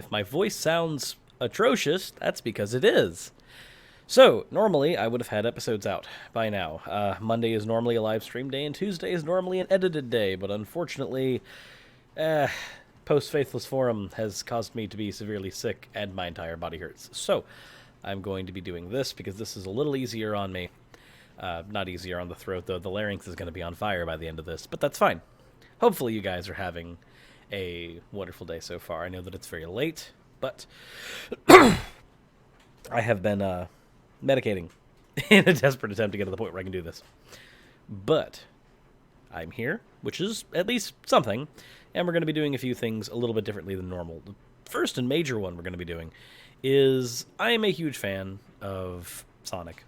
If my voice sounds atrocious, that's because it is. So, normally I would have had episodes out by now. Monday is normally a live stream day, and Tuesday is normally an edited day, but unfortunately, post-Faithless Forum has caused me to be severely sick, and my entire body hurts. So, I'm going to be doing this because this is a little easier on me. Not easier on the throat, though. The larynx is going to be on fire by the end of this, but that's fine. Hopefully you guys are having a wonderful day so far. I know that it's very late, but I have been medicating in a desperate attempt to get to the point where I can do this. But I'm here, which is at least something, and we're going to be doing a few things a little bit differently than normal. The first and major one we're going to be doing is I am a huge fan of Sonic.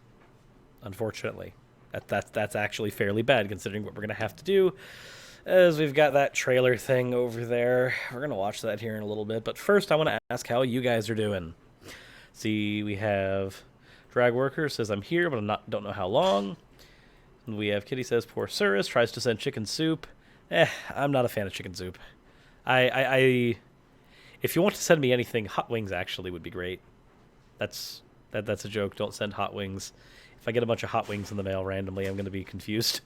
Unfortunately, that's actually fairly bad considering what we're going to have to do. As we've got that trailer thing over there. We're going to watch that here in a little bit. But first, I want to ask how you guys are doing. See, we have Drag Worker says, I'm here, but don't know how long. And we have Kitty says, poor Cirrus tries to send chicken soup. I'm not a fan of chicken soup. I if you want to send me anything, hot wings actually would be great. That's a joke. Don't send hot wings. If I get a bunch of hot wings in the mail randomly, I'm going to be confused.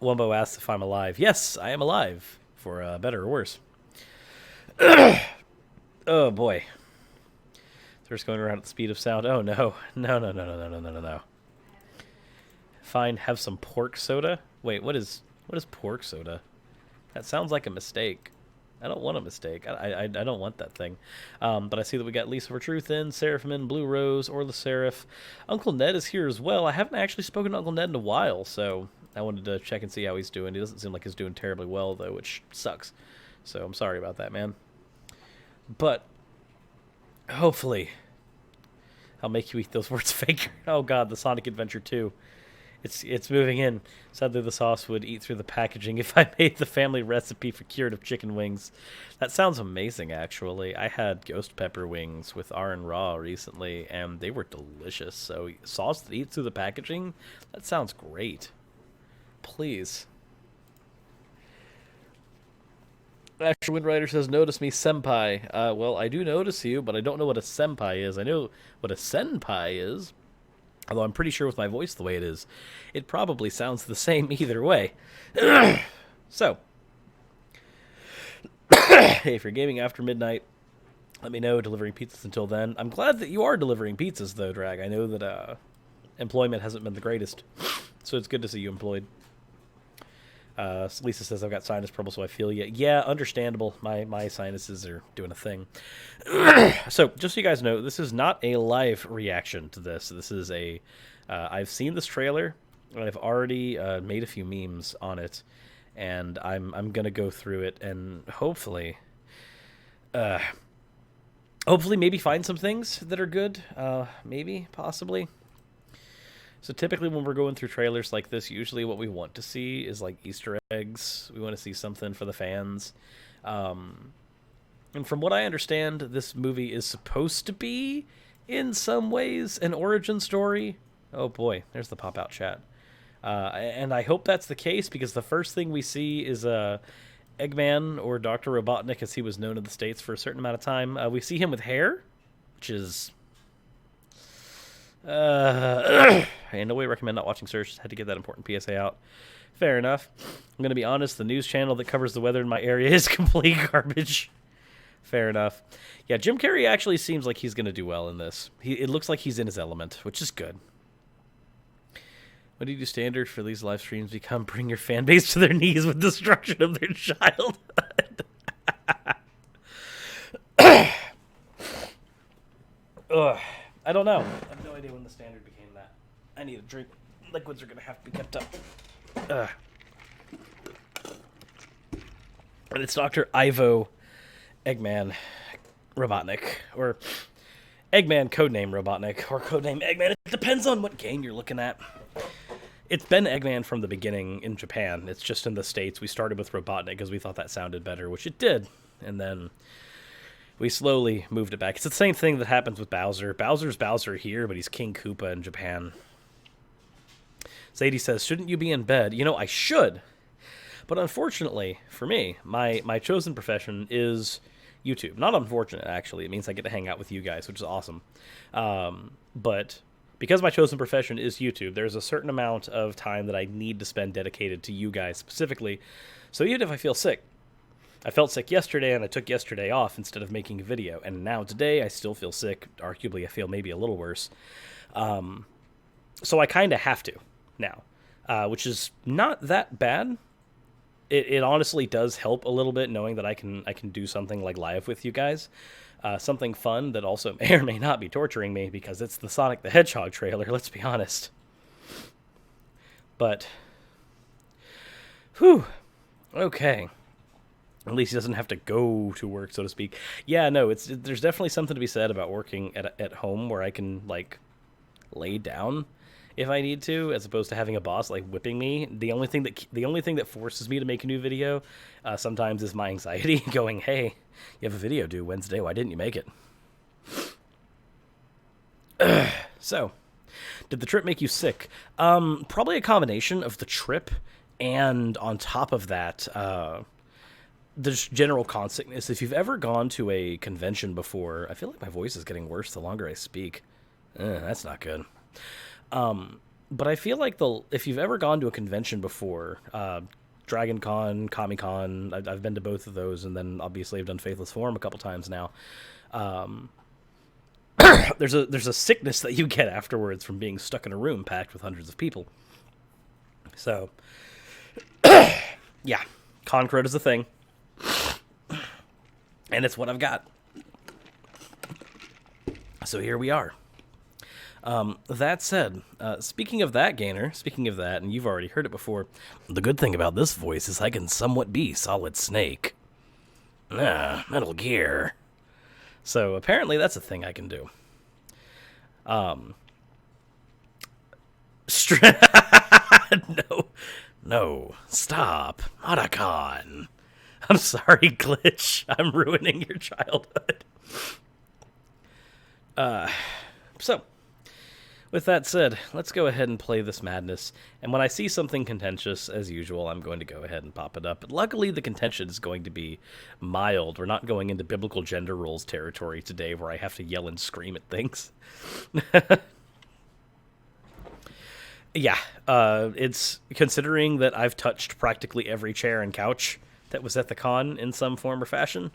Wumbo asks if I'm alive. Yes, I am alive, for better or worse. Oh, boy. They're going around at the speed of sound. Oh, no. No. Fine, have some pork soda? Wait, what is pork soda? That sounds like a mistake. I don't want a mistake. I don't want that thing. But I see that we got Lisa for Truth in, Seraphim, Blue Rose, Orla Seraph. Uncle Ned is here as well. I haven't actually spoken to Uncle Ned in a while, so I wanted to check and see how he's doing. He doesn't seem like he's doing terribly well, though, which sucks. So I'm sorry about that, man. But hopefully I'll make you eat those words fake. Oh, God, the Sonic Adventure 2. It's moving in. Sadly, the sauce would eat through the packaging if I made the family recipe for curative chicken wings. That sounds amazing, actually. I had ghost pepper wings with R and Raw recently, and they were delicious. So, sauce that eats through the packaging? That sounds great. Please. Asher Windrider says, notice me, senpai. Well, I do notice you, but I don't know what a senpai is. I know what a senpai is. Although I'm pretty sure with my voice the way it is, it probably sounds the same either way. So, hey, if you're gaming after midnight, let me know. Delivering pizzas until then. I'm glad that you are delivering pizzas, though, Drag. I know that employment hasn't been the greatest, so it's good to see you employed. Lisa says, I've got sinus problems, so I feel you. Yeah, understandable. My sinuses are doing a thing. So, just so you guys know, this is not a live reaction to this. This is a... I've seen this trailer, and I've already made a few memes on it, and I'm going to go through it and hopefully maybe find some things that are good. Maybe, possibly. So typically when we're going through trailers like this, usually what we want to see is like Easter eggs. We want to see something for the fans. And from what I understand, this movie is supposed to be, in some ways, an origin story. Oh boy, there's the pop-out chat. And I hope that's the case, because the first thing we see is Eggman, or Dr. Robotnik, as he was known in the States for a certain amount of time. We see him with hair, which is... in no way recommend not watching Search. Had to get that important PSA out. Fair enough. I'm going to be honest, the news channel that covers the weather in my area is complete garbage. Fair enough. Yeah, Jim Carrey actually seems like he's going to do well in this. It looks like he's in his element, which is good. What do you do standard for these live streams become? Bring your fan base to their knees with destruction of their childhood. Ugh. I don't know. I have no idea when the standard became that. I need a drink. Liquids are going to have to be kept up. Ugh. And it's Dr. Ivo Eggman Robotnik. Or Eggman codename Robotnik. Or codename Eggman. It depends on what game you're looking at. It's been Eggman from the beginning in Japan. It's just in the States. We started with Robotnik because we thought that sounded better, which it did. And then... we slowly moved it back. It's the same thing that happens with Bowser. Bowser's Bowser here, but he's King Koopa in Japan. Sadie says, shouldn't you be in bed? You know, I should. But unfortunately, for me, my chosen profession is YouTube. Not unfortunate, actually. It means I get to hang out with you guys, which is awesome. But because my chosen profession is YouTube, there's a certain amount of time that I need to spend dedicated to you guys specifically. So even if I feel sick, I felt sick yesterday and I took yesterday off instead of making a video. And now today I still feel sick. Arguably, I feel maybe a little worse. So I kind of have to now, which is not that bad. It honestly does help a little bit knowing that I can do something like live with you guys. Something fun that also may or may not be torturing me because it's the Sonic the Hedgehog trailer, let's be honest. But, whew, okay. At least he doesn't have to go to work, so to speak. Yeah, no, there's definitely something to be said about working at home where I can, like, lay down if I need to, as opposed to having a boss like whipping me. The only thing that forces me to make a new video sometimes is my anxiety going, "Hey, you have a video due Wednesday. Why didn't you make it?" So, did the trip make you sick? Probably a combination of the trip and on top of that, the general con sickness. If you've ever gone to a convention before, I feel like my voice is getting worse the longer I speak. That's not good. But I feel like if you've ever gone to a convention before, Dragon Con, Comic Con, I've been to both of those, and then obviously I've done Faithless Forum a couple times now. There's a sickness that you get afterwards from being stuck in a room packed with hundreds of people. So, yeah, con crud is a thing, and it's what I've got. So here we are. That said, speaking of that, and you've already heard it before, the good thing about this voice is I can somewhat be Solid Snake. Metal Gear. So apparently that's a thing I can do. No, stop. Otacon. I'm sorry, Glitch. I'm ruining your childhood. So, with that said, let's go ahead and play this madness. And when I see something contentious, as usual, I'm going to go ahead and pop it up. But luckily, the contention is going to be mild. We're not going into biblical gender roles territory today where I have to yell and scream at things. Yeah, it's considering that I've touched practically every chair and couch that was at the con in some form or fashion,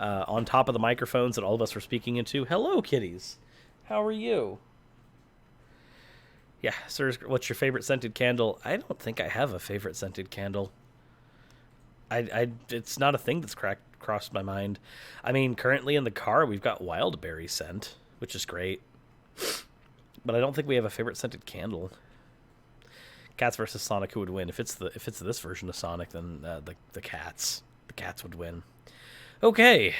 on top of the microphones that all of us were speaking into. Hello, kitties. How are you? Yeah, sir, what's your favorite scented candle? I don't think I have a favorite scented candle. It's not a thing that's crossed my mind. I mean, currently in the car, we've got wildberry scent, which is great. But I don't think we have a favorite scented candle. Cats versus Sonic, who would win? If it's this version of Sonic, then the cats would win. Okay.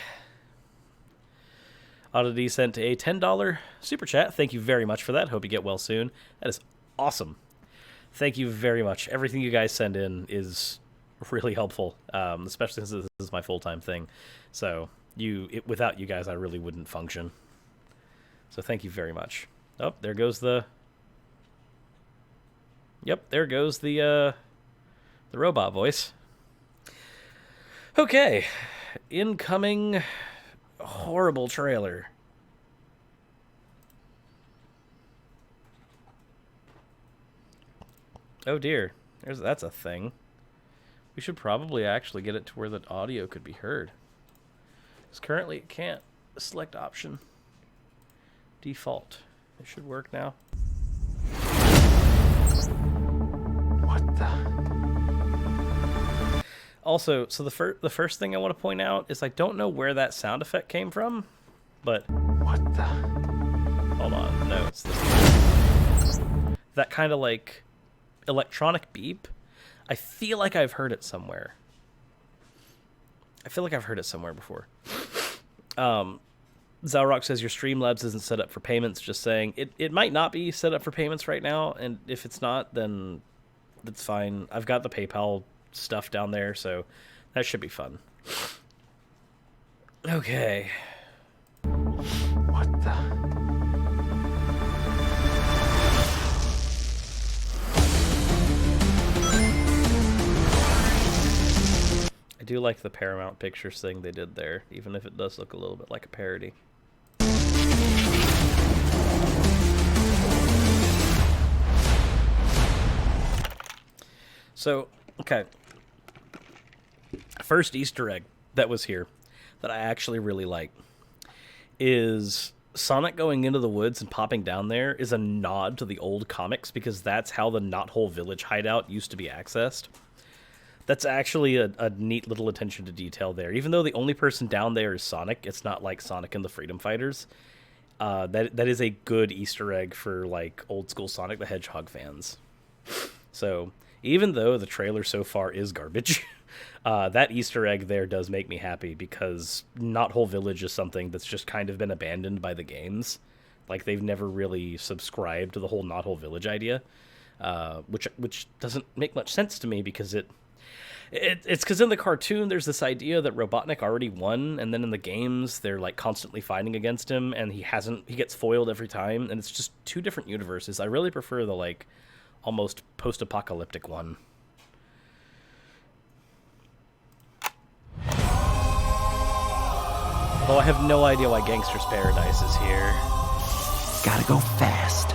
Oddity sent a $10 super chat. Thank you very much for that. Hope you get well soon. That is awesome. Thank you very much. Everything you guys send in is really helpful, especially since this is my full-time thing. So without you guys, I really wouldn't function. So thank you very much. Oh, there goes the... Yep, there goes the robot voice. Okay. Incoming... horrible trailer. Oh dear, that's a thing. We should probably actually get it to where the audio could be heard. Because currently it can't. Select option. Default. It should work now. What the... Also, so the first thing I want to point out is I don't know where that sound effect came from, but... What the... Hold on, no, it's this. That kind of, like, electronic beep. I feel like I've heard it somewhere. I feel like I've heard it somewhere before. Zalrock says your Streamlabs isn't set up for payments, just saying. It might not be set up for payments right now, and if it's not, then that's fine. I've got the PayPal stuff down there, so that should be fun. Okay. What the... I do like the Paramount Pictures thing they did there, even if it does look a little bit like a parody. So, okay. First Easter egg that was here that I actually really like is Sonic going into the woods and popping down there is a nod to the old comics, because that's how the Knothole Village hideout used to be accessed. That's actually a neat little attention to detail there. Even though the only person down there is Sonic, it's not like Sonic and the Freedom Fighters. That is a good Easter egg for like old school Sonic the Hedgehog fans. So even though the trailer so far is garbage, that Easter egg there does make me happy, because Knothole Village is something that's just kind of been abandoned by the games. Like, they've never really subscribed to the whole Knothole Village idea, which doesn't make much sense to me, because it's because in the cartoon there's this idea that Robotnik already won, and then in the games they're like constantly fighting against him, and he gets foiled every time, and it's just two different universes. I really prefer the like almost post-apocalyptic one. Although I have no idea why Gangster's Paradise is here. Gotta go fast.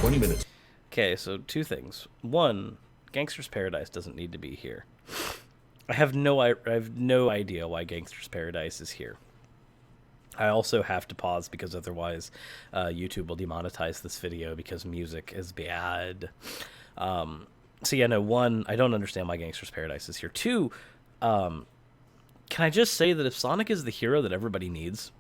Minutes. Okay, so two things. One, Gangster's Paradise doesn't need to be here. I have no idea why Gangster's Paradise is here. I also have to pause because otherwise YouTube will demonetize this video because music is bad. So yeah, no, one, I don't understand why Gangster's Paradise is here. Two, can I just say that if Sonic is the hero that everybody needs,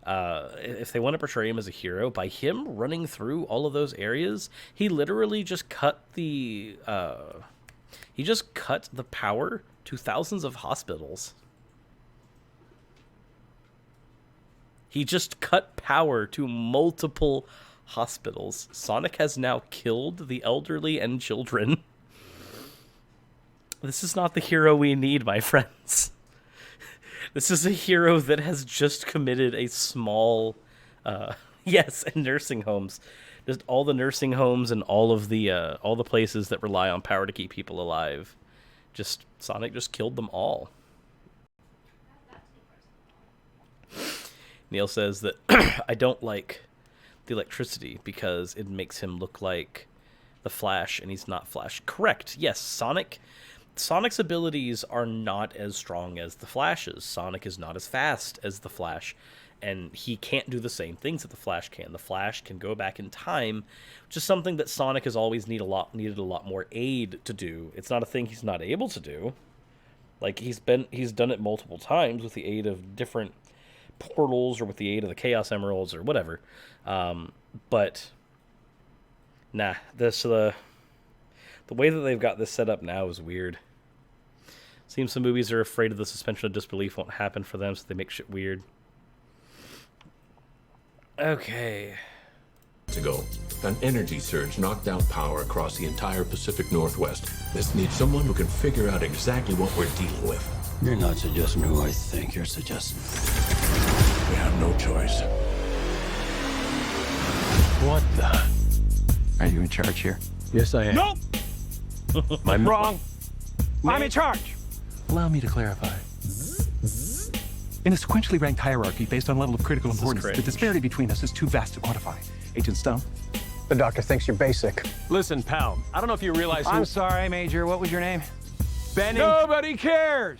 if they want to portray him as a hero, by him running through all of those areas, he literally just cut the power to thousands of hospitals. He just cut power to multiple hospitals. Sonic has now killed the elderly and children. This is not the hero we need, my friends. This is a hero that has just committed a small, yes, and nursing homes. Just all the nursing homes and all the places that rely on power to keep people alive. Sonic just killed them all. Neil says that I don't like the electricity because it makes him look like the Flash, and he's not Flash. Correct. Yes, Sonic's abilities are not as strong as the Flash's. Sonic is not as fast as the Flash, and he can't do the same things that the Flash can. The Flash can go back in time, which is something that Sonic has always needed a lot more aid to do. It's not a thing he's not able to do. Like, he's done it multiple times with the aid of different portals or with the aid of the Chaos Emeralds or whatever. But nah, the way that they've got this set up now is weird. Seems some movies are afraid of the suspension of disbelief won't happen for them, so they make shit weird. Okay. To go. An energy surge knocked out power across the entire Pacific Northwest. This needs someone who can figure out exactly what we're dealing with. You're not suggesting who I think you're suggesting. We have no choice. What the? Are you in charge here? Yes, I am. Nope! I'm wrong. I'm in charge. Allow me to clarify. In a sequentially ranked hierarchy based on level of critical importance, the disparity between us is too vast to quantify. Agent Stone? The doctor thinks you're basic. Listen, pal, I don't know if you realize I'm sorry, Major. What was your name? Benny. Nobody cares!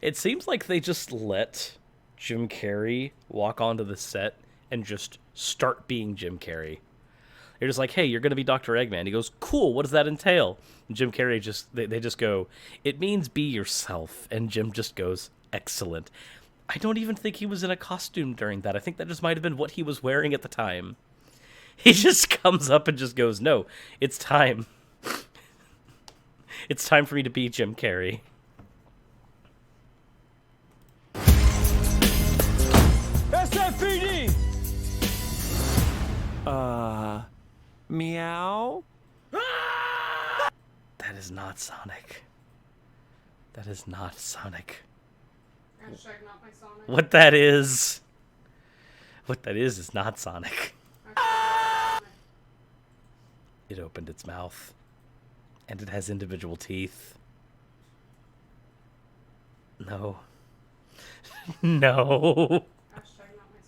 It seems like they just let Jim Carrey walk onto the set and just start being Jim Carrey. They're just like, hey, you're going to be Dr. Eggman. He goes, cool, what does that entail? And Jim Carrey they just go, it means be yourself. And Jim just goes, excellent. I don't even think he was in a costume during that. I think that just might have been what he was wearing at the time. He just comes up and just goes, no, it's time. It's time for me to be Jim Carrey. SFPD! Meow? That is not Sonic. That is not Sonic. Hashtag not my Sonic. What that is not Sonic. It opened its mouth. And it has individual teeth. No. No. Hashtag not my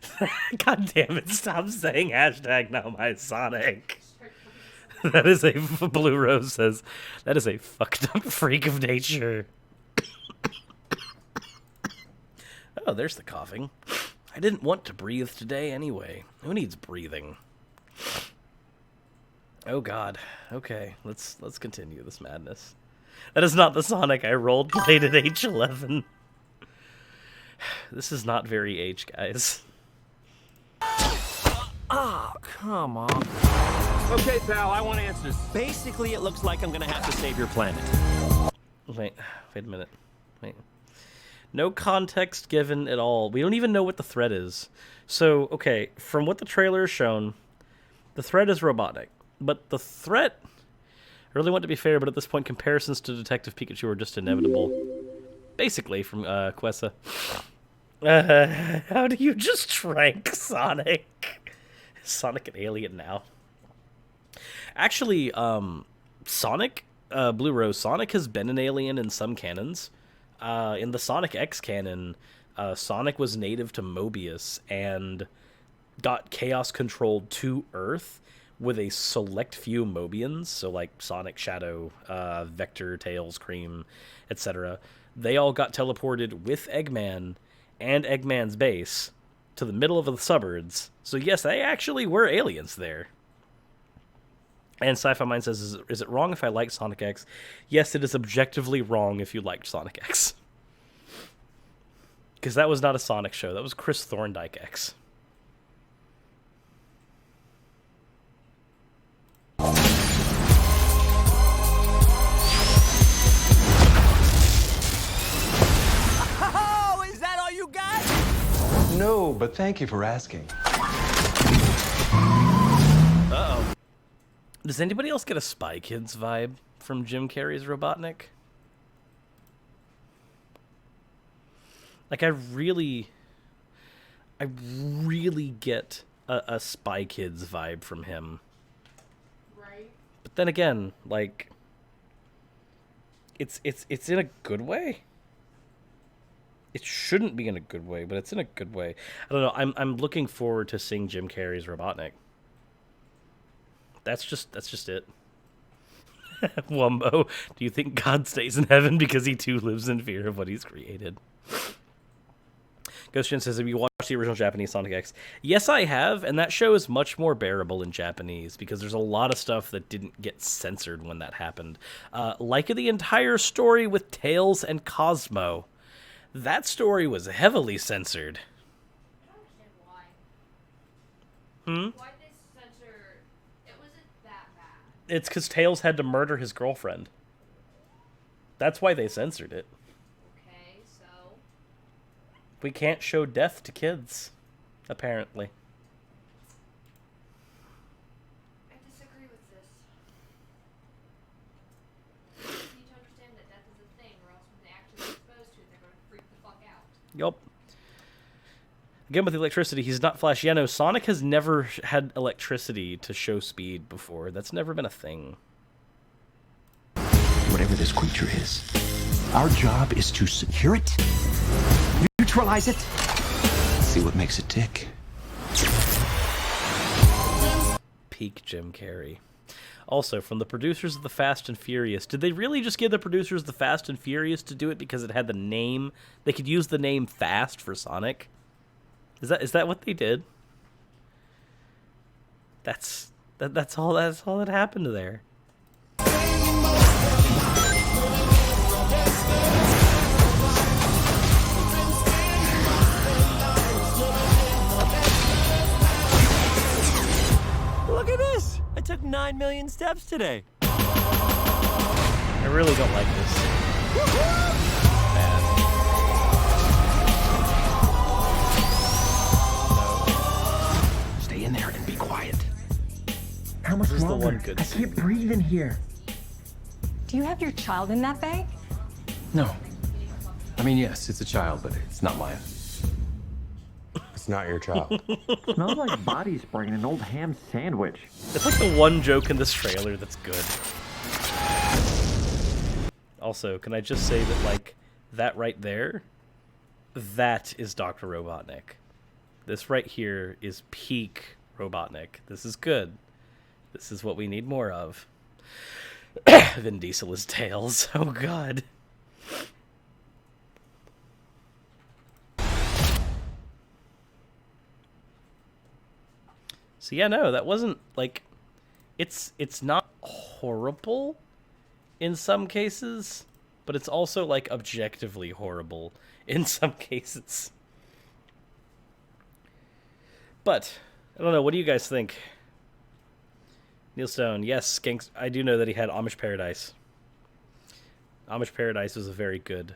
Sonic. God damn it, stop saying hashtag not my Sonic. Hashtag not my Sonic. That is a, Blue Rose says, that is a fucked up freak of nature. Oh, there's the coughing. I didn't want to breathe today anyway. Who needs breathing? Oh god. Okay, let's continue this madness. That is not the Sonic I role-played at age 11. This is not very H, guys. Oh, come on. Okay, pal, I want answers. Basically, it looks like I'm gonna have to save your planet. Wait a minute. Wait. No context given at all. We don't even know what the threat is. So, okay, from what the trailer has shown, the threat is robotic. But the threat... I really want to be fair, but at this point, comparisons to Detective Pikachu are just inevitable. Basically, from Quessa. How do you just trank Sonic? Is Sonic an alien now? Actually, Sonic, Blue Rose, Sonic has been an alien in some canons. In the Sonic X canon, Sonic was native to Mobius and got chaos controlled to Earth with a select few Mobians, so like Sonic, Shadow, Vector, Tails, Cream, etc. They all got teleported with Eggman and Eggman's base to the middle of the suburbs. So yes, they actually were aliens there. And Sci-Fi Mind says, is it wrong if I like Sonic X? Yes, it is objectively wrong if you liked Sonic X. Because that was not a Sonic show. That was Chris Thorndike X. Oh, is that all you got? No, but thank you for asking. Uh-oh. Does anybody else get a Spy Kids vibe from Jim Carrey's Robotnik? Like, I really get a Spy Kids vibe from him. Right? But then again, like, it's in a good way. It shouldn't be in a good way, but it's in a good way. I don't know. I'm looking forward to seeing Jim Carrey's Robotnik. That's just it. Wumbo, do you think God stays in heaven because he too lives in fear of what he's created? Ghost Jin says, have you watched the original Japanese Sonic X? Yes, I have, and that show is much more bearable in Japanese because there's a lot of stuff that didn't get censored when that happened. Like the entire story with Tails and Cosmo. That story was heavily censored. I don't understand why. Why they censor? It wasn't that bad. It's because Tails had to murder his girlfriend. That's why they censored it. Okay, so We can't show death to kids, apparently. I disagree with this. You need to understand that death is a thing, or else when they actually get exposed to it, they're going to freak the fuck out. Yup. Again, with electricity, he's not Flash. Yeah, no, Sonic has never had electricity to show speed before. That's never been a thing. Whatever this creature is, our job is to secure it, neutralize it, see what makes it tick. Peak Jim Carrey. Also, from the producers of The Fast and Furious, did they really just give the producers of The Fast and Furious to do it because it had the name? They could use the name Fast for Sonic? Is that what they did? That's all that happened there. Look at this! I took 9 million steps today. I really don't like this. Bad. Stay in there and be quiet. How much This is the longer? one good I scene. can't breathe in here. Do you have your child in that bag? No. I mean, yes, it's a child, but it's not mine. It's not your child. Smells like body spray in an old ham sandwich. It's like the one joke in this trailer that's good. Also, can I just say that, like, that right there, that is Dr. Robotnik. This right here is peak Robotnik. This is good. This is what we need more of. Vin Diesel is Tails. Oh, God. So yeah, no, that wasn't, like, it's not horrible in some cases, but it's also, like, objectively horrible in some cases. But, I don't know, what do you guys think? Neil Stone, yes, I do know that he had Amish Paradise. Amish Paradise was a very good,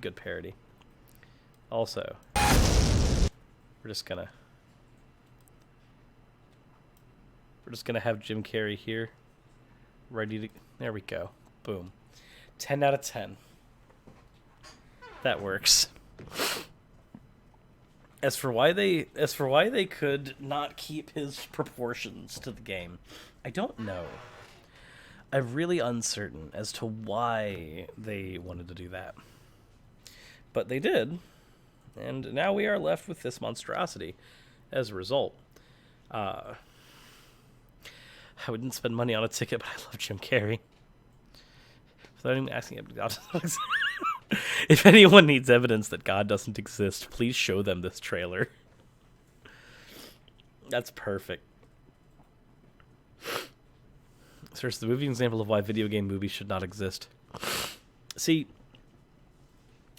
good parody. Also, we're just gonna have Jim Carrey here, ready to. There we go. Boom. 10 out of 10. That works. As for why they could not keep his proportions to the game, I don't know. I'm really uncertain as to why they wanted to do that. But they did, and now we are left with this monstrosity as a result. I wouldn't spend money on a ticket, but I love Jim Carrey. Without even asking him, if anyone needs evidence that God doesn't exist, please show them this trailer. That's perfect. Seriously, the movie example of why video game movies should not exist. See,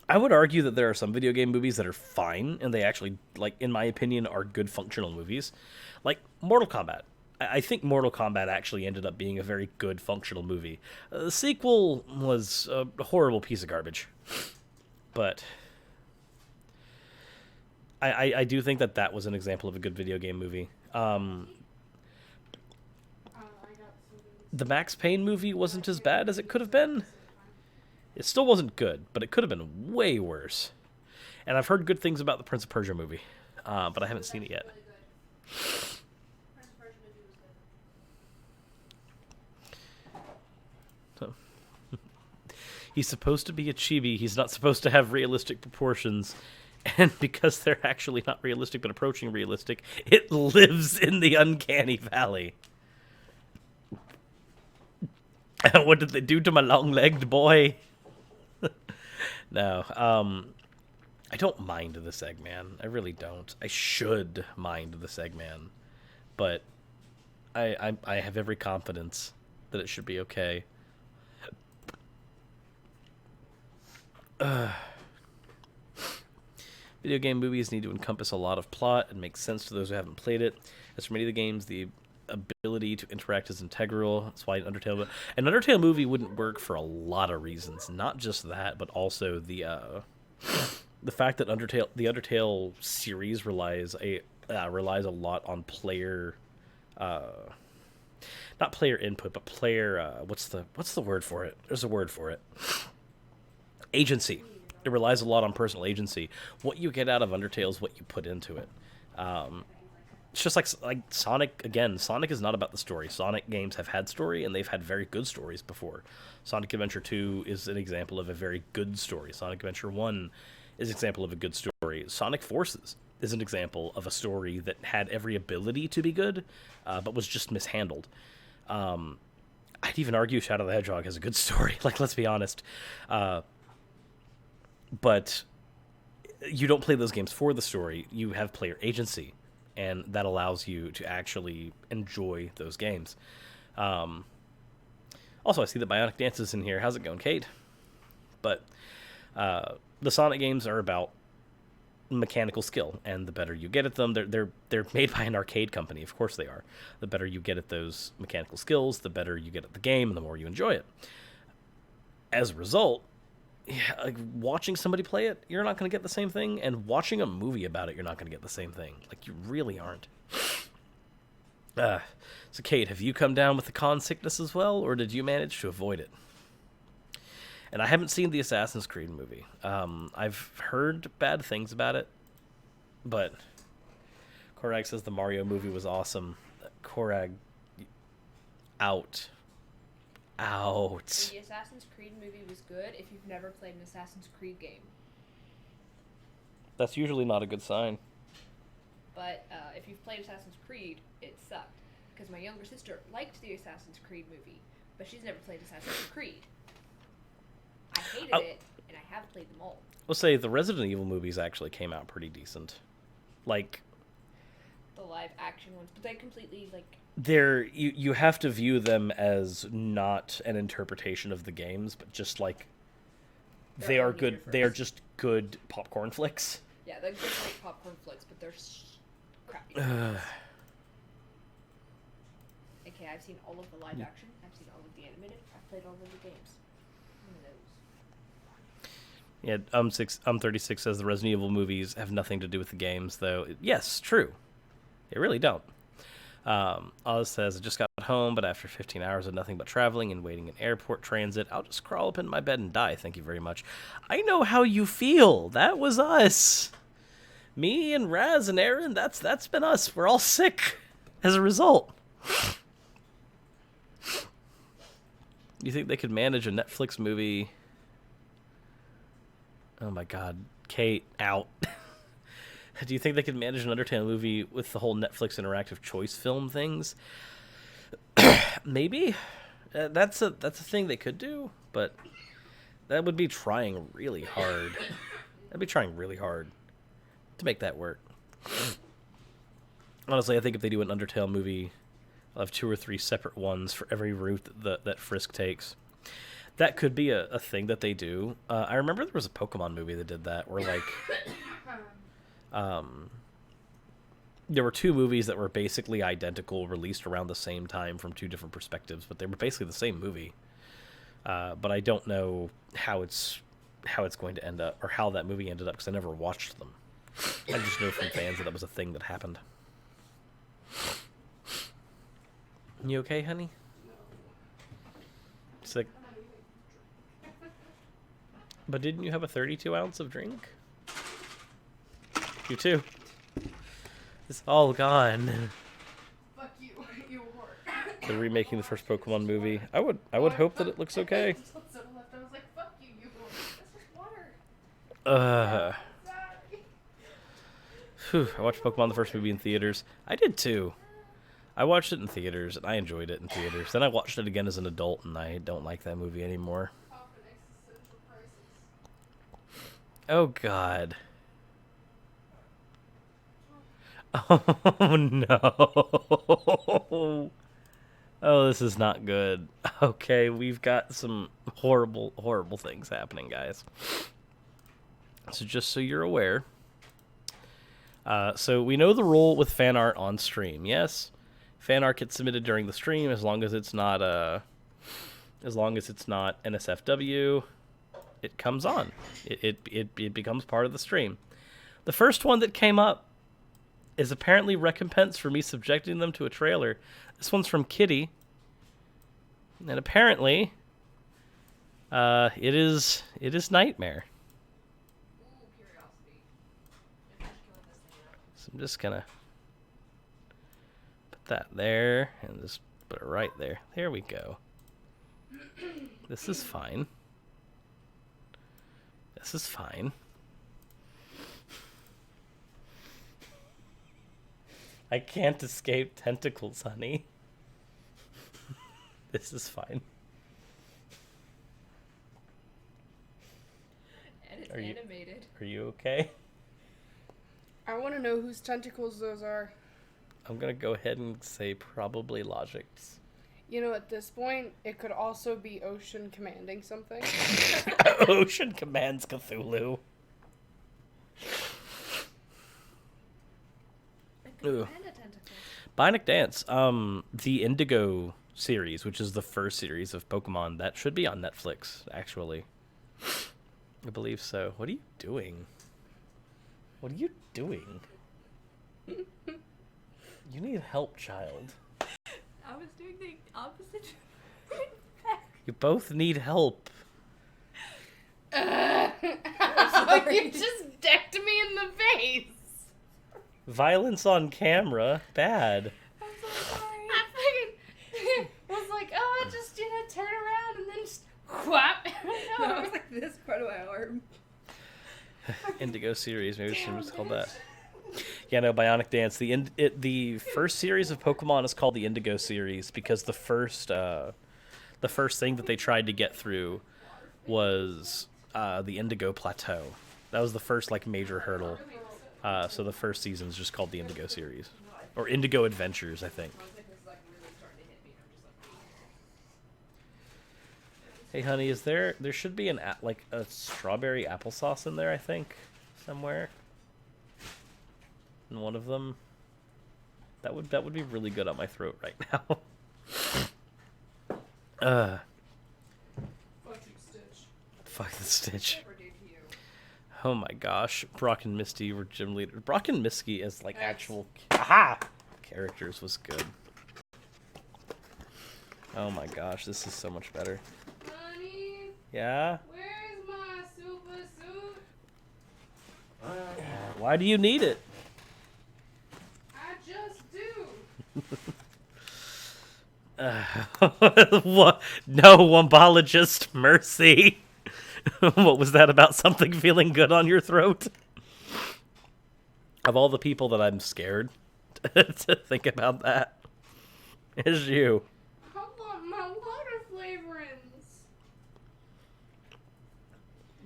I would argue that there are some video game movies that are fine, and they actually, like, in my opinion, are good functional movies. Like Mortal Kombat. I think Mortal Kombat actually ended up being a very good functional movie. The sequel was a horrible piece of garbage. But I do think that was an example of a good video game movie. The Max Payne movie wasn't as bad as it could have been. It still wasn't good, but it could have been way worse. And I've heard good things about the Prince of Persia movie, but I haven't seen it yet. He's supposed to be a chibi. He's not supposed to have realistic proportions. And because they're actually not realistic but approaching realistic, it lives in the uncanny valley. What did they do to my long-legged boy? No. I don't mind this Eggman. I really don't. I should mind this Eggman. But I have every confidence that it should be okay. Video game movies need to encompass a lot of plot and make sense to those who haven't played it. As for many of the games, the ability to interact is integral. That's why an Undertale movie wouldn't work for a lot of reasons. Not just that, but also the fact that the Undertale series relies a lot on player, not player input, but player. What's the word for it? There's a word for it. Agency. It relies a lot on personal agency. What you get out of Undertale is what you put into it. It's just like Sonic. Again, Sonic is not about the story. Sonic games have had story, and they've had very good stories before. Sonic Adventure 2 is an example of a very good story. Sonic Adventure 1 is an example of a good story. Sonic Forces is an example of a story that had every ability to be good, but was just mishandled. I'd even argue Shadow the Hedgehog has a good story. Like, let's be honest. But you don't play those games for the story. You have player agency, and that allows you to actually enjoy those games. Also, I see that Bionic Dance is in here. How's it going, Kate? But the Sonic games are about mechanical skill, and the better you get at them, they're made by an arcade company. Of course they are. The better you get at those mechanical skills, the better you get at the game, and the more you enjoy it. As a result, like, watching somebody play it, you're not going to get the same thing, and watching a movie about it, you're not going to get the same thing. Like, you really aren't. So, Kate, have you come down with the con sickness as well, or did you manage to avoid it? And I haven't seen the Assassin's Creed movie. I've heard bad things about it, but Korag says the Mario movie was awesome. Korag, out. The Assassin's Creed movie was good if you've never played an Assassin's Creed game. That's usually not a good sign. But if you've played Assassin's Creed, it sucked. Because my younger sister liked the Assassin's Creed movie, but she's never played Assassin's Creed. I hated it, and I have played them all. We'll say the Resident Evil movies actually came out pretty decent. Like, The live action ones, but they completely, like... you have to view them as not an interpretation of the games, but just like they are good. They are just good popcorn flicks. Yeah, they're good like popcorn flicks, but they're crappy. Okay, I've seen all of the live action. I've seen all of the animated. I've played all of the games. One of those. Yeah, 36 says the Resident Evil movies have nothing to do with the games, though. Yes, true. They really don't. Oz says, I just got home, but after 15 hours of nothing but traveling and waiting in airport transit, I'll just crawl up in my bed and die. Thank you very much. I know how you feel. That was us. Me and Raz and Aaron, that's been us. We're all sick as a result. You think they could manage a Netflix movie? Oh my god. Kate, out. Do you think they could manage an Undertale movie with the whole Netflix interactive choice film things? Maybe. That's a thing they could do, but that would be trying really hard. That'd be trying really hard to make that work. Honestly, I think if they do an Undertale movie, I'll have 2 or 3 separate ones for every route that Frisk takes. That could be a thing that they do. I remember there was a Pokemon movie that did that, where like... there were 2 movies that were basically identical, released around the same time from 2 different perspectives, but they were basically the same movie. But I don't know how it's going to end up, or how that movie ended up, because I never watched them. I just know from fans that was a thing that happened. You okay, honey? Sick. But didn't you have a 32 ounce of drink? You too. It's all gone. Fuck you, you whore. They're remaking the first Pokemon movie. I would hope that it looks okay. I was like, fuck you, you whore. That's just water. Whew, I watched Pokemon the first movie in theaters. I did too. I watched it in theaters, and I enjoyed it in theaters. Then I watched it again as an adult, and I don't like that movie anymore. Oh, God. Oh, no. Oh, this is not good. Okay, we've got some horrible, horrible things happening, guys. So just so you're aware. So we know the rule with fan art on stream, yes? Fan art gets submitted during the stream as long as it's not NSFW. It comes on. It becomes part of the stream. The first one that came up is apparently recompense for me subjecting them to a trailer. This one's from Kitty. And apparently it is Nightmare. So I'm just gonna put that there and just put it right there. There we go. This is fine. This is fine. I can't escape tentacles, honey. This is fine. And it's animated. Are you okay? I want to know whose tentacles those are. I'm gonna go ahead and say probably Logic's. You know, at this point, it could also be Ocean commanding something. Ocean commands Cthulhu. Ooh. Bionic Dance. The Indigo series, which is the first series of Pokemon, that should be on Netflix, actually. I believe so. What are you doing? What are you doing? You need help, child. I was doing the opposite. You both need help. You just decked me in the face. Violence on camera. Bad. I'm so sorry. I fucking was like, oh, just, turn around and then just whap. No, I was like this part of my arm. Indigo series, maybe it's called that. Yeah, no, Bionic Dance. The first series of Pokemon is called the Indigo series because the first thing that they tried to get through was the Indigo Plateau. That was the first major hurdle. So the first season is just called the Indigo series, or Indigo Adventures, I think. Hey, honey, there should be a strawberry applesauce in there, I think, somewhere. In one of them. That would be really good on my throat right now. Fuck the Stitch. Oh my gosh, Brock and Misty were gym leaders. Brock and Misty as actual characters was good. Oh my gosh, this is so much better. Honey, Yeah? where's my super suit? Why do you need it? I just do. What? No, Wombologist, mercy. What was that about something feeling good on your throat? Of all the people that I'm scared to think about that, is you. I want my water flavorings.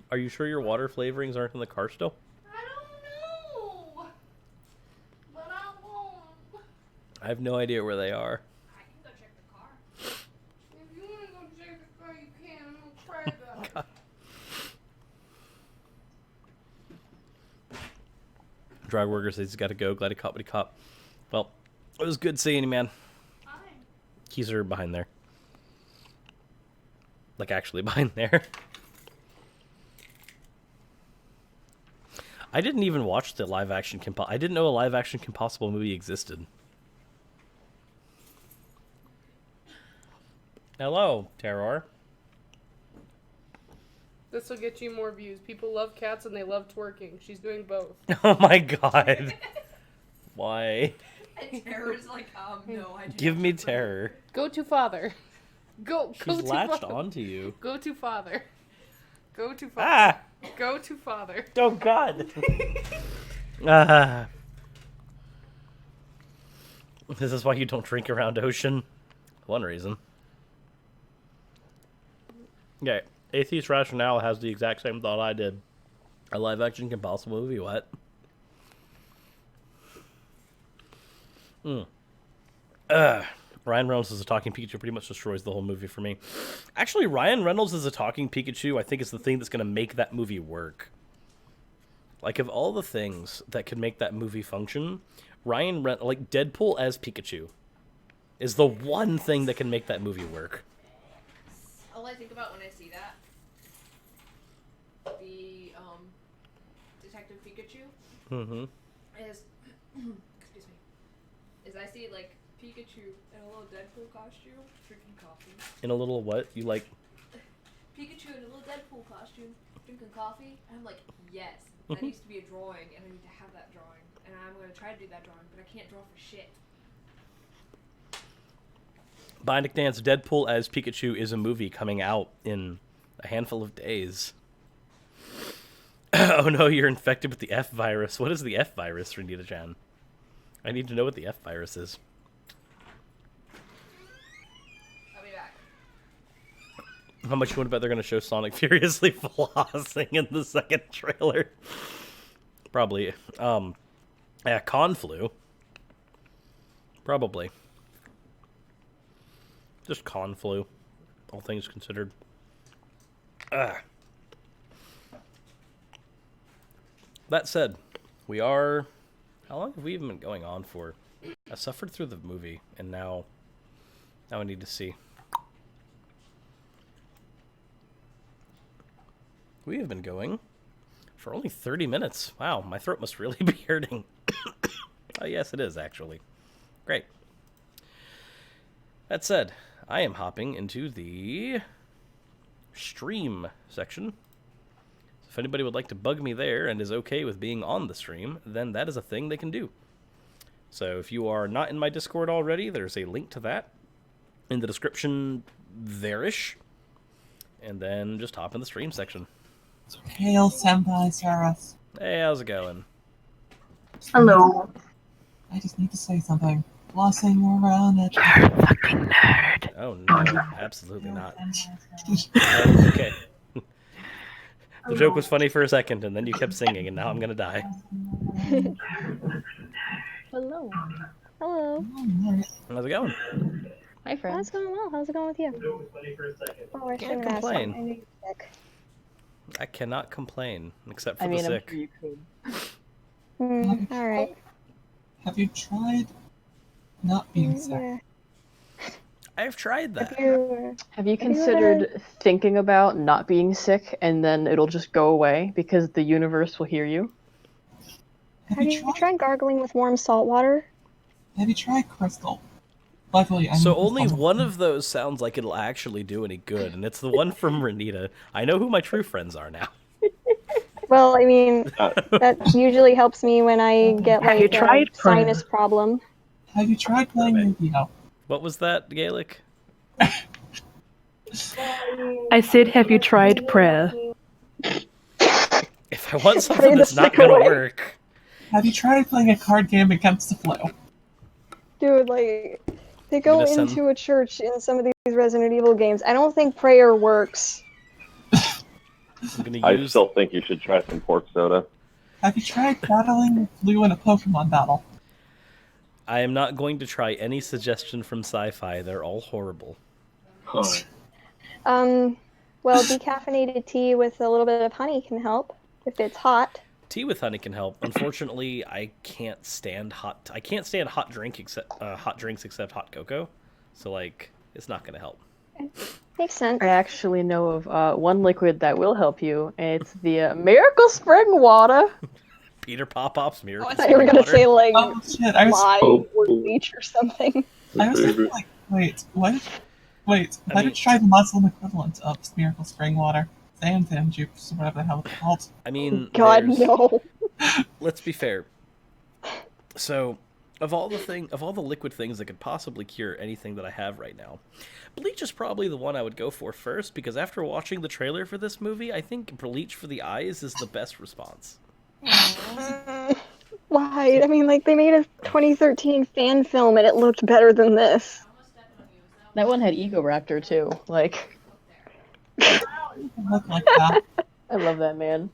Are you sure your water flavorings aren't in the car still? I don't know. But I won't. I have no idea where they are. I can go check the car. If you want to go check the car, you can. I'm going to try that. Drag worker says he's got to go. Glad he caught what he caught. Well, it was good seeing you, man. Hi. Keys are behind there. Actually behind there. I didn't even watch the live-action I didn't know a live-action Kim Possible movie existed. Hello, Terror. This will get you more views. People love cats and they love twerking. She's doing both. Oh my god. Why? And Terror's like, no, I do Give not me want to Terror. Go to father. Go She's to latched father. onto you. Go to father. Go to father. Ah! Go to father. Oh god. This is why you don't drink around Ocean. One reason. Okay. Atheist Rationale has the exact same thought I did. A live-action Kim Possible movie, what? Ryan Reynolds as a talking Pikachu pretty much destroys the whole movie for me. Actually, Ryan Reynolds as a talking Pikachu, I think, is the thing that's going to make that movie work. Of all the things that could make that movie function, Deadpool as Pikachu is the one thing that can make that movie work. All I think about when I see that, the Detective Pikachu, is excuse me, is I see Pikachu in a little Deadpool costume drinking coffee. In a little what? You like? Pikachu in a little Deadpool costume drinking coffee, and I'm like, yes, that needs to be a drawing, and I need to have that drawing, and I'm gonna try to do that drawing, but I can't draw for shit. Bionic Dance Deadpool as Pikachu is a movie coming out in a handful of days. Oh no, you're infected with the F virus. What is the F virus, Renita-chan? I need to know what the F virus is. I'll be back. How much you want to bet they're going to show Sonic furiously flossing in the second trailer? Probably. Yeah, Conflu. Probably. Just Conflu, all things considered. That said, we are... How long have we even been going on for? I suffered through the movie, and now I need to see. We have been going for only 30 minutes. Wow, my throat must really be hurting. Oh, yes, it is, actually. Great. That said, I am hopping into the stream section. If anybody would like to bug me there and is okay with being on the stream, then that is a thing they can do. So if you are not in my Discord already, there's a link to that in the description there-ish. And then just hop in the stream section. Hail, Senpai Saras. Hey, how's it going? Hello. I just need to say something. Flossing around it. You're a fucking nerd. Oh no, absolutely not. Okay. The joke was funny for a second, and then you kept singing, and now I'm gonna die. Hello. Hello. How's it going? Hi, friend. How's it going well? How's it going with you? Oh, we're Can't complain. I cannot complain, except for the sick. I'm sure you could. Alright. Have you tried not being sick? I've tried that. Have you considered thinking about not being sick and then it'll just go away because the universe will hear you? Have you tried gargling with warm salt water? Have you tried crystal? Luckily, So only one of those sounds like it'll actually do any good, and it's the one from Renita. I know who my true friends are now. Well, I mean, that usually helps me when I get like a sinus problem. Have you tried playing Yu-Gi-Oh? What was that, Gaelic? I said, have you tried prayer? If I want something that's not gonna work. Have you tried playing a card game against the flu? Dude, like, they go into a church in some of these Resident Evil games. I don't think prayer works. I still think you should try some pork soda. Have you tried battling flu in a Pokemon battle? I am not going to try any suggestion from sci-fi. They're all horrible. Well, decaffeinated tea with a little bit of honey can help if it's hot. Tea with honey can help. Unfortunately, I can't stand hot drinks except hot cocoa. So like, it's not gonna help. Makes sense. I actually know of one liquid that will help you. It's the Miracle Spring Water. Peter Pop-Pop's Miracle I thought you were gonna say like lye Oh, or bleach or something. I was thinking, like, wait, why did you try the Muslim equivalent of Miracle Spring Water? Xanthan juice, or whatever the hell it's called. I mean, God, no. Let's be fair. So, of all the liquid things that could possibly cure anything that I have right now, bleach is probably the one I would go for first, because after watching the trailer for this movie, I think bleach for the eyes is the best response. Why? I mean, like, they made a 2013 fan film and it looked better than this. That one had Egoraptor too. Like, Look like that. I love that man.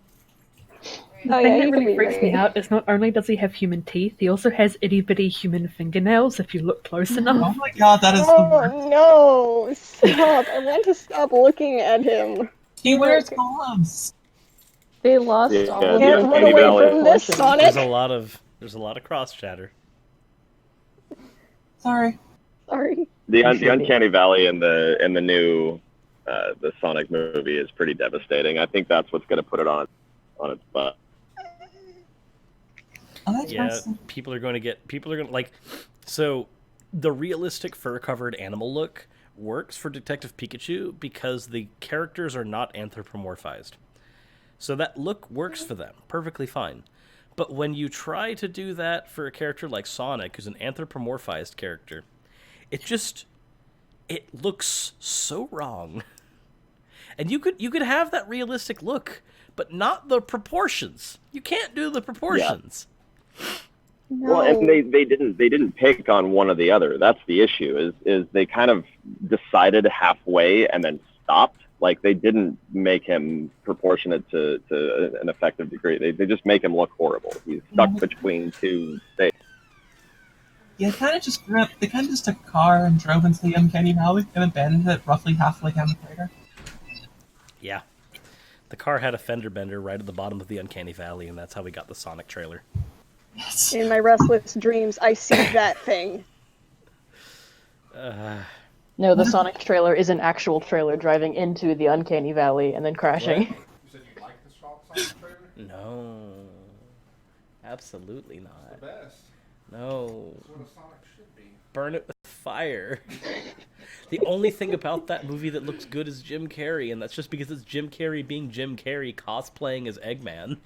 The Oh, thing yeah, that he can really be freaks me great. out is not only does he have human teeth, he also has itty-bitty human fingernails if you look close enough. Oh my god, that is the worst. Oh no! Stop! I want to stop looking at him. He wears gloves. They lost Yeah, all the of Can't run Uncanny away Valley. from this, Sonic. There's a lot of cross chatter. Sorry. Sorry. The Uncanny Valley in the new the Sonic movie is pretty devastating. I think that's what's going to put it on its butt. Yeah, people are going to like, so the realistic fur-covered animal look works for Detective Pikachu because the characters are not anthropomorphized. So that look works for them perfectly fine. But when you try to do that for a character like Sonic, who's an anthropomorphized character, it looks so wrong. And you could have that realistic look, but not the proportions. You can't do the proportions. No. Well, and they didn't pick on one or the other. That's the issue. Is they kind of decided halfway and then stopped. Like, they didn't make him proportionate to an effective degree. They just make him look horrible. He's stuck between two states. Yeah, they kind of just took a car and drove into the Uncanny Valley and abandoned it roughly halfway down the crater. Yeah. The car had a fender bender right at the bottom of the Uncanny Valley, and that's how we got the Sonic trailer. In my restless dreams, I see that thing. No, the Sonic trailer is an actual trailer driving into the Uncanny Valley and then crashing. You said you like the Sonic trailer? No. Absolutely not. It's the best. No. That's what a Sonic should be. Burn it with fire. The only thing about that movie that looks good is Jim Carrey, and that's just because it's Jim Carrey being Jim Carrey cosplaying as Eggman.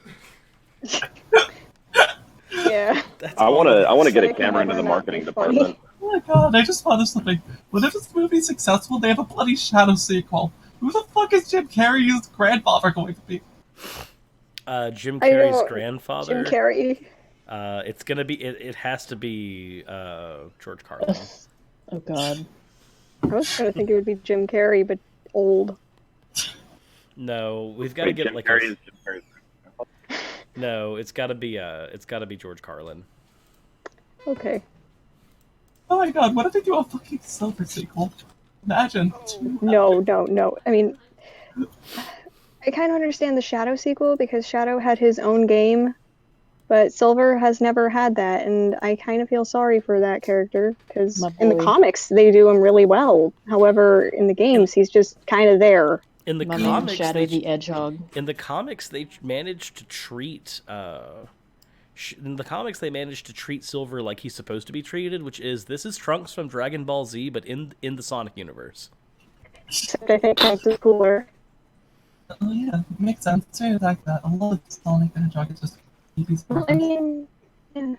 Yeah. I want to get a camera into the marketing department. Oh my god, I just thought of something. What if this movie's successful, they have a bloody Shadow sequel? Who the fuck is Jim Carrey's grandfather going to be? Jim Carrey's grandfather. Jim Carrey. It's gonna be. It has to be George Carlin. Oh god. I was gonna think it would be Jim Carrey, but old. No, we've got to get Jim like Carrey's Jim Carrey's No, it's got to be George Carlin. Okay. Oh my god, what if they do a fucking Silver sequel? Imagine. No. I mean, I kind of understand the Shadow sequel because Shadow had his own game, but Silver has never had that, and I kind of feel sorry for that character because in the comics they do him really well. However, in the games he's just kind of there. In the My comics, man Shadow the Hedgehog. In the comics, they managed to treat. In the comics, they managed to treat Silver like he's supposed to be treated, which is this is Trunks from Dragon Ball Z, but in the Sonic universe. Except I think Trunks is cooler. Oh yeah, makes sense. Say it like that. A lot of Sonic the Hedgehog is just Well, I mean, yeah.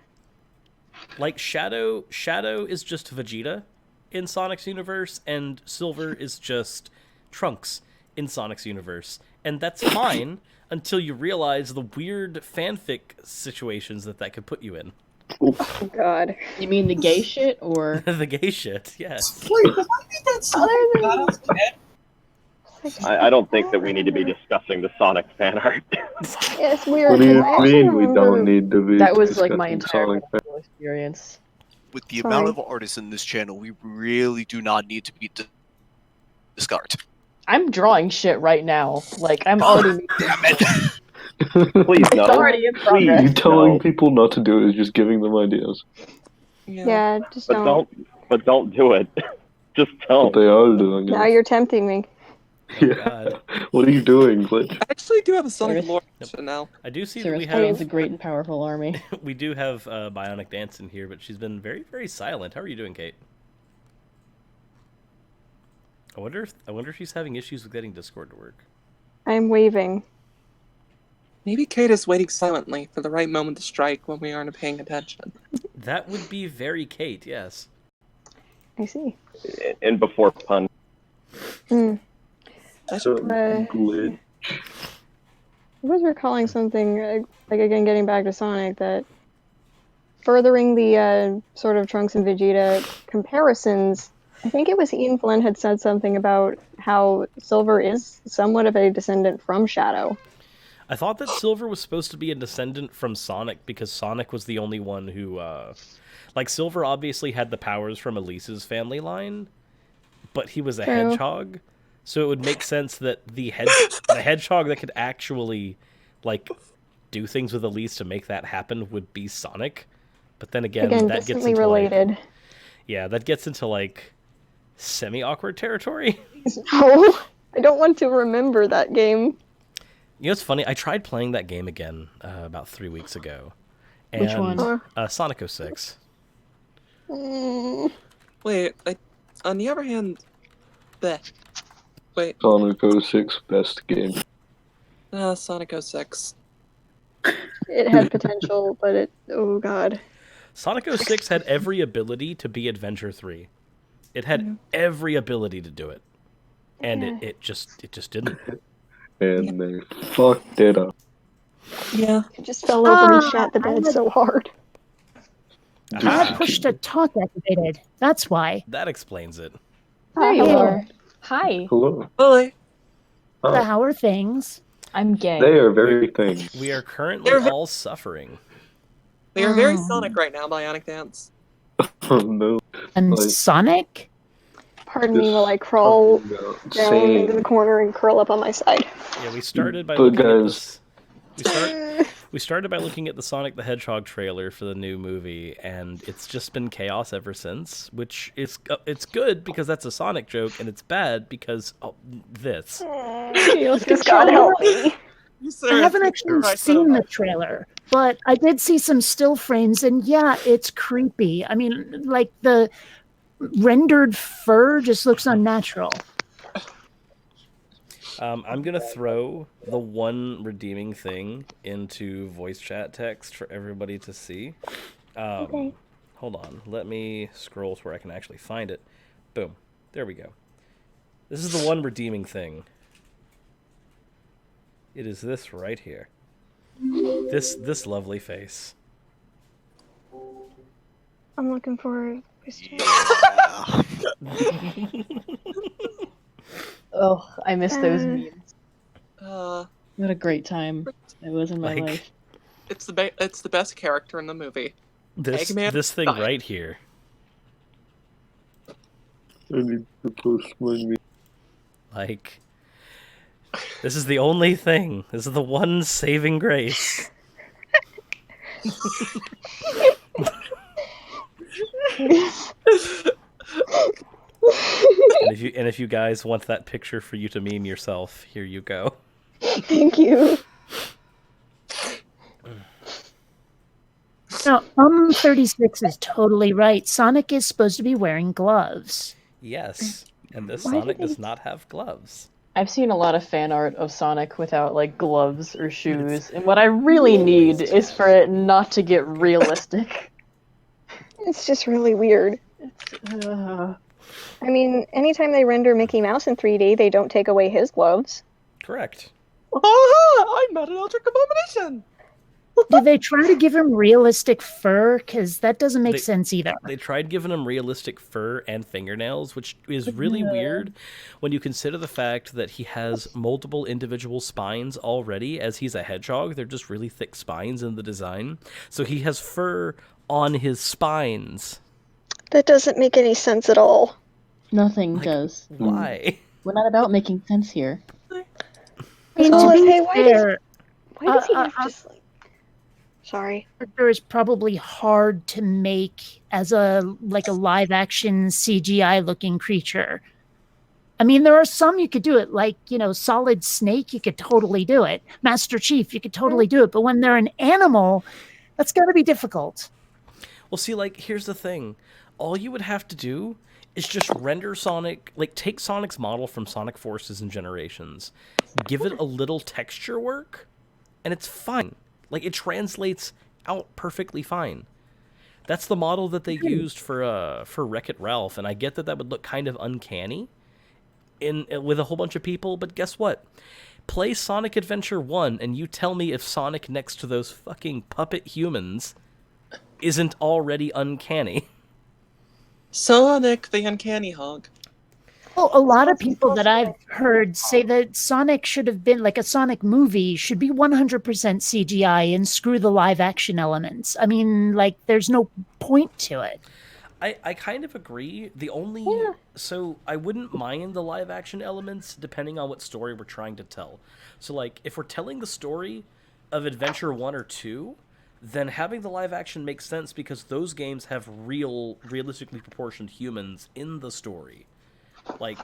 Like Shadow is just Vegeta in Sonic's universe, and Silver is just Trunks in Sonic's universe, and that's fine until you realize the weird fanfic situations that could put you in. Oh god. You mean the gay shit or the gay shit? Yes. Wait, does that mean that Sonic I don't think that we need to be discussing the Sonic fan art. Yes, weird. What do you mean we don't need to be that was like my discussing entire Sonic high school experience. With the amount of artists in this channel, we really do not need to be discarded. I'm drawing shit right now. Like I'm already. Damn it! Please no. It's already in progress. You telling people not to do it is just giving them ideas. Yeah, just But don't do it. Just tell But they are doing Now it. you're tempting me. Yeah. What are you doing, Glitch? I actually do have a Sonic There's- lore now. I do see that Sarah we Spade's a have great and powerful army. we do have Bionic Dance in here, but she's been very, very silent. How are you doing, Kate? I wonder if she's having issues with getting Discord to work. I'm waving. Maybe Kate is waiting silently for the right moment to strike when we aren't paying attention. That would be very Kate, yes. I see. in before pun. Hmm. So, Glitch. I was recalling something, like again, getting back to Sonic, that furthering the sort of Trunks and Vegeta comparisons, I think it was Ian Flynn had said something about how Silver is somewhat of a descendant from Shadow. I thought that Silver was supposed to be a descendant from Sonic because Sonic was the only one who, like, Silver obviously had the powers from Elise's family line, but he was a True. hedgehog, so it would make sense that the hedgehog that could actually, like, do things with Elise to make that happen would be Sonic. But then again that gets distantly into related. like, yeah, that gets into like semi-awkward territory. No, I don't want to remember that game. You know, it's funny. I tried playing that game again about 3 weeks ago. And, Which one? Sonic 06. Wait, on the other hand, wait, Sonic 06 best game. Sonic 06. It had potential, but it, oh god. Sonic 06 had every ability to be Adventure 3. It had every ability to do it. And it just didn't. And they fucked it up. Yeah. It just fell over and shot the bed so hard. I pushed a talk activated. That's why. That explains it. There you Hello. are. Hi. Hello. Hi. So how are things? I'm gay. They are very things. We are currently all suffering. We are very Sonic right now, Bionic Dance. Oh no. And Like, Sonic? Pardon me while I crawl about down same. into the corner and curl up on my side. Yeah, we started by But looking at guys- this. We started by looking at the Sonic the Hedgehog trailer for the new movie, and it's just been chaos ever since. Which is it's good because that's a Sonic joke, and it's bad because this. Just God help me. I haven't actually seen the trailer, but I did see some still frames, and yeah, it's creepy. I mean, like the rendered fur just looks unnatural. I'm gonna throw the one redeeming thing into voice chat text for everybody to see. Okay. Hold on, let me scroll to where I can actually find it. Boom, there we go. This is the one redeeming thing. It is this right here. This lovely face. I'm looking for voice chat. Oh, I miss those memes. Uh, What a great time it was in my life. it's the best character in the movie. Eggman, This thing fine. right here. I need to post my meme. Like, this is the only thing. This is the one saving grace. And if you guys want that picture for you to meme yourself, here you go. Thank you. No, 36 is totally right. Sonic is supposed to be wearing gloves. Yes, and this Why Sonic did they- does not have gloves. I've seen a lot of fan art of Sonic without like gloves or shoes, and what I really need is for it not to get realistic. It's just really weird. I mean, anytime they render Mickey Mouse in 3D, they don't take away his gloves. Correct. I'm not an electric abomination. Did they try to give him realistic fur? Because that doesn't make sense either. They tried giving him realistic fur and fingernails, which is really weird when you consider the fact that he has multiple individual spines already, as he's a hedgehog. They're just really thick spines in the design. So he has fur on his spines. That doesn't make any sense at all. Nothing does. Why? We're not about making sense here. I mean, Well, to be hey, why fair, does he have just like... Sorry. character is probably hard to make as a live action CGI looking creature. I mean, there are some you could do it, like, Solid Snake, you could totally do it. Master Chief, you could totally do it. But when they're an animal, that's got to be difficult. Well, see, like, here's the thing. All you would have to do is just render Sonic, like, take Sonic's model from Sonic Forces and Generations, give it a little texture work, and it's fine. Like, it translates out perfectly fine. That's the model that they used for Wreck-It Ralph, and I get that would look kind of uncanny with a whole bunch of people, but guess what? Play Sonic Adventure 1, and you tell me if Sonic next to those fucking puppet humans isn't already uncanny. Sonic the Uncanny Hog. Well, a lot of people that I've heard say that Sonic should have been, like, a Sonic movie should be 100% CGI and screw the live action elements. I mean, like, there's no point to it. I kind of agree. So I wouldn't mind the live action elements depending on what story we're trying to tell. So, like, if we're telling the story of Adventure 1 or 2, then having the live action makes sense because those games have realistically proportioned humans in the story. Like,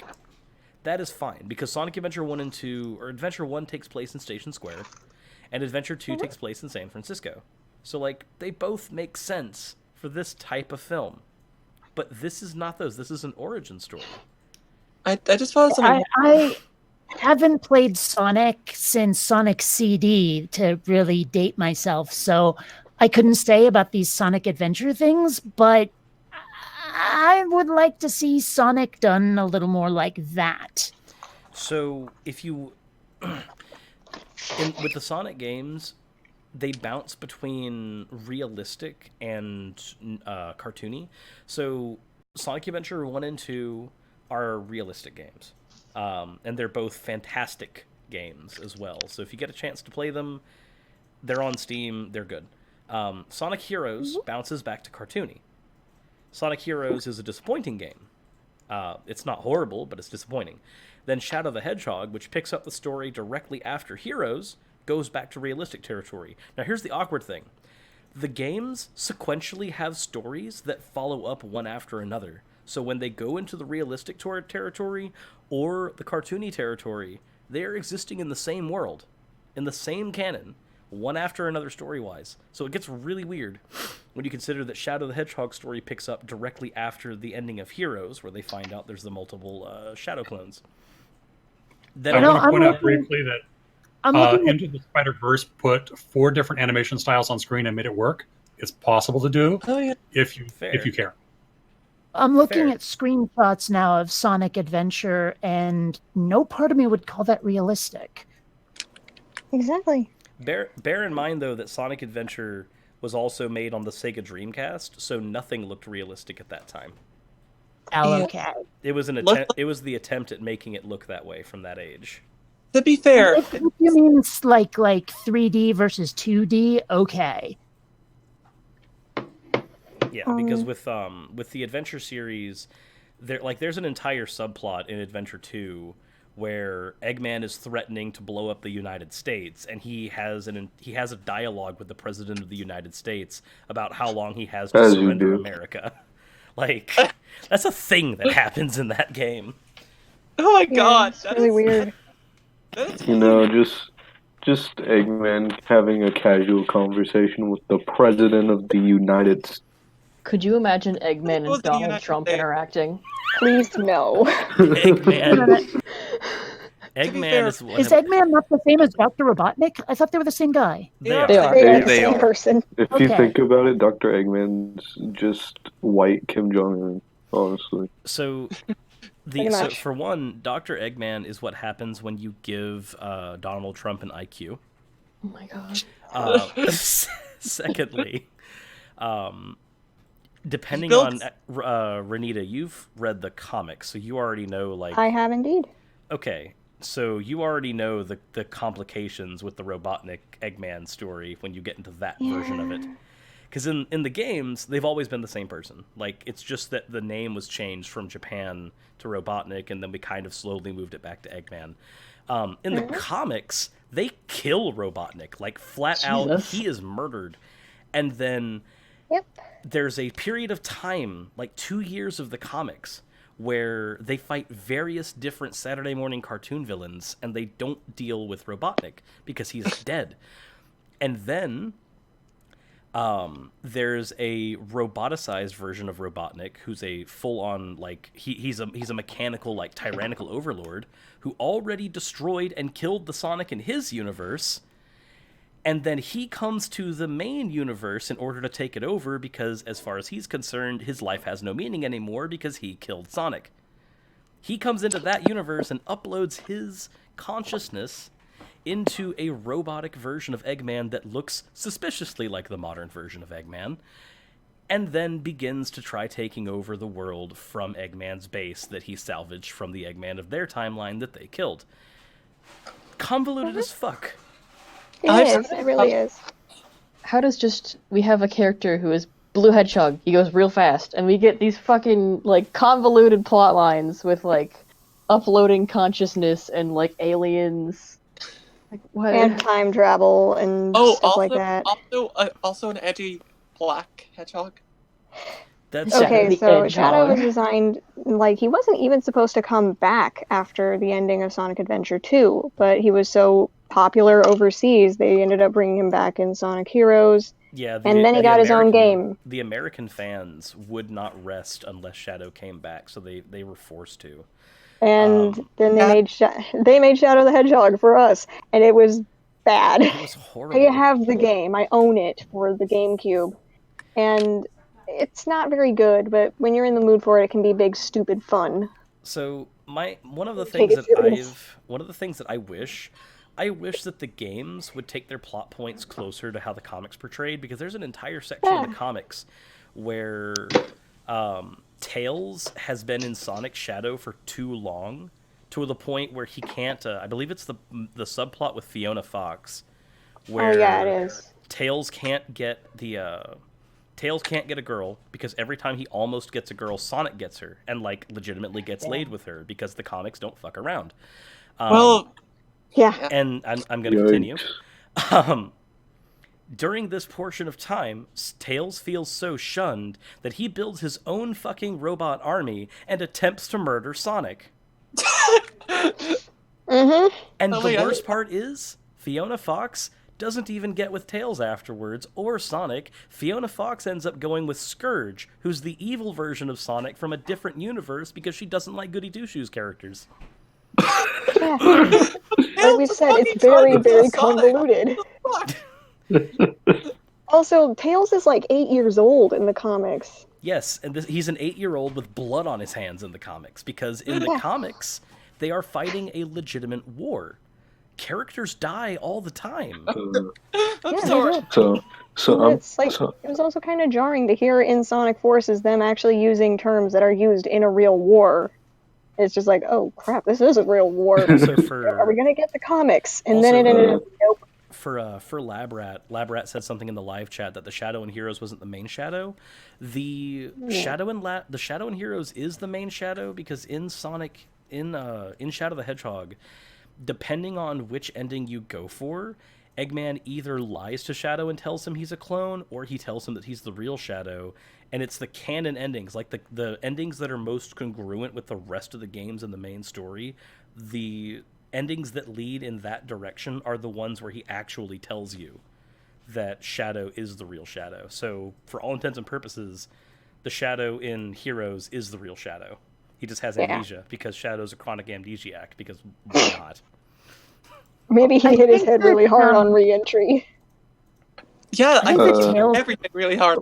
that is fine, because Sonic Adventure 1 and 2, or Adventure 1 takes place in Station Square, and Adventure 2 takes place in San Francisco. So, like, they both make sense for this type of film. But this is not those. This is an origin story. I just thought something... I haven't played Sonic since Sonic CD to really date myself, so I couldn't say about these Sonic Adventure things, but I would like to see Sonic done a little more like that. So, if you... with the Sonic games, they bounce between realistic and cartoony. So, Sonic Adventure 1 and 2 are realistic games. And they're both fantastic games as well. So if you get a chance to play them, they're on Steam, they're good. Sonic Heroes bounces back to cartoony. Sonic Heroes is a disappointing game. It's not horrible, but it's disappointing. Then Shadow the Hedgehog, which picks up the story directly after Heroes, goes back to realistic territory. Now here's the awkward thing. The games sequentially have stories that follow up one after another. So when they go into the realistic territory or the cartoony territory, they're existing in the same world, in the same canon, one after another story-wise. So it gets really weird when you consider that Shadow the Hedgehog story picks up directly after the ending of Heroes, where they find out there's the multiple Shadow clones. Then I No, want to I'm point out looking- briefly that I'm looking at- Into the Spider-Verse put 4 different animation styles on screen and made it work. It's possible to do if you care. I'm looking at screenshots now of Sonic Adventure, and no part of me would call that realistic. Exactly. Bear in mind, though, that Sonic Adventure was also made on the Sega Dreamcast, so nothing looked realistic at that time. Oh, okay. It was It was the attempt at making it look that way from that age. To be fair, If you mean like 3D versus 2D, okay. Yeah, because with the Adventure series, there's an entire subplot in Adventure 2 where Eggman is threatening to blow up the United States, and he has a dialogue with the President of the United States about how long he has to As you surrender do. America. Like, that's a thing that happens in that game. Oh my god, it's really weird. You know, just Eggman having a casual conversation with the President of the United States. Could you imagine Eggman and Donald Trump interacting? Please no. Eggman is one Is of- Eggman not the same as Dr. Robotnik? I thought they were the same guy. They are. They are the They same are. person. If you Okay. think about it, Dr. Eggman's just white Kim Jong-un, honestly. So, Pretty so much. for one, Dr. Eggman is what happens when you give Donald Trump an IQ. Oh my god. Secondly, depending built- on Renita, you've read the comics, so you already know like. I have indeed. Okay, so you already know the complications with the Robotnik Eggman story when you get into that version of it. Because in the games, they've always been the same person. Like, it's just that the name was changed from Japan to Robotnik, and then we kind of slowly moved it back to Eggman. In the comics, they kill Robotnik. Like, flat out, Jesus. he is murdered. And then there's a period of time, like 2 years of the comics, where they fight various different Saturday morning cartoon villains, and they don't deal with Robotnik because he's dead. And then there's a roboticized version of Robotnik who's a full-on like he's a mechanical like tyrannical overlord who already destroyed and killed the Sonic in his universe. And then he comes to the main universe in order to take it over because, as far as he's concerned, his life has no meaning anymore because he killed Sonic. He comes into that universe and uploads his consciousness into a robotic version of Eggman that looks suspiciously like the modern version of Eggman, and then begins to try taking over the world from Eggman's base that he salvaged from the Eggman of their timeline that they killed. Convoluted as fuck. It is. It really is. How does we have a character who is Blue Hedgehog, he goes real fast, and we get these fucking, like, convoluted plot lines with, like, uploading consciousness and, like, aliens. Like, what? And time travel and stuff like that. Also an edgy black hedgehog. That's Okay, so Shadow Hedgehog. was designed like he wasn't even supposed to come back after the ending of Sonic Adventure 2, but he was so popular overseas they ended up bringing him back in Sonic Heroes. Yeah, and then he got his own game. The American fans would not rest unless Shadow came back, so they were forced to. And then they made Shadow the Hedgehog for us, and it was bad. It was horrible. I have the game. I own it for the GameCube, and it's not very good. But when you're in the mood for it, it can be big, stupid fun. So one of the Take things it serious. that I wish that the games would take their plot points closer to how the comics portrayed, because there's an entire section of the comics where Tails has been in Sonic's shadow for too long, to the point where he can't. I believe it's the subplot with Fiona Fox, where yeah, it is. Tails can't get a girl because every time he almost gets a girl, Sonic gets her and like legitimately gets laid with her because the comics don't fuck around. Yeah. And I'm going to continue. During this portion of time, Tails feels so shunned that he builds his own fucking robot army and attempts to murder Sonic. Mm-hmm. And the worst part is, Fiona Fox doesn't even get with Tails afterwards, or Sonic. Fiona Fox ends up going with Scourge, who's the evil version of Sonic from a different universe because she doesn't like Goody Two-Shoes characters. Like we said, it's very, very convoluted. Also, Tails is like 8 years old in the comics. Yes, and he's an 8-year-old with blood on his hands in the comics, because in the Yeah. comics, they are fighting a legitimate war. Characters die all the time. Yeah, So, And it's like it was also kind of jarring to hear in Sonic Forces them actually using terms that are used in a real war. It's just like, oh crap, this is a real war. Also Are we gonna get the comics? And then it ended up, nope. For Labrat said something in the live chat that the Shadow and Heroes wasn't the main Shadow. The Shadow and Heroes is the main Shadow, because in Sonic in Shadow the Hedgehog, depending on which ending you go for, Eggman either lies to Shadow and tells him he's a clone, or he tells him that he's the real Shadow. And it's the canon endings, like the endings that are most congruent with the rest of the games in the main story. The endings that lead in that direction are the ones where he actually tells you that Shadow is the real Shadow. So, for all intents and purposes, the Shadow in Heroes is the real Shadow. He just has amnesia, because Shadow's a chronic amnesiac, because why not? Maybe he hit his head really hard on re-entry. Yeah, I think he Tails- hit everything really hard.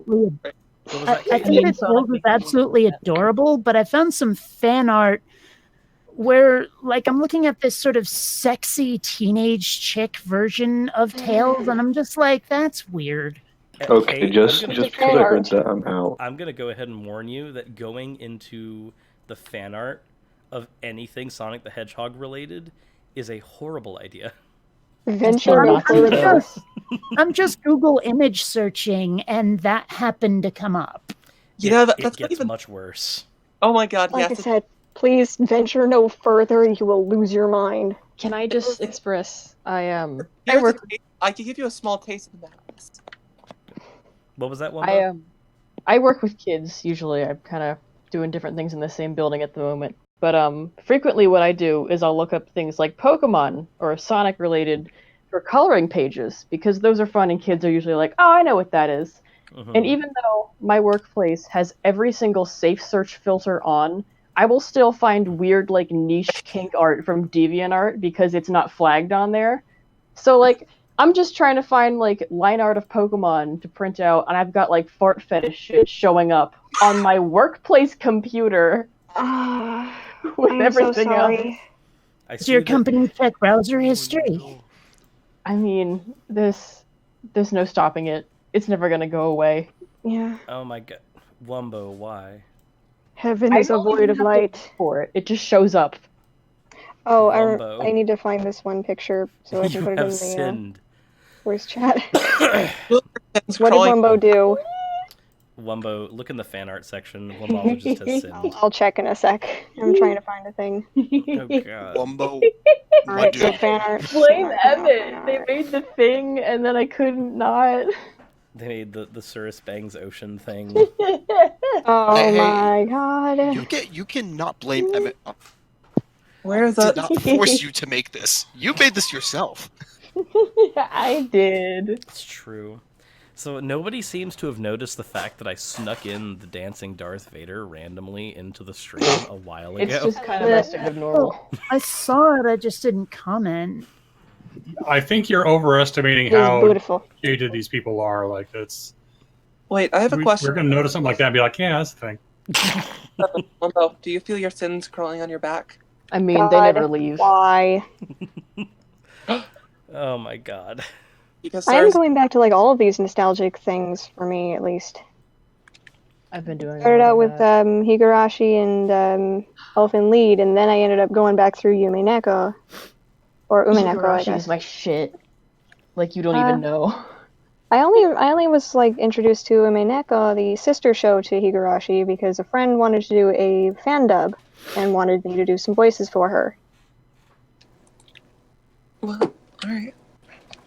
I think that Tails is absolutely adorable, but I found some fan art where, like, I'm looking at this sort of sexy teenage chick version of Tails, and I'm just like, that's weird. Okay, just because I read that, I'm out. I'm going to go ahead and warn you that going into the fan art of anything Sonic the Hedgehog related is a horrible idea. Venture no further. I'm just Google image searching, and that happened to come up. Yeah, it that's gets not even much worse. Oh my god, Like yes. I said, please venture no further, you will lose your mind. Can I just express, I Here's work a taste. I can give you a small taste of that. What was that one? I work with kids usually. I'm kind of doing different things in the same building at the moment. But frequently what I do is I'll look up things like Pokemon or Sonic related for coloring pages, because those are fun and kids are usually like, oh, I know what that is. And even though my workplace has every single safe search filter on, I will still find weird like niche kink art from DeviantArt because it's not flagged on there. So like I'm just trying to find like line art of Pokemon to print out, and I've got like fart fetish shit showing up on my workplace computer with I'm everything so sorry. else. Does your company check browser history? I mean, there's no stopping it. It's never gonna go away. Yeah. Oh my god. Wumbo, why? Heaven is a void of light. For it. It just shows up. Oh, Wumbo. I need to find this one picture so I can You put it have in the sinned. voice chat. What did Wumbo do? Wumbo, look in the fan art section. Wumbo just has sinned. I'll check in a sec. I'm trying to find a thing. Oh god. Wumbo. Alright, so fan art. Blame Emmett. They made the thing, and then I couldn't not. They made the Cirrus Bangs Ocean thing. Oh Hey, my god. You cannot blame Emmett. Where is Did that? not force you to make this. You made this yourself. I did. It's true. So nobody seems to have noticed the fact that I snuck in the dancing Darth Vader randomly into the stream a while ago. It's just kind of abnormal. I saw it, I just didn't comment. I think you're overestimating It was how beautiful. jaded these people are. Like it's. Wait, I have a question. We're gonna notice something like that and be like, yeah, that's the thing. Wumbo, do you feel your sins crawling on your back? I mean, they God, never leave. Why? Oh my god. Because I'm going back to like all of these nostalgic things for me, at least. I've been doing. Started out with Higurashi and Elfin Lied, and then I ended up going back through Yume Neko. Or Ume Neko, I Higurashi guess. is my shit. Like you don't even know. I only was like introduced to Ume Neko, the sister show to Higurashi, because a friend wanted to do a fan dub and wanted me to do some voices for her. Well, alright.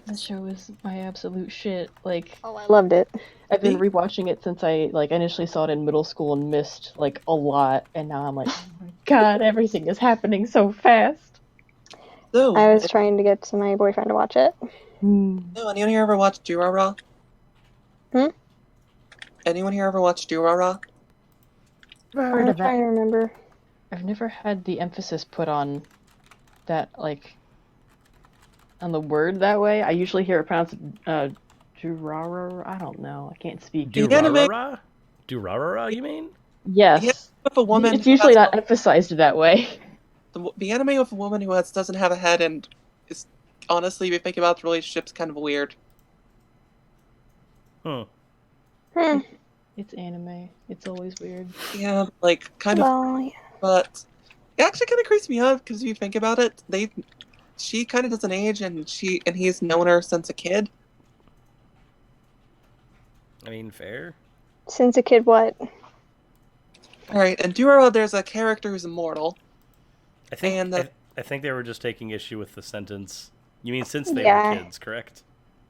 That show is my absolute shit. Like, oh, I loved it. I've been rewatching it since I like initially saw it in middle school and missed like a lot, and now I'm like, oh my god, everything is happening so fast. So, I was trying to get my boyfriend to watch it. So, anyone here ever watched Durara? Anyone here ever watched Durara? I'm trying to remember. I've never had the emphasis put on that like on the word that way. I usually hear it pronounced Durarara. I don't know. I can't speak. Durarara? Durarara, you mean? Yes. With a woman It's who usually has not emphasized that way. the anime with a woman who doesn't have a head and is honestly, if you think about the relationship's kind of weird. It's anime. It's always weird. Yeah, like kind of. Well, yeah. But it actually kind of creeps me out because if you think about it, she kind of doesn't age, and he's known her since a kid. I mean, fair. Since a kid, what? All right, in Duro, there's a character who's immortal. I think and I think they were just taking issue with the sentence. You mean since they Yeah. were kids, correct?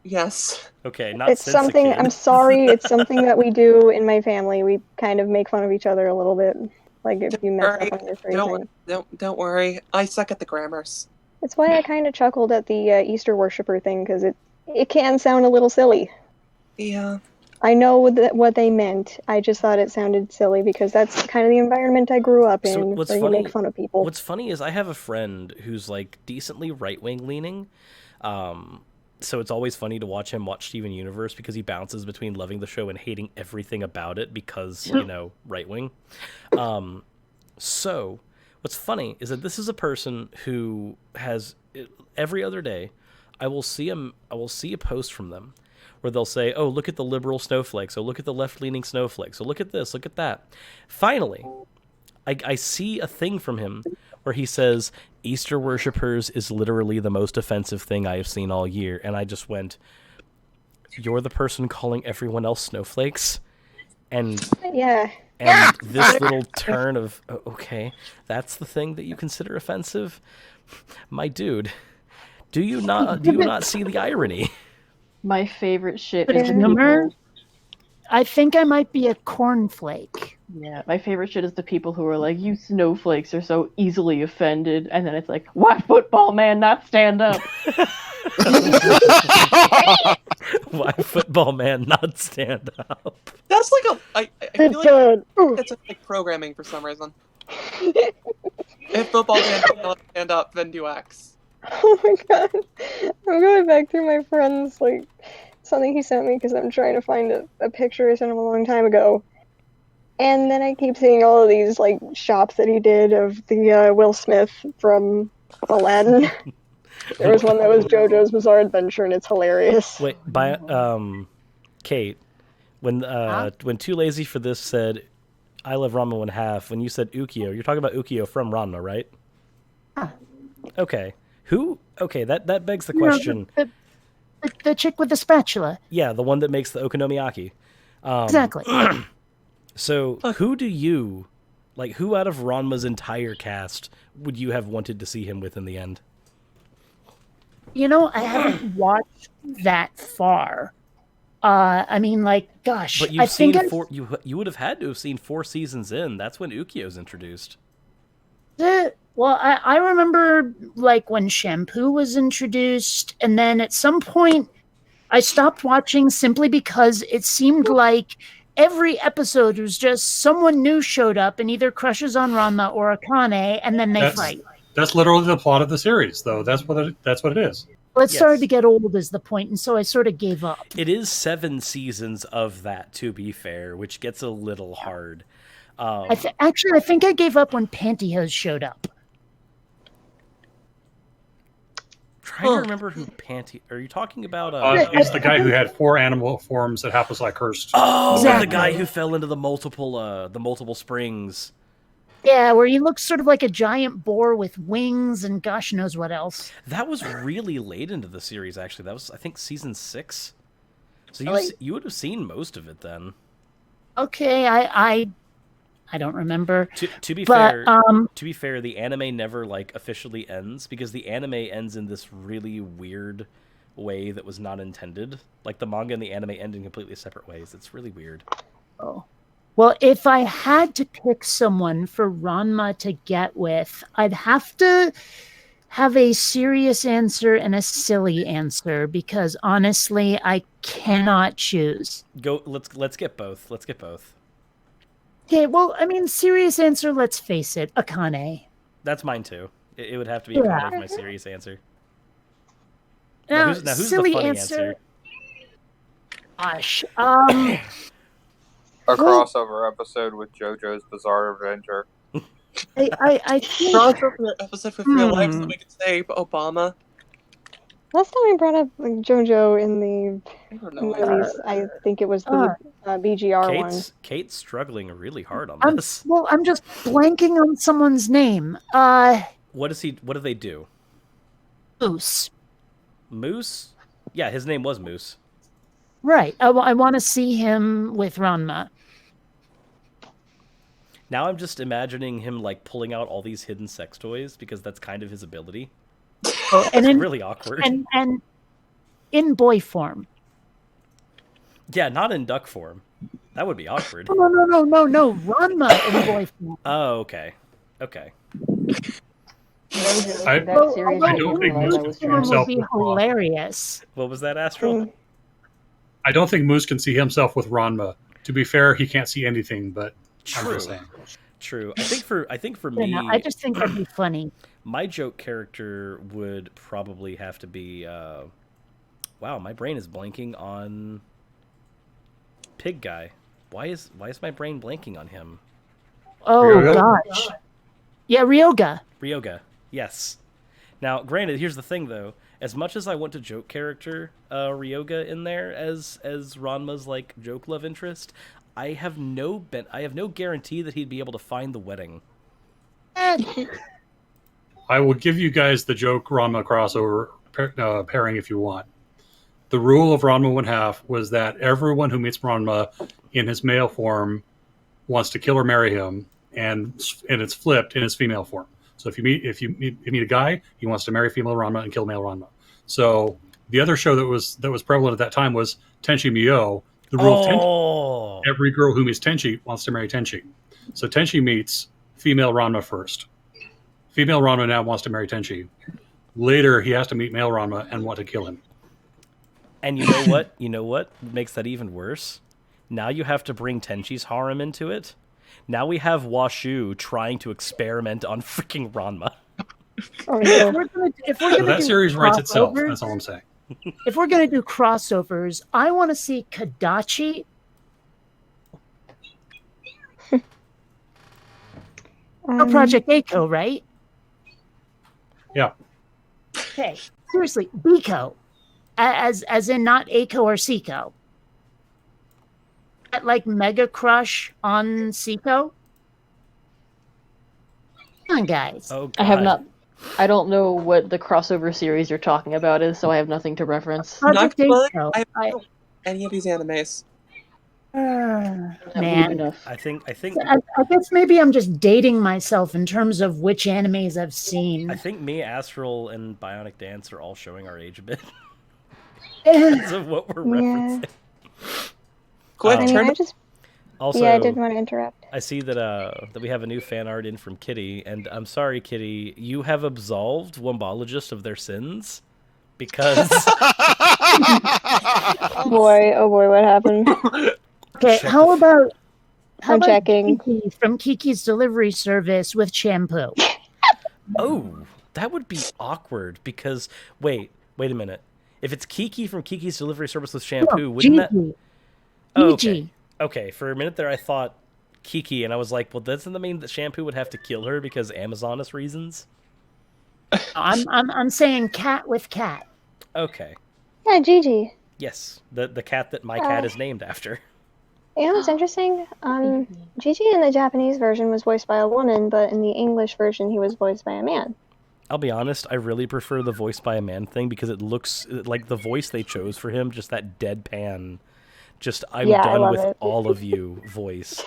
Yes. Okay, not It's since a something. kid. I'm sorry. It's something that we do in my family. We kind of make fun of each other a little bit, like if you mess up on your phrasing. Don't worry. I suck at the grammars. That's why I kind of chuckled at the Easter worshiper thing because it can sound a little silly. Yeah. I know what they meant. I just thought it sounded silly because that's kind of the environment I grew up in, So what's where you funny? make fun of people. What's funny is I have a friend who's like decently right-wing leaning. So it's always funny to watch him watch Steven Universe because he bounces between loving the show and hating everything about it because, right-wing. So what's funny is that this is a person who has every other day I will see a post from them where they'll say, "Oh, look at the liberal snowflakes. Oh, look at the left-leaning snowflakes. Oh, look at this, look at that." Finally, I see a thing from him where he says, "Easter worshippers is literally the most offensive thing I have seen all year." And I just went, "You're the person calling everyone else snowflakes?" And yeah. And this little turn of, okay, that's the thing that you consider offensive? My dude, do you not see the irony? My favorite shit But is the humor? people. I think I might be a cornflake. Yeah, my favorite shit is the people who are like, "You snowflakes are so easily offended," and then it's like, "Why football man not stand up?" Why football man not stand up? That's like I feel like that's like programming for some reason. If football man cannot stand up, then do X. Oh my god. I'm going back through my friends, like, something he sent me because I'm trying to find a picture I sent him a long time ago. And then I keep seeing all of these, like, shops that he did of the Will Smith from Aladdin. There was one that was JoJo's Bizarre Adventure, and it's hilarious. Wait, Kate, when Too Lazy for This said, "I love Ranma 1/2," when you said Ukiyo, you're talking about Ukiyo from Ranma, right? Okay. Who? Okay, that begs the question. The chick with the spatula. Yeah, the one that makes the okonomiyaki. Exactly. So, who out of Ranma's entire cast would you have wanted to see him with in the end? I haven't watched that far. I mean, like, gosh, But I think you would have had to have seen 4 seasons in. That's when Ukiyo's introduced. Well, I remember, like, when Shampoo was introduced, and then at some point I stopped watching simply because it seemed like every episode was just someone new showed up and either crushes on Ranma or Akane, and then they fight. That's literally the plot of the series, though. That's what it is. Well, it started to get old is the point, and so I sort of gave up. It is 7 seasons of that, to be fair, which gets a little hard. I think I gave up when Pantyhose showed up. Trying to remember who Are you talking about? He's the guy who had 4 animal forms that happens like Hurst. Oh, Exactly. the guy who fell into the multiple springs. Yeah, where he looks sort of like a giant boar with wings and gosh knows what else. That was really late into the series, actually. That was, I think, season 6. So you would have seen most of it then. Okay, I don't remember. To be but, fair, the anime never officially ends because the anime ends in this really weird way that was not intended. Like the manga and the anime end in completely separate ways. It's really weird. Oh. Well, if I had to pick someone for Ranma to get with, I'd have to have a serious answer and a silly answer because honestly, I cannot choose. Let's get both. Let's get both. Okay, well, I mean, serious answer, let's face it, Akane. That's mine too. It would have to be a kind of my serious answer. Now, who's the silly funny answer? Gosh. A crossover episode with JoJo's Bizarre Adventure. I think... Crossover episode with real life so we could say Obama. Last time we brought up JoJo in the movies, I think it was the BGR one. Kate's struggling really hard on this. Well, I'm just blanking on someone's name. What do they do? Moose. Moose? Yeah, his name was Moose. Right. I want to see him with Ranma. Now I'm just imagining him like pulling out all these hidden sex toys because that's kind of his ability. And it's really awkward. And in boy form. Yeah, not in duck form. That would be awkward. No. Ranma in boy form. Oh, okay. Okay. I don't think Moose can see himself would be with hilarious. What was that, Astral? I don't think Moose can see himself with Ranma. To be fair, he can't see anything, but I'm True. just saying. True. I think for me, I just think that'd be funny. My joke character would probably have to be. Wow, my brain is blanking on Pig Guy. Why is my brain blanking on him? Oh Ryoga? gosh. Yeah, Ryoga. Ryoga. Yes. Now, granted, here's the thing though. As much as I want to joke character Ryoga in there as Ranma's like joke love interest, I have no guarantee that he'd be able to find the wedding. I will give you guys the joke Ranma crossover pairing if you want. The rule of Ranma 1/2 was that everyone who meets Ranma in his male form wants to kill or marry him, and it's flipped in his female form. So if you meet a guy, he wants to marry female Ranma and kill male Ranma. So the other show that was prevalent at that time was Tenchi Muyo. The rule of Tenchi, every girl who meets Tenchi wants to marry Tenchi. So Tenchi meets female Ranma first. Female Ranma now wants to marry Tenchi. Later, he has to meet male Ranma and want to kill him. And you know what? You know what makes that even worse? Now you have to bring Tenchi's harem into it. Now we have Washu trying to experiment on freaking Ranma. If we're gonna that do series writes itself. crossovers- That's all I'm saying. If we're going to do crossovers, I want to see Kadachi. Project Eiko, right? Yeah. Okay, seriously, Biko, as in not Eiko or Seiko. That like mega crush on Seiko. Come on, guys. Oh, I have not. I don't know what the crossover series you're talking about is, so I have nothing to reference. Not Eiko. I don't know any of these animes. Man, I think I guess maybe I'm just dating myself in terms of which animes I've seen. I think me, Astral, and Bionic Dance are all showing our age a bit. Because of what we're referencing. Also, I didn't want to interrupt. I see that we have a new fan art in from Kitty, and I'm sorry, Kitty, you have absolved Wombologists of their sins because. Oh boy, what happened? Okay, how about checking Kiki from Kiki's Delivery Service with shampoo? Oh, that would be awkward because wait a minute. If it's Kiki from Kiki's Delivery Service with shampoo, wouldn't that? Oh, okay. Okay, for a minute there I thought Kiki, and I was like, well, doesn't that mean that shampoo would have to kill her because Amazonist reasons? I'm saying cat with cat. Okay. Yeah, Gigi. Yes, the cat that my cat is named after. You know what's interesting? Gigi in the Japanese version was voiced by a woman, but in the English version he was voiced by a man. I'll be honest, I really prefer the voice by a man thing because it looks like the voice they chose for him, just that deadpan, just I'm done with all of you voice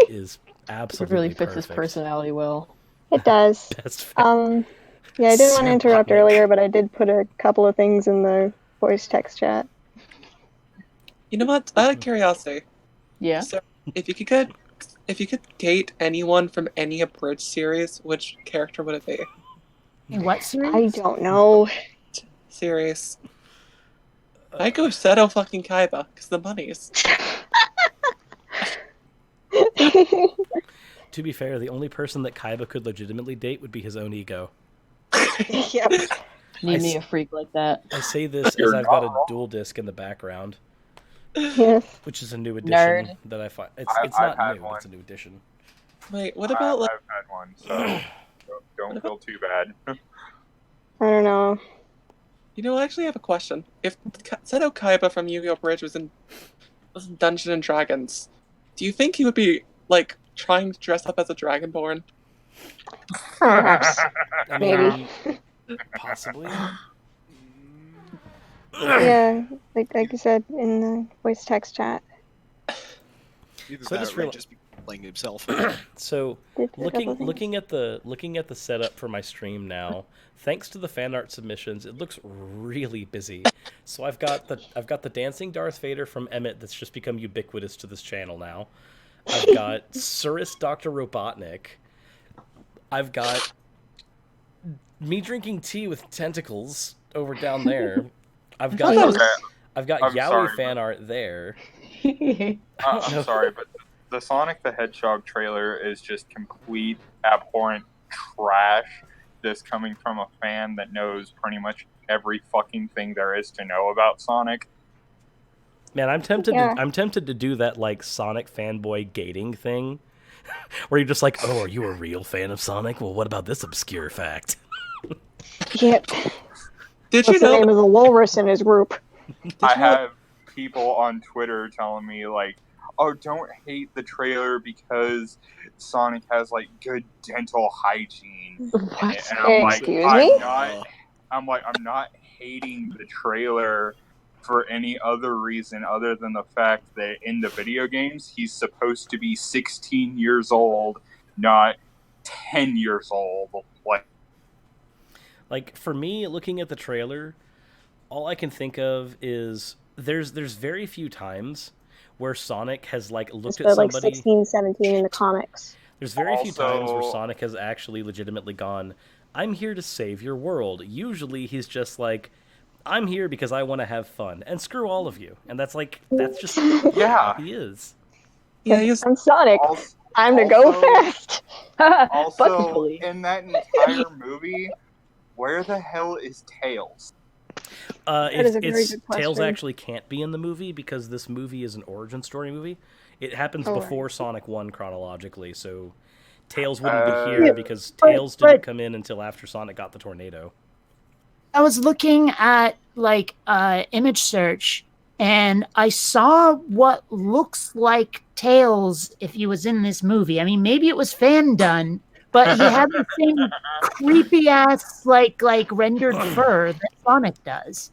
is absolutely It really fits perfect. his personality well. It does. Yeah, I didn't want to interrupt earlier, but I did put a couple of things in the voice text chat. You know what? Out of curiosity. Yeah. So, if you could date anyone from any Abridged series, which character would it be? What series? I don't know. Series. I go Seto fucking Kaiba, because the money's. To be fair, the only person that Kaiba could legitimately date would be his own ego. Yep. Need me a freak like that. I say this as You're I've got a not wrong. dual disc in the background, Yes. which is a new addition Nerd. that I find. I've It's not had new, one. but it's a new addition. Wait, what about like? I've had one, so don't feel too bad. I don't know. You know, I actually have a question. If Seto Kaiba from Yu-Gi-Oh! Bridge was in Dungeons and Dragons, do you think he would be like trying to dress up as a Dragonborn? Perhaps. I Maybe. mean, possibly. Yeah, like you said in the voice text chat. Either So I that just or he'd real- just be playing himself. So Did a couple looking at the setup for my stream now, thanks to the fan art submissions, it looks really busy. So I've got the dancing Darth Vader from Emmett that's just become ubiquitous to this channel now. I've got Surus Dr. Robotnik. I've got me drinking tea with tentacles over down there. I've got I'm Yaoi sorry, fan art there. I'm sorry, but the Sonic the Hedgehog trailer is just complete abhorrent trash. This coming from a fan that knows pretty much every fucking thing there is to know about Sonic. Man, I'm tempted. Yeah. I'm tempted to do that like Sonic fanboy gating thing, where you're just like, "Oh, are you a real fan of Sonic? Well, what about this obscure fact?" Yep. Did What's you the know? name of the walrus in his group? I have people on Twitter telling me like, "Oh, don't hate the trailer because Sonic has like good dental hygiene." What? And I'm like, Excuse me? I'm not hating the trailer for any other reason other than the fact that in the video games he's supposed to be 16 years old, not 10 years old. Like for me, looking at the trailer, all I can think of is there's very few times where Sonic has like looked at But like somebody. 16, 17 in the comics. There's very few times where Also- Sonic has actually legitimately gone, "I'm here to save your world." Usually he's just like, "I'm here because I want to have fun, and screw all of you." And that's just Yeah. how he is. Yeah, he's I'm Sonic. Also- Time to go also- fast. Also, Buttfully. in that entire movie, where the hell is Tails? That is a very good Tails question. actually can't be in the movie because this movie is an origin story movie. It happens Oh, before right. Sonic 1 chronologically, so Tails wouldn't be Yeah, here because Tails didn't come in until after Sonic got the tornado. I was looking at like image search, and I saw what looks like Tails if he was in this movie. I mean, maybe it was fan done, but he had the same creepy ass like rendered fur that Sonic does.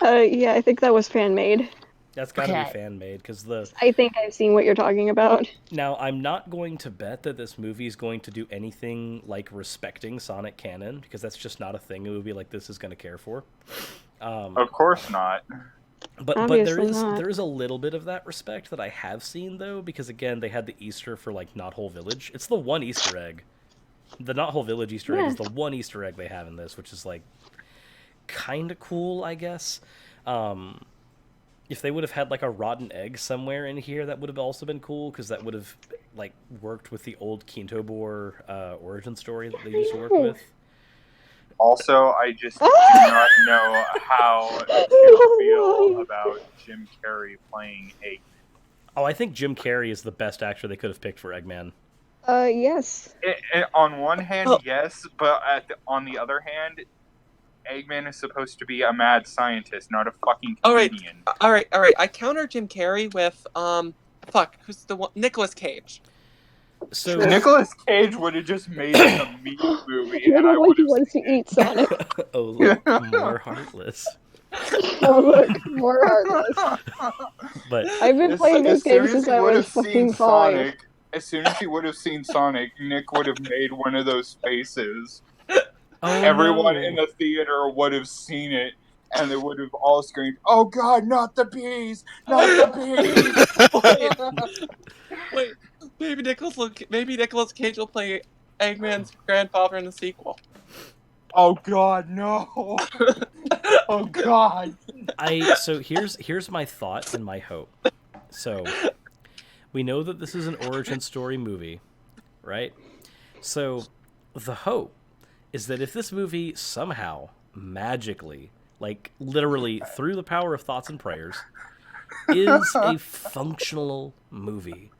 Yeah, I think that was fan made. That's got to be Okay. fan made because I think I've seen what you're talking about. Now, I'm not going to bet that this movie is going to do anything like respecting Sonic canon, because that's just not a thing a movie like this is going to care for. Of course not. But Obviously not. there is a little bit of that respect that I have seen, though, because again, they had the Easter for like Not Whole Village. It's the one Easter egg. The Not Whole Village Easter egg is the one Easter egg they have in this, which is like kind of cool, I guess. If they would have had like a rotten egg somewhere in here, that would have also been cool, because that would have like worked with the old Quintobor origin story that they used to work with. Also, I just do not know how to feel about Jim Carrey playing Eggman. Oh, I think Jim Carrey is the best actor they could have picked for Eggman. Yes. On one hand, yes, but on the other hand, Eggman is supposed to be a mad scientist, not a fucking comedian. All right. I counter Jim Carrey with who's the one? Nicolas Cage. So Nicolas Cage would have just made it a meat movie, You're and the I one would who wants to eat Sonic. Oh, look, more heartless. Oh look, more heartless. But I've been playing this game since I was fucking 5. Sonic, as soon as he would have seen Sonic, Nick would have made one of those faces. Everyone in the theater would have seen it, and they would have all screamed, "Oh God, not the bees! Not the bees!" Wait, maybe Nicolas Cage will play Eggman's grandfather in the sequel. Oh God, no! Oh God! So here's my thought and my hope. So we know that this is an origin story movie, right? So the hope is that if this movie somehow, magically, like literally through the power of thoughts and prayers, is a functional movie,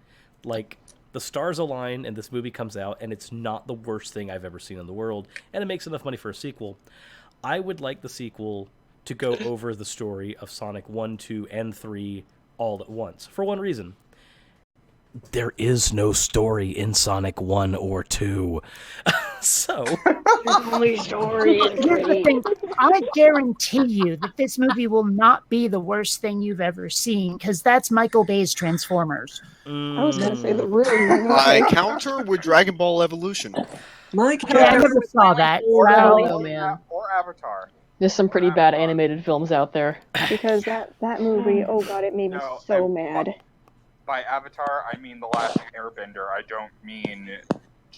like the stars align and this movie comes out and it's not the worst thing I've ever seen in the world, and it makes enough money for a sequel, I would like the sequel to go over the story of Sonic 1, 2, and 3 all at once. For one reason. There is no story in Sonic 1 or 2. So... There's only story in Here's the thing. I guarantee you that this movie will not be the worst thing you've ever seen, because that's Michael Bay's Transformers. I was gonna say the room. I counter with Dragon Ball Evolution. My Yeah, I never saw that. Oh, man. Or Avatar. There's some pretty bad animated films out there. Because that movie, oh god, it made me so mad. By Avatar, I mean The Last Airbender. I don't mean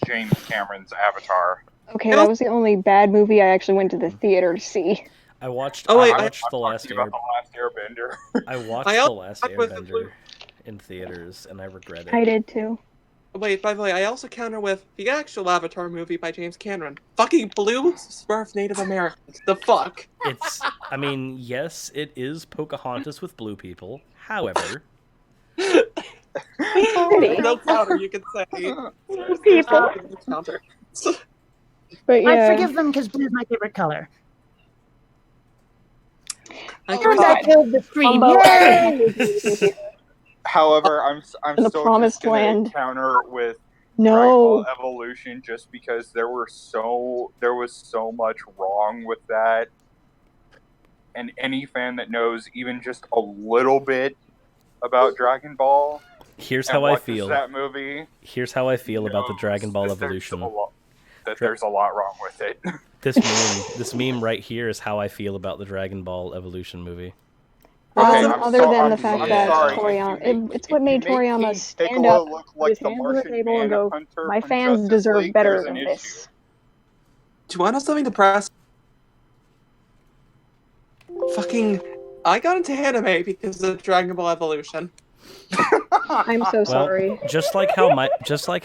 James Cameron's Avatar. Okay, that was the only bad movie I actually went to the theater to see. I watched. Oh, wait, I watched The Last about The Last Airbender. I watched I The also Last stuck with the Airbender in theaters, and I regret it. I did too. Wait, by the way, I also counter with the actual Avatar movie by James Cameron. Fucking blue Smurf Native Americans. The fuck? It's. I mean, yes, it is Pocahontas with blue people. However. No counter, you can say. People. Counter. But yeah. I forgive them because blue is my favorite color. Oh, I killed the stream. Yay! However, I'm In the still Promised just gonna Land. counter with No. Dragon Ball Evolution, just because there was so much wrong with that, and any fan that knows even just a little bit about Dragon Ball. Here's and how I watches feel. That movie. Here's how I feel about the Dragon Ball Evolution. There's a lot wrong with it. This meme right here is how I feel about the Dragon Ball Evolution movie. Okay, Other than the fact that Toriyama, it's what made Toriyama stand up with his hands on the table and go, my fans deserve better than this. Do you want to know something depressing? Fucking, I got into anime because of Dragon Ball Evolution. I'm so sorry. Well, just like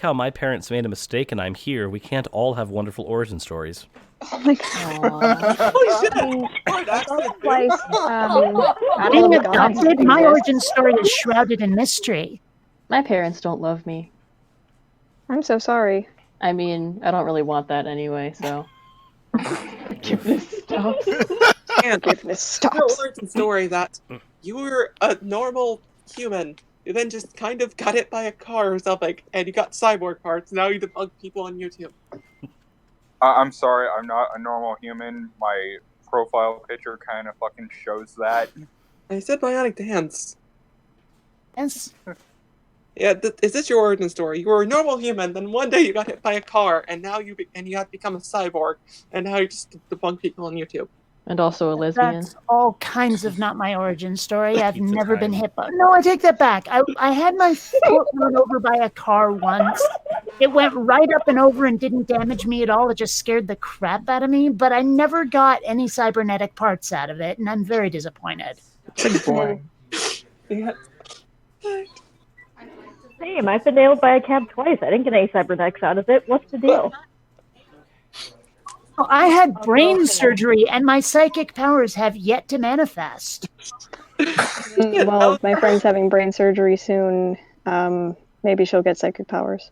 how my parents made a mistake and I'm here, we can't all have wonderful origin stories. Oh my god. Holy shit! Being adopted, my origin story is shrouded in mystery. My parents don't love me. I'm so sorry. I mean, I don't really want that anyway, so. Forgiveness stops. Forgiveness stops. Your origin story that you were a normal human, you then just kind of got hit by a car or something, and you got cyborg parts, now you debug people on YouTube. I'm sorry, I'm not a normal human. My profile picture kind of fucking shows that. I said bionic dance. Yes. Yeah, is this your origin story? You were a normal human, then one day you got hit by a car, and now you have to become a cyborg, and now you just debunk people on YouTube. And also a lesbian. That's all kinds of not my origin story. I've never been hit by... No, I take that back. I had my foot run over by a car once. It went right up and over and didn't damage me at all. It just scared the crap out of me, but I never got any cybernetic parts out of it, and I'm very disappointed. Good boy. Yeah. Same. I've been nailed by a cab twice. I didn't get any cybernetics out of it. What's the deal? Oh, I had brain surgery, and my psychic powers have yet to manifest. Well, my friend's having brain surgery soon. Maybe she'll get psychic powers.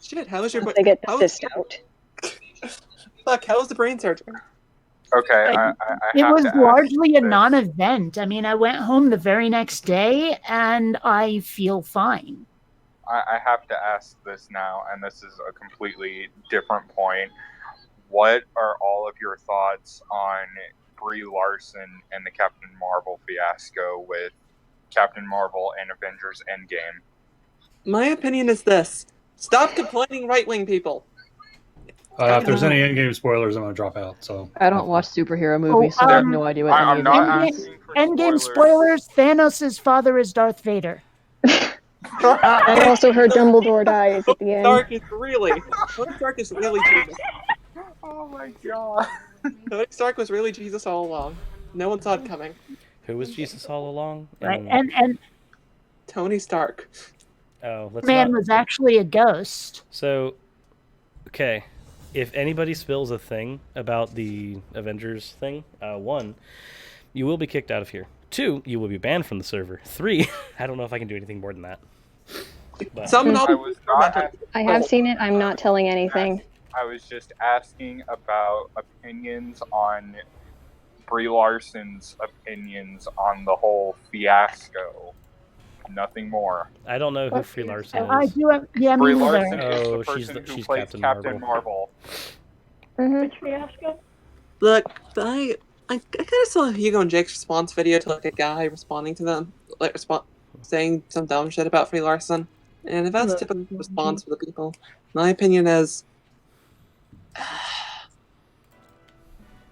Shit, how was your... They get the cyst out. Fuck, how was the brain surgery? Okay, It was largely a non-event. I mean, I went home the very next day, and I feel fine. I have to ask this now, and this is a completely different point. What are all of your thoughts on Brie Larson and the Captain Marvel fiasco with Captain Marvel and Avengers Endgame? My opinion is this. Stop complaining, right-wing people. If there's any Endgame spoilers, I'm going to drop out. So I don't watch superhero movies, so I have no idea what any of it is. Endgame spoilers, Thanos' father is Darth Vader. I also heard Dumbledore dies at the end. Tony Stark is really Jesus. Oh my god. Tony Stark was really Jesus all along. No one saw it coming. Who was Jesus all along? Right, and Tony Stark. Oh, let's man was actually a ghost. So, okay. if anybody spills a thing about the Avengers thing, 1, you will be kicked out of here. 2, you will be banned from the server. 3, I don't know if I can do anything more than that. But I have seen it. I'm not telling anything. I was just asking about opinions on Brie Larson's opinions on the whole fiasco. Nothing more. I don't know who Brie Larson I is. do have, yeah, me Brie neither. Larson is the person who plays Captain Marvel. Which fiasco? Look, I kind of saw Hugo and Jake's response video to like a guy responding to them, like saying some dumb shit about Brie Larson, and if that's typical response for the people, my opinion is.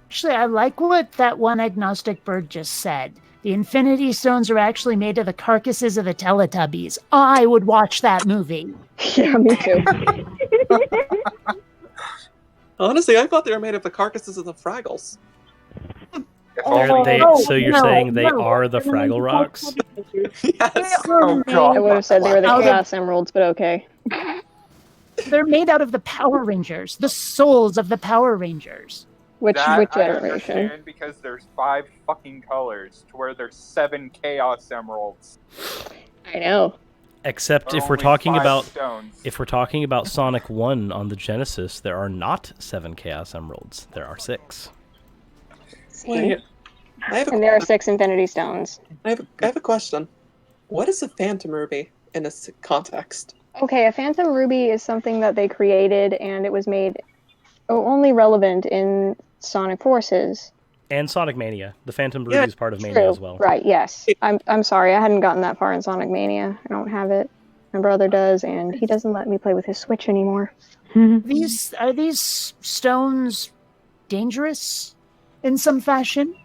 Actually, I like what that one agnostic bird just said. The Infinity Stones are actually made of the carcasses of the Teletubbies. I would watch that movie. Yeah, me too. Honestly, I thought they were made of the carcasses of the Fraggles. So you're saying they are the Fraggle Rocks? Yes. Oh, God. I would have said they were the Chaos Emeralds, but okay. They're made out of the Power Rangers, the souls of the Power Rangers. Which I generation? understand because there's 5 fucking colors to where there's 7 Chaos Emeralds. I know. Except if we're talking about Sonic 1 on the Genesis, there are not 7 Chaos Emeralds. There are 6. See? And there are 6 Infinity Stones. I have a question. What is a Phantom Ruby in this context? Okay, a Phantom Ruby is something that they created, and it was made only relevant in Sonic Forces. And Sonic Mania. The Phantom Ruby is part of Mania as well. Right, yes. I'm sorry, I hadn't gotten that far in Sonic Mania. I don't have it. My brother does, and he doesn't let me play with his Switch anymore. Are these stones dangerous in some fashion?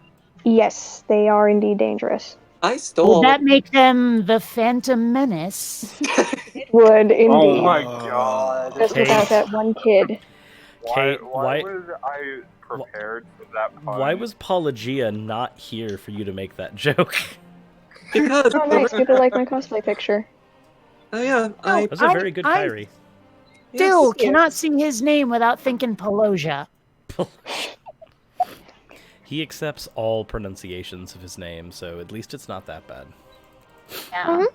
Yes, they are indeed dangerous. I stole. Would that make them the Phantom Menace? It would, indeed. Oh my god. Just without that one kid. Why was I prepared for that pun? Why was Paulogia not here for you to make that joke? Because oh, nice. People like my cosplay picture. Oh yeah, that was a very good Kyrie. Still cannot see his name without thinking Pelosia. He accepts all pronunciations of his name, so at least it's not that bad. Yeah.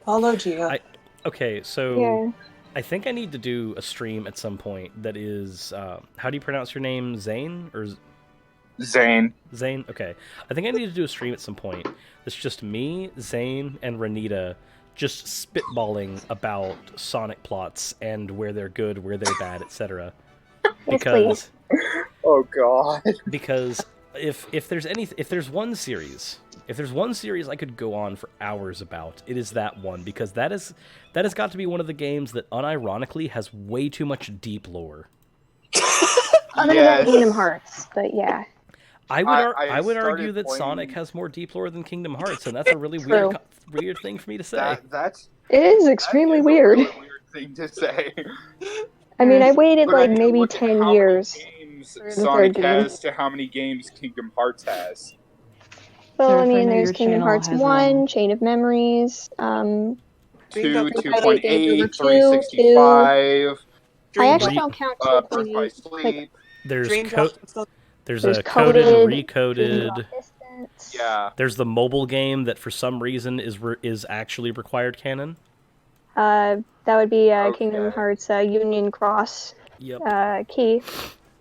Apologia. Okay, so I think I need to do a stream at some point that is, how do you pronounce your name? Zane? Or Zane. Zane? Okay. I think I need to do a stream at some point. It's just me, Zane, and Renita just spitballing about Sonic plots and where they're good, where they're bad, etc. Because... Oh god. Because if there's one series I could go on for hours about, it is that one, because that has got to be one of the games that unironically has way too much deep lore. Other than Kingdom Hearts, but yeah. I would argue that Sonic has more deep lore than Kingdom Hearts, and that's a really weird thing for me to say. It is extremely weird. Weird thing to say. I mean, I waited like maybe 10 years. Sonic has to how many games Kingdom Hearts has. Well, I mean, there's Kingdom Hearts 1, Chain of Memories, 2, 2.8, 365. I actually don't count 2.8. There's a coded and recoded. Yeah. There's the mobile game that for some reason is actually required canon. That would be Kingdom Hearts Union Cross key.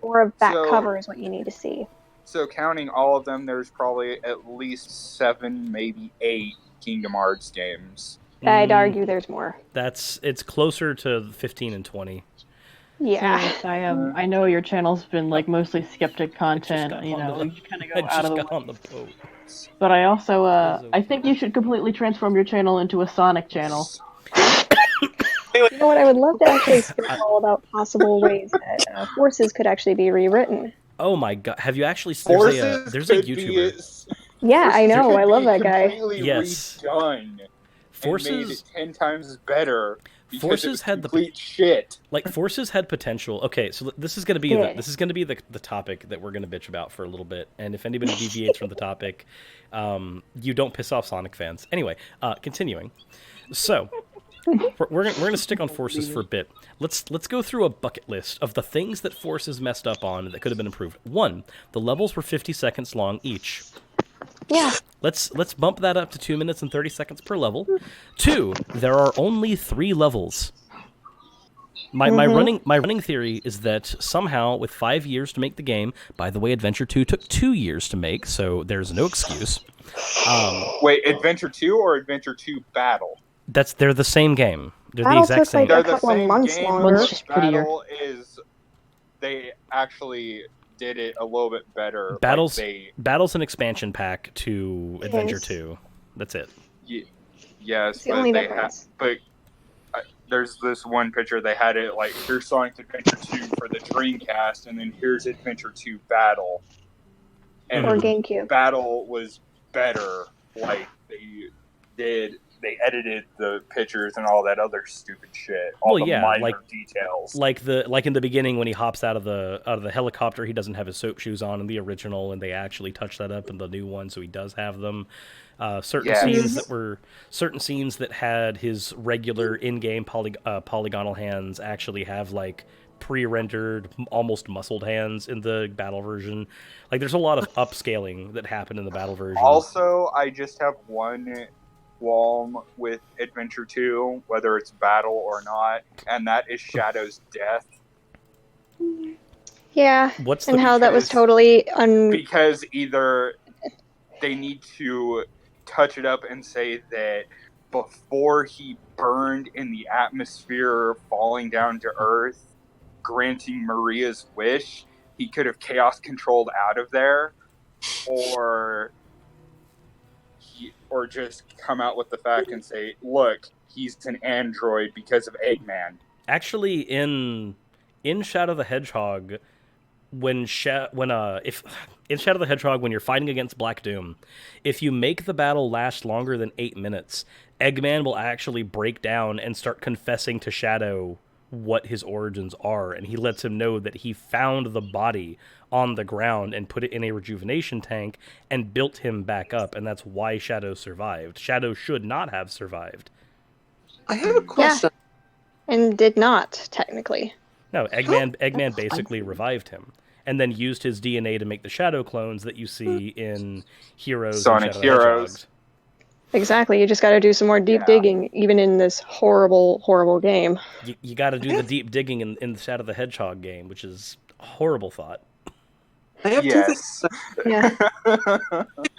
Or a back cover is what you need to see. So counting all of them, there's probably at least 7, maybe 8 Kingdom Hearts games. I'd argue there's more. It's closer to 15 and 20. Yeah. I know your channel's been like mostly skeptic content. You know, you kind of go out of the way. On the boat. But I also I think you should completely transform your channel into a Sonic channel. You know what? I would love to actually spitball about possible ways that Forces could actually be rewritten. Oh my god! Have you actually? There's a YouTuber. Yeah, I know. I love that guy. Yes. Redone Forces and made it 10 times better. Forces had complete shit. Like Forces had potential. Okay, so this is gonna be the topic that we're gonna bitch about for a little bit. And if anybody deviates from the topic, you don't piss off Sonic fans. Anyway, continuing. So we're gonna stick on forces for a bit. Let's go through a bucket list of the things that forces messed up on that could have been improved. 1, the levels were 50 seconds long each. Yeah. Let's bump that up to 2 minutes and 30 seconds per level. 2, there are only 3 levels. My running theory is that somehow, with 5 years to make the game, by the way, Adventure 2 took 2 years to make, so there's no excuse. Wait, Adventure 2 or Adventure 2 Battle? They're the same game. They're the Battle exact took same. like a couple of months longer. One's just prettier. Battle is they actually did it a little bit better. Battle's an expansion pack to Adventure 2. That's it. Yes, the only but difference. there's this one picture they had it like here's Sonic Adventure 2 for the Dreamcast, and then here's Adventure 2 Battle. And Or GameCube. Battle was better. Like they edited the pictures and all that other stupid shit. All the minor details. Like in the beginning when he hops out of the helicopter, he doesn't have his soap shoes on in the original, and they actually touch that up in the new one, so he does have them. Certain scenes that had his regular in-game polygonal hands actually have like pre-rendered, almost muscled hands in the battle version. Like there's a lot of upscaling that happened in the battle version. Also, I just have one qualm with Adventure 2, whether it's battle or not, and that is Shadow's death. Yeah, how that was totally because either they need to touch it up and say that before he burned in the atmosphere, falling down to Earth, granting Maria's wish, he could have chaos controlled out of there, or just come out with the fact and say, look, he's an android because of Eggman. Actually, in Shadow the Hedgehog, in Shadow the Hedgehog, when you're fighting against Black Doom, if you make the battle last longer than 8 minutes, Eggman will actually break down and start confessing to Shadow what his origins are, and he lets him know that he found the body on the ground and put it in a rejuvenation tank and built him back up, and that's why Shadow survived. Shadow should not have survived. I have a question. Yeah. And did not, technically. No, Eggman basically revived him, and then used his DNA to make the Shadow clones that you see in Heroes Sonic and Shadow Heroes. Exactly, you just got to do some more deep digging, even in this horrible, horrible game. You got to do the deep digging in the Shadow the Hedgehog game, which is a horrible thought. I have two things. Yeah.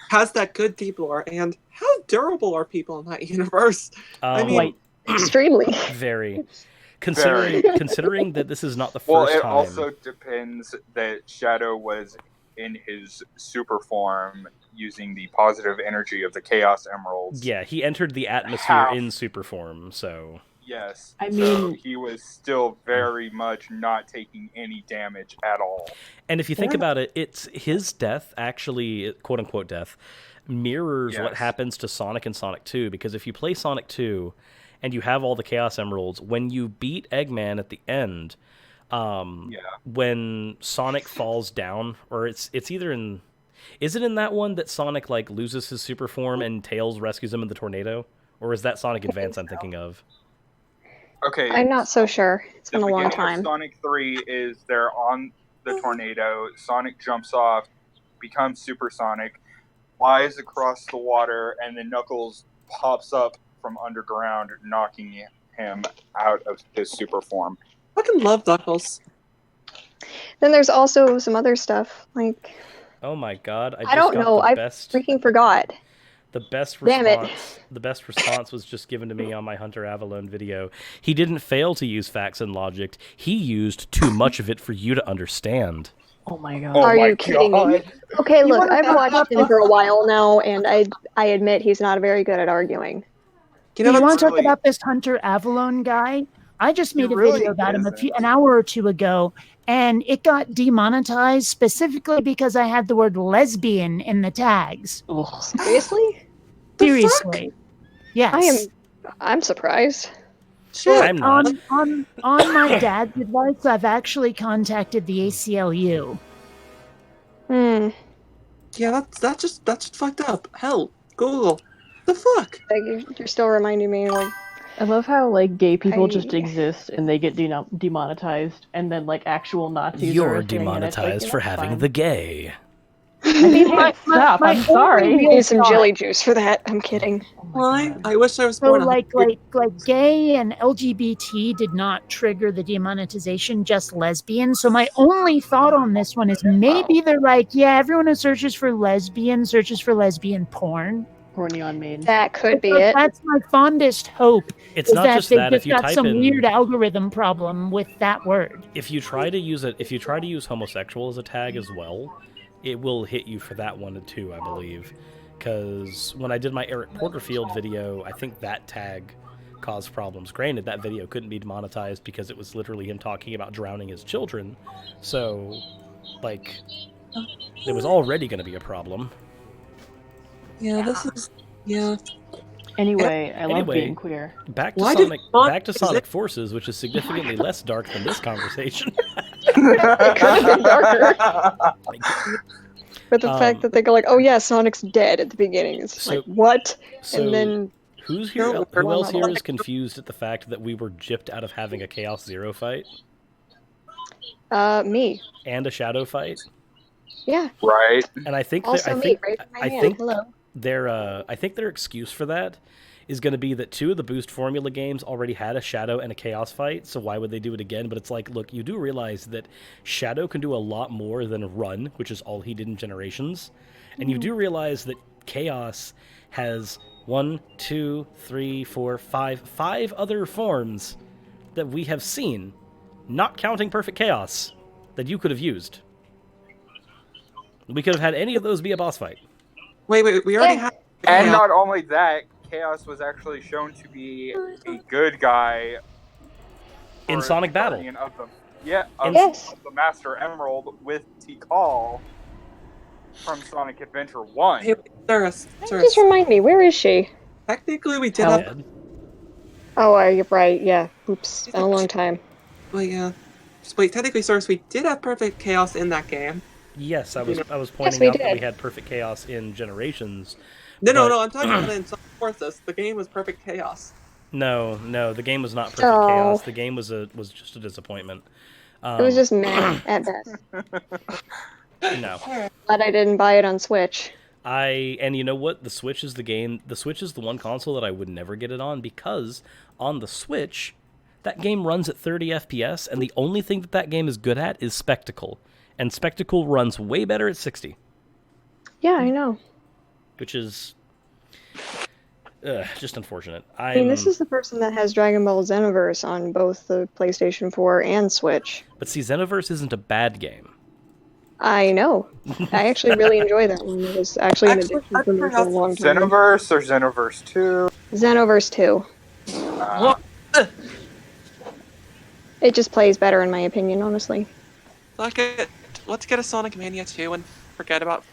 Has that good deep lore, and how durable are people in that universe? I mean, extremely. Very. Considering that this is not the first time. Well, it also depends that Shadow was in his super form using the positive energy of the Chaos Emeralds. Yeah, he entered the atmosphere in super form, so... Yes, I so mean... he was still very much not taking any damage at all. And if you think about it, it's his death, actually, quote-unquote death, mirrors what happens to Sonic and Sonic 2, because if you play Sonic 2 and you have all the Chaos Emeralds, when you beat Eggman at the end, when Sonic falls down, or it's either in... Is it in that one that Sonic like loses his super form and Tails rescues him in the tornado? Or is that Sonic Advance I'm thinking of? Okay. I'm not so sure. It's been a long beginning time. Of Sonic 3 is they're on the tornado, Sonic jumps off, becomes supersonic, flies across the water, and then Knuckles pops up from underground, knocking him out of his super form. I fucking love Knuckles. Then there's also some other stuff, like... Oh my god, I don't know, I freaking forgot. The best Damn response, the best response was just given to me on my Hunter Avalon video. He didn't fail to use facts and logic. He used too much of it for you to understand. Oh my god. Are you kidding me? Okay, look, I've watched him for a while now, and I admit he's not very good at arguing. You want to talk about this Hunter Avalon guy? I just made a video about him an hour or two ago, and it got demonetized specifically because I had the word lesbian in the tags. Seriously? Seriously. Yes. I'm surprised. I'm not. On my dad's advice, I've actually contacted the ACLU. Yeah, that's just fucked up. Hell, Google. The fuck? You're still reminding me, like, I love how like gay people just exist and they get demonetized, and then like actual Nazis You're are a thing, and it's like, demonetized yeah, for that's having fine. the gay. I mean, stop. I'm sorry. Need some jelly juice for that. I'm kidding. Why? I wish I was So born. like gay and LGBT did not trigger the demonetization, just lesbian. So my only thought on this one is maybe they're like, yeah, everyone who searches for lesbian porn. Horny on main. That could be Like, it. that's my fondest hope. It's is not that just they that, just if you got type some in- weird algorithm problem with that word. If you try to use homosexual as a tag as well, it will hit you for that one too, I believe. Because when I did my Eric Porterfield video, I think that tag caused problems. Granted, that video couldn't be demonetized because it was literally him talking about drowning his children. So, like, it was already going to be a problem. Yeah, this is. Yeah. Anyway, I love Anyway, being queer. Back to Sonic Forces, which is significantly less dark than this conversation. It could have been darker. But the fact that they go like, "Oh yeah, Sonic's dead" at the beginning, it's like what? And then Who else here is confused at the fact that we were gypped out of having a Chaos Zero fight me. and a Shadow fight? Yeah. Right. And I think Also me, right from my hand. Hello. I think their excuse for that is going to be that 2 of the Boost Formula games already had a Shadow and a Chaos fight, so why would they do it again? But it's like, look, you do realize that Shadow can do a lot more than Run, which is all he did in Generations, and you do realize that Chaos has 1, 2, 3, 4, 5 other forms that we have seen, not counting Perfect Chaos, that you could have used. We could have had any of those be a boss fight. Wait, we already have. And not only that, Chaos was actually shown to be a good guy in Sonic Battle. Of the, of the Master Emerald with Tikal from Sonic Adventure 1. Hey, Just remind me, where is she? Technically, we did have. Oh, you're right. Yeah. Oops. Been a long time. Well, yeah. Wait, technically, Source, we did have Perfect Chaos in that game. Yes, I was pointing out that we had Perfect Chaos in Generations. No, I'm talking about in Sonic Forces. The game was Perfect Chaos. No, the game was not Perfect Chaos. The game was just a disappointment. It was just meh at best. No. Glad I didn't buy it on Switch. And you know what? The Switch is the one console that I would never get it on, because on the Switch, that game runs at 30 FPS, and the only thing that game is good at is Spectacle. And Spectacle runs way better at 60. Yeah, I know. Which is just unfortunate. I mean, this is the person that has Dragon Ball Xenoverse on both the PlayStation 4 and Switch. But see, Xenoverse isn't a bad game. I know. I actually really enjoy that one. It was actually an addiction for me for a long time. Xenoverse or Xenoverse 2? Xenoverse 2. It just plays better, in my opinion, honestly. Let's get a Sonic Mania 2 and forget about.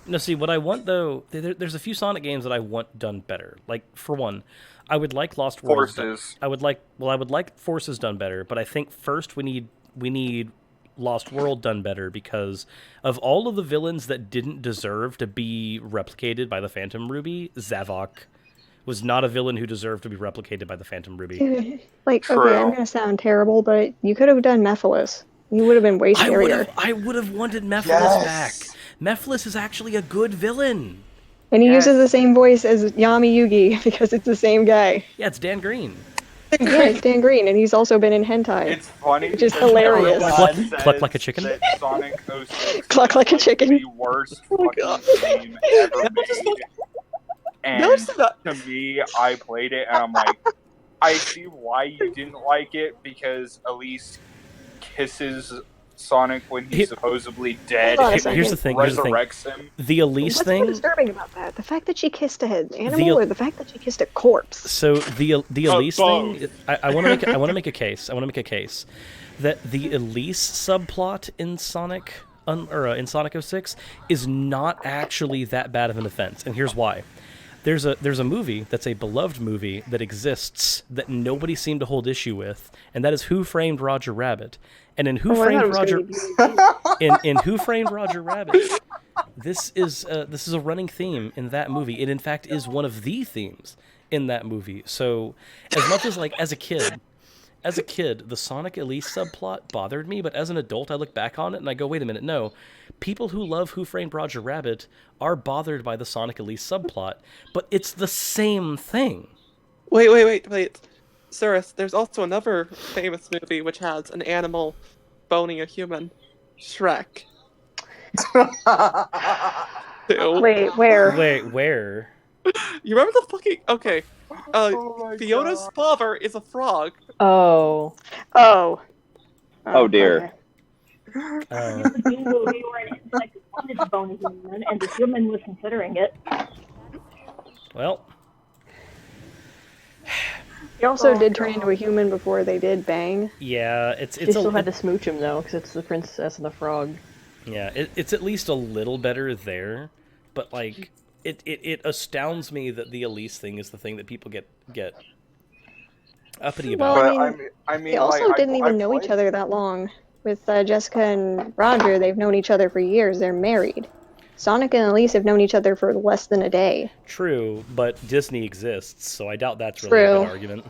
No, see, what I want, though, there's a few Sonic games that I want done better. Like, for one, I would like Lost Worlds. Forces. I would like Forces done better, but I think first we need Lost World done better, because of all of the villains that didn't deserve to be replicated by the Phantom Ruby, Zavok was not a villain who deserved to be replicated by the Phantom Ruby. Like, okay, I'm going to sound terrible, but you could have done Mephiles. You would have been way scarier. I would have wanted Mephiles back. Mephiles is actually a good villain. And he uses the same voice as Yami Yugi because it's the same guy. Yeah, it's Dan Green. Yeah, it's Dan Green, and he's also been in hentai. It's funny. Which is hilarious. Cluck like a chicken. Sonic 06 Cluck like a chicken. The worst fucking game ever made. And to me, I played it, and I'm like, I see why you didn't like it, because Elise kisses Sonic when he's supposedly dead. Here's the thing. Resurrects him. The Elise thing. What's so disturbing about that? The fact that she kissed an animal, or the fact that she kissed a corpse? So the Elise thing. I want to make a case. I want to make a case that the Elise subplot in Sonic in Sonic 06 is not actually that bad of an offense, and here's why. There's a movie that's a beloved movie that exists that nobody seemed to hold issue with, and that is Who Framed Roger Rabbit. And in Who Framed Roger Rabbit, this is a running theme in that movie. It in fact is one of the themes in that movie. So as much as as a kid, the Sonic Elise subplot bothered me, but as an adult, I look back on it and I go, wait a minute, no. People who love Who Framed Roger Rabbit are bothered by the Sonic Elise subplot, but it's the same thing. Wait. Cyrus, there's also another famous movie which has an animal boning a human. Shrek. Wait, where? Wait, where? You remember the fucking... Okay. Fiona's father is a frog. Oh. Oh dear. We were an insect that wanted to bone a human, and the human was considering it. Well. He also did turn into a human before they did bang. Yeah, it's They still had to smooch him though, because it's the princess and the frog. Yeah, it's at least a little better there, but like it astounds me that the Elise thing is the thing that people get uppity about. Well, I mean, they also didn't even know each other that long. With Jessica and Roger, they've known each other for years. They're married. Sonic and Elise have known each other for less than a day. True, but Disney exists, so I doubt that's really a good argument.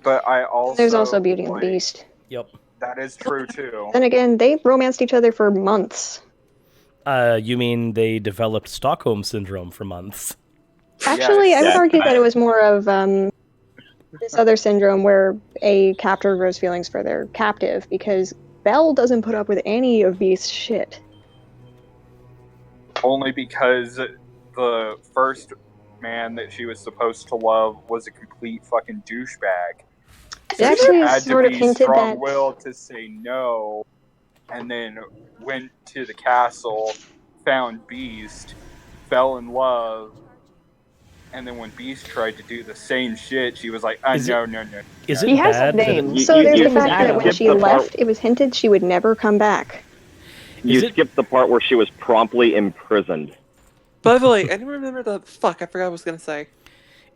But There's also Beauty and the Beast. Yep. That is true too. Then again, they romanced each other for months. You mean they developed Stockholm Syndrome for months? Actually, I would argue that it was more of this other syndrome where a captor grows feelings for their captive, because Belle doesn't put up with any of Beast's shit. Only because the first man that she was supposed to love was a complete fucking douchebag. It actually had sort to of be hinted that... strong-willed to say no, and then went to the castle, found Beast, fell in love, and then when Beast tried to do the same shit, she was like, no. Is it He has bad a name. that So there's the fact that when she left, it was hinted she would never come back. You skipped the part where she was promptly imprisoned. By the way, anyone remember the... Fuck, I forgot what I was gonna say.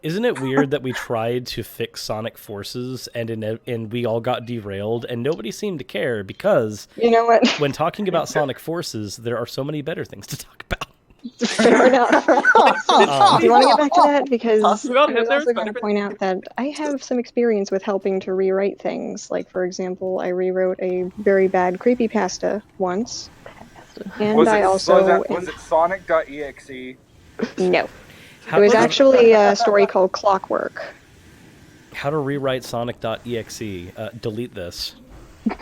Isn't it weird that we tried to fix Sonic Forces and we all got derailed and nobody seemed to care because you know what? When talking about Sonic Forces, there are so many better things to talk about. Fair enough. Do you want to get back to that? Because I was also going to point out that I have some experience with helping to rewrite things. Like, for example, I rewrote a very bad creepypasta once. And was I it, also... Was it Sonic.exe? No. It was actually a story called Clockwork. How to rewrite Sonic.exe. Delete this. I'm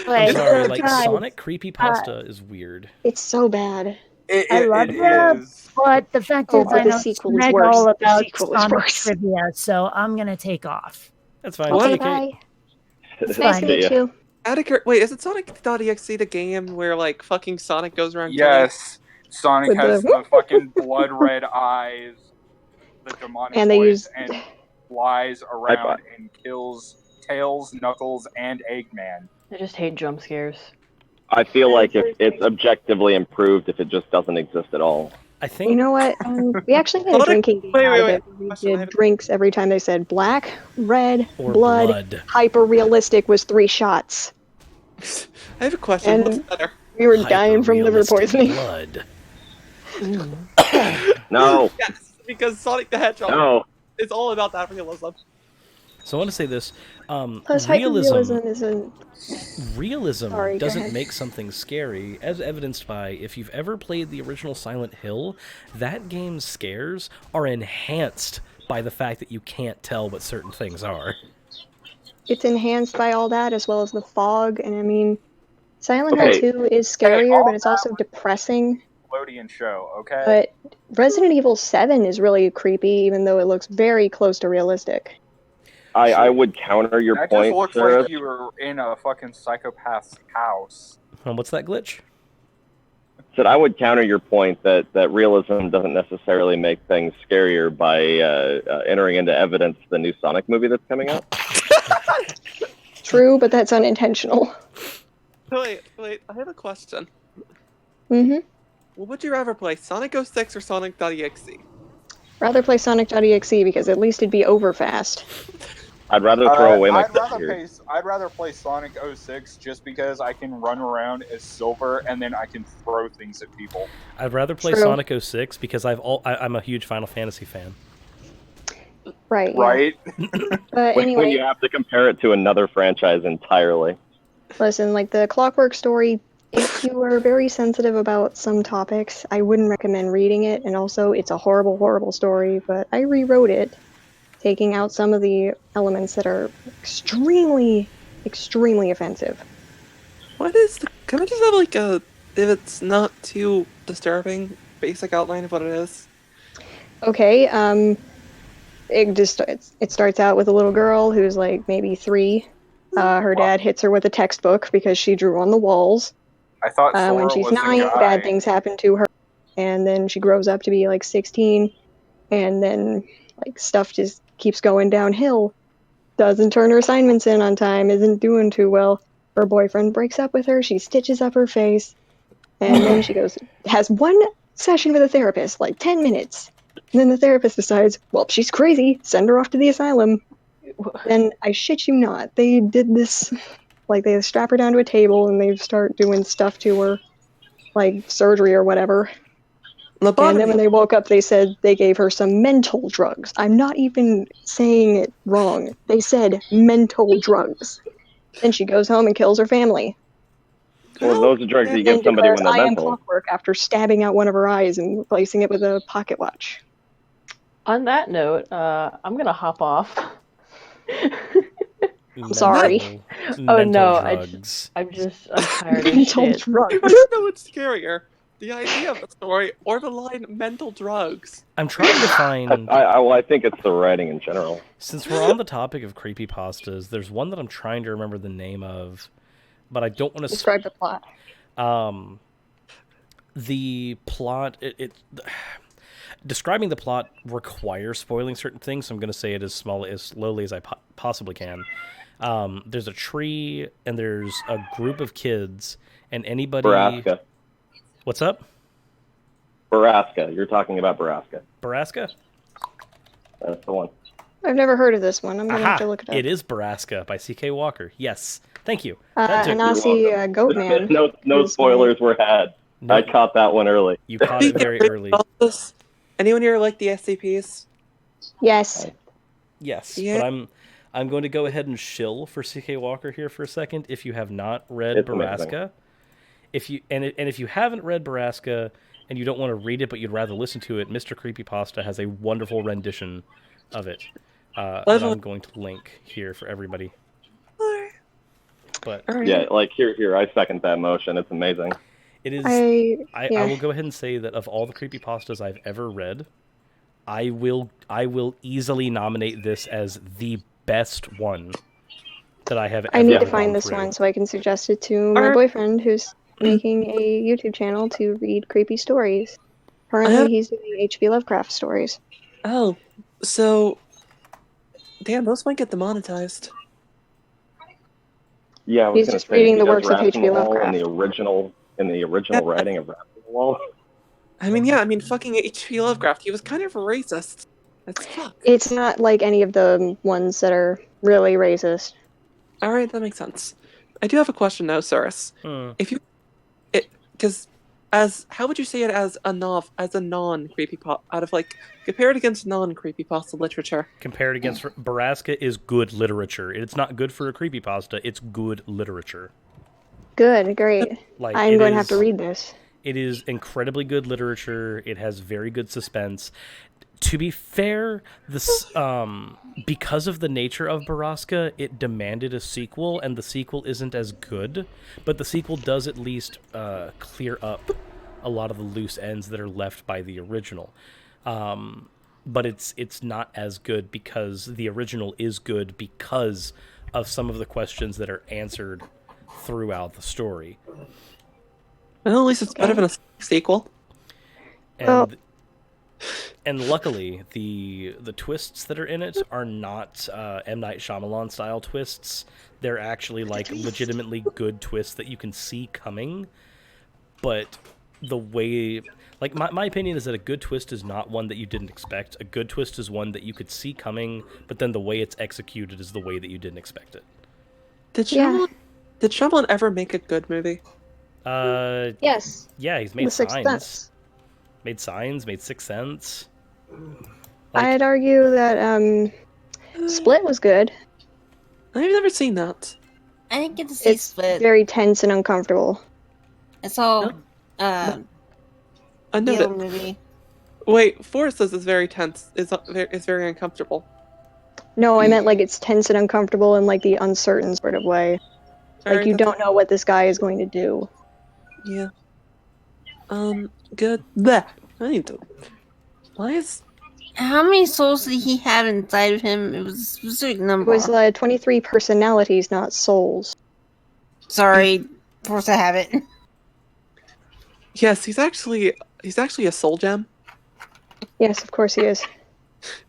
sorry, like, Sonic Creepypasta is weird. It's so bad. I love it, but the fact is I know Meg all about Sonic trivia, so I'm going to take off. That's fine. Okay, bye. It's Nice to fine. meet you. Wait, is it Sonic.exe the game where, like, fucking Sonic goes around Yes. Sonic With has the- the fucking blood red eyes, the demonic And they voice, use- and flies around and kills Tails, Knuckles, and Eggman. I just hate jump scares. I feel like it's objectively improved if it just doesn't exist at all. I think... You know what? We actually had a drinking game out of it. We did drinks every time they said black, red, Or blood. blood. Hyper-realistic was 3 shots. I have a question. What's And better? we were dying from liver Hyper-realistic poisoning. blood. No. Yes, because Sonic the Hedgehog No. is all about that realism. So I want to say this. Plus, hyper-realism isn't... Realism Sorry, go doesn't ahead. make something scary, as evidenced by, if you've ever played the original Silent Hill, that game's scares are enhanced by the fact that you can't tell what certain things are. It's enhanced by all that, as well as the fog, and I mean... Silent Hill 2 is scarier, but it's also depressing. Nickelodeon show, okay? But Resident Evil 7 is really creepy, even though it looks very close to realistic. I would counter your That point, just looks Sarah. like you were in a fucking psychopath's house. What's that glitch? Said I would counter your point that realism doesn't necessarily make things scarier by entering into evidence the new Sonic movie that's coming out. True, but that's unintentional. Wait, I have a question. Mm-hmm. What would you rather play, Sonic 06 or Sonic.exe? Rather play Sonic.exe because at least it'd be over fast. I'd rather throw away my I'd rather play Sonic 06 just because I can run around as Silver and then I can throw things at people. I'd rather play Sonic 06 because I'm a huge Final Fantasy fan. Right. Yeah. Right. But when anyway, you have to compare it to another franchise entirely. listen, like the Clockwork Story, if you are very sensitive about some topics, I wouldn't recommend reading it. And also, it's a horrible, horrible story, but I rewrote it, taking out some of the elements that are extremely, extremely offensive. Can we just have like a, if it's not too disturbing, basic outline of what it is? Okay, it starts out with a little girl who's like maybe 3. Her dad hits her with a textbook because she drew on the walls. I thought Sora when she's was a 9, guy. bad things happen to her, and then she grows up to be like 16, and then like stuff just keeps going downhill. Doesn't turn her assignments in on time, isn't doing too well. Her boyfriend breaks up with her, she stitches up her face, and then she has one session with a therapist, like 10 minutes. And then the therapist decides, well, she's crazy, send her off to the asylum. And I shit you not, they did this, like they strap her down to a table and they start doing stuff to her, like surgery or whatever. And then when they woke up, they said they gave her some mental drugs. I'm not even saying it wrong. They said mental drugs. Then she goes home and kills her family. Well, those are drugs that you And give somebody declares, when they're I am mental. Clockwork after stabbing out one of her eyes and replacing it with a pocket watch. On that note, I'm gonna hop off. I'm sorry. Oh no, drugs. I'm tired of mental shit. drugs. I don't know what's scarier, the idea of the story or the line mental drugs. I'm trying to find... I think it's the writing in general. Since we're on the topic of creepypastas, there's one that I'm trying to remember the name of, but I don't want to... Describe the plot. The plot... Describing the plot requires spoiling certain things, so I'm going to say it as slowly as I possibly can. There's a tree, and there's a group of kids, and anybody... Baraska. What's up? Baraska. You're talking about Baraska. Baraska? That's the one. I've never heard of this one. I'm going to have to look it up. It is Baraska by C.K. Walker. Yes. Thank you. Anasi Goatman. No spoilers were had. No. I caught that one early. You caught it very early. Anyone here like the SCPs? Yes. Yes, yeah. But I'm going to go ahead and shill for C.K. Walker here for a second. If you have not read Baraska, if you haven't read Baraska and you don't want to read it but you'd rather listen to it, Mr. Creepypasta has a wonderful rendition of it that I'm going to link here for everybody. But yeah, like here, I second that motion. It's amazing. It is. I will go ahead and say that of all the creepypastas I've ever read, I will easily nominate this as the best one that I have ever I need to gone find this through. one so I can suggest it to my boyfriend who's making a YouTube channel to read creepy stories. Currently, he's doing H.P. Lovecraft stories. Oh, so... Damn, those might get demonetized. Yeah, I was He's gonna just say, reading the he does works of Rats in H.P. the Wall Lovecraft. in the original writing of Rats in the Wall. I mean, fucking H.P. Lovecraft, he was kind of racist. That's fuck. It's not like any of the ones that are really racist. Alright, that makes sense. I do have a question now, Cyrus. If you... Because... how would you say it as a non-creepypasta, out of like, compared against non-creepypasta literature? Compared against Baraska is good literature. It's not good for a creepypasta, it's good literature. Good, great. Like, I'm going to have to read this. It is incredibly good literature. It has very good suspense. To be fair, this because of the nature of Baraska, it demanded a sequel, and the sequel isn't as good, but the sequel does at least clear up a lot of the loose ends that are left by the original. But it's not as good because the original is good because of some of the questions that are answered throughout the story. Well, at least it's better than a sequel. And luckily, the twists that are in it are not M. Night Shyamalan style twists. They're actually like legitimately good twists that you can see coming, but the way, like my opinion is that a good twist is not one that you didn't expect. A good twist is one that you could see coming, but then the way it's executed is the way that you didn't expect it. Did Shyamalan ever make a good movie? Yes. Yeah, he's made The Sixth Signs. Sense. Made Signs, made Sixth Sense. I'd argue that Split was good. I've never seen that. I didn't get to see It's Split. very tense and uncomfortable. I saw I know the that. other movie. Wait, Forrest says it's very tense. It's very uncomfortable. No, I meant like it's tense and uncomfortable in like the uncertain sort of way. Like you don't know what this guy is going to do. Yeah. Good. Blech. I need to. Why is? How many souls did he have inside of him? It was a specific It number. was 23 personalities, not souls. Sorry, of course I have it. Yes, he's actually a soul gem. Yes, of course he is.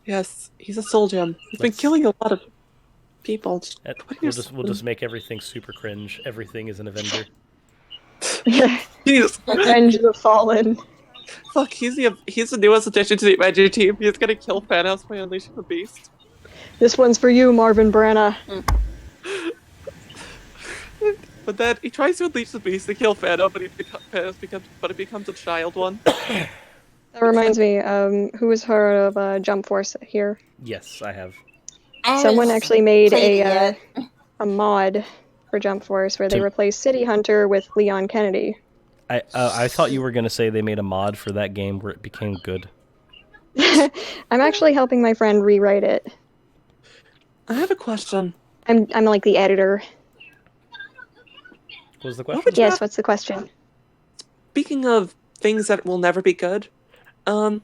Yes, he's a soul gem. He's been killing a lot of people. We'll just make everything super cringe. Everything is an Avenger. Jesus. Avenge the Fallen. Fuck, he's the newest addition to the Avenger team. He's gonna kill Thanos by unleashing the beast. This one's for you, Marvin Branagh. But then he tries to unleash the beast to kill Thanos, but it becomes a child one. That reminds me, who has heard of Jump Force here? Yes, I have. Someone actually made a mod for Jump Force where they To- replaced City Hunter with Leon Kennedy. I thought you were going to say they made a mod for that game where it became good. I'm actually helping my friend rewrite it. I have a question. I'm like the editor. What was the question? Yes, what's the question? Speaking of things that will never be good, how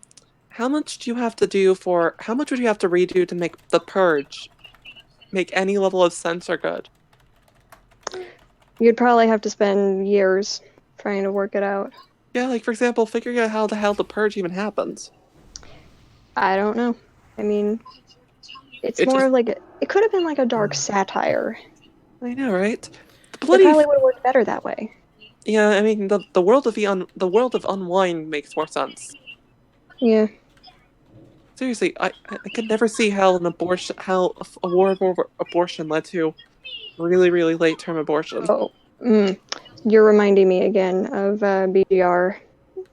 much would you have to redo to make The Purge make any level of sense or good? You'd probably have to spend years trying to work it out. Yeah, like for example, figuring out how the hell The Purge even happens. I don't know. I mean, it's It more just- of like it could have been like a dark satire. I know, right? It probably would have worked better that way. Yeah, I mean the world of Unwind makes more sense. Yeah. Seriously, I could never see how a war over abortion led to really, really late term abortion. Oh, you're reminding me again of BGR.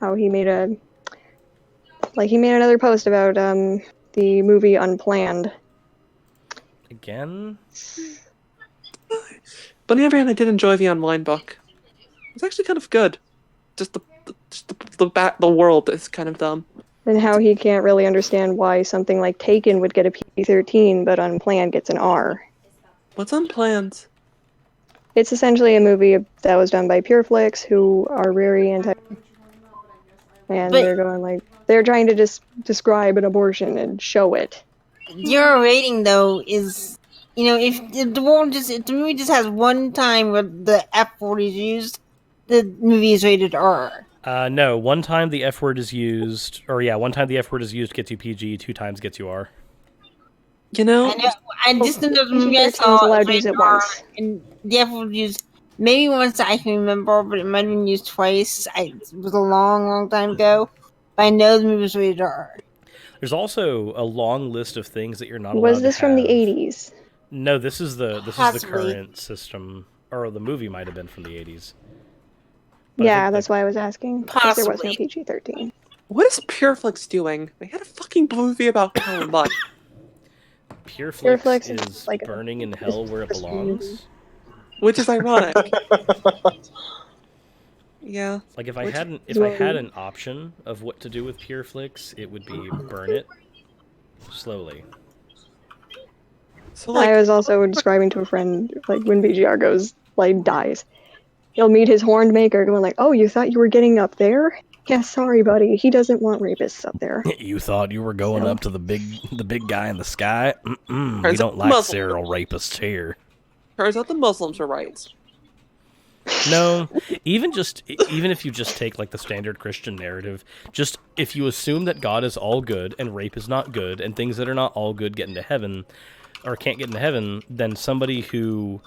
How he made another post about the movie Unplanned. Again? But on the other hand, I did enjoy the Unwind book. It's actually kind of good. Just the world is kind of dumb. And how he can't really understand why something like Taken would get a PG-13, but Unplanned gets an R. What's Unplanned? It's essentially a movie that was done by Pureflix, who are very anti. And But- they're going like they're trying to just describe an abortion and show it. Your rating though is, if the movie just has one time where the F word is used, the movie is rated R. No, one time the F word is used, one time the F word is used gets you PG, 2 times gets you R. You know, I just know the movie I PG-13 is saw allowed is to use rated it R, once. and the F word was used maybe once that I can remember, but it might have been used twice. It was a long, long time ago. But I know the movie was rated R. There's also a long list of things that you're not allowed Was this to from the have. 80s? No, this is the Possibly. current system, or the movie might have been from the 80s. But I Yeah, think that's why I was asking. Because there was no Possibly. PG-13. what is Pureflix doing? They had a fucking movie about hell and mud. Pureflix Pureflix is is like burning in hell where it belongs. Which is ironic. Yeah. Like if I Which- had an option of what to do with Pureflix, it would be burn it slowly. So I was also describing to a friend, like, when BGR dies. He'll meet his horned maker going like, oh, you thought you were getting up there? Yeah, sorry, buddy. He doesn't want rapists up there. You thought you were going up to the big guy in the sky? We Turns don't out like Muslim- serial rapists here. Turns out the Muslims are right. No, even if you just take like the standard Christian narrative, just if you assume that God is all good and rape is not good and things that are not all good get into heaven or can't get into heaven, then somebody who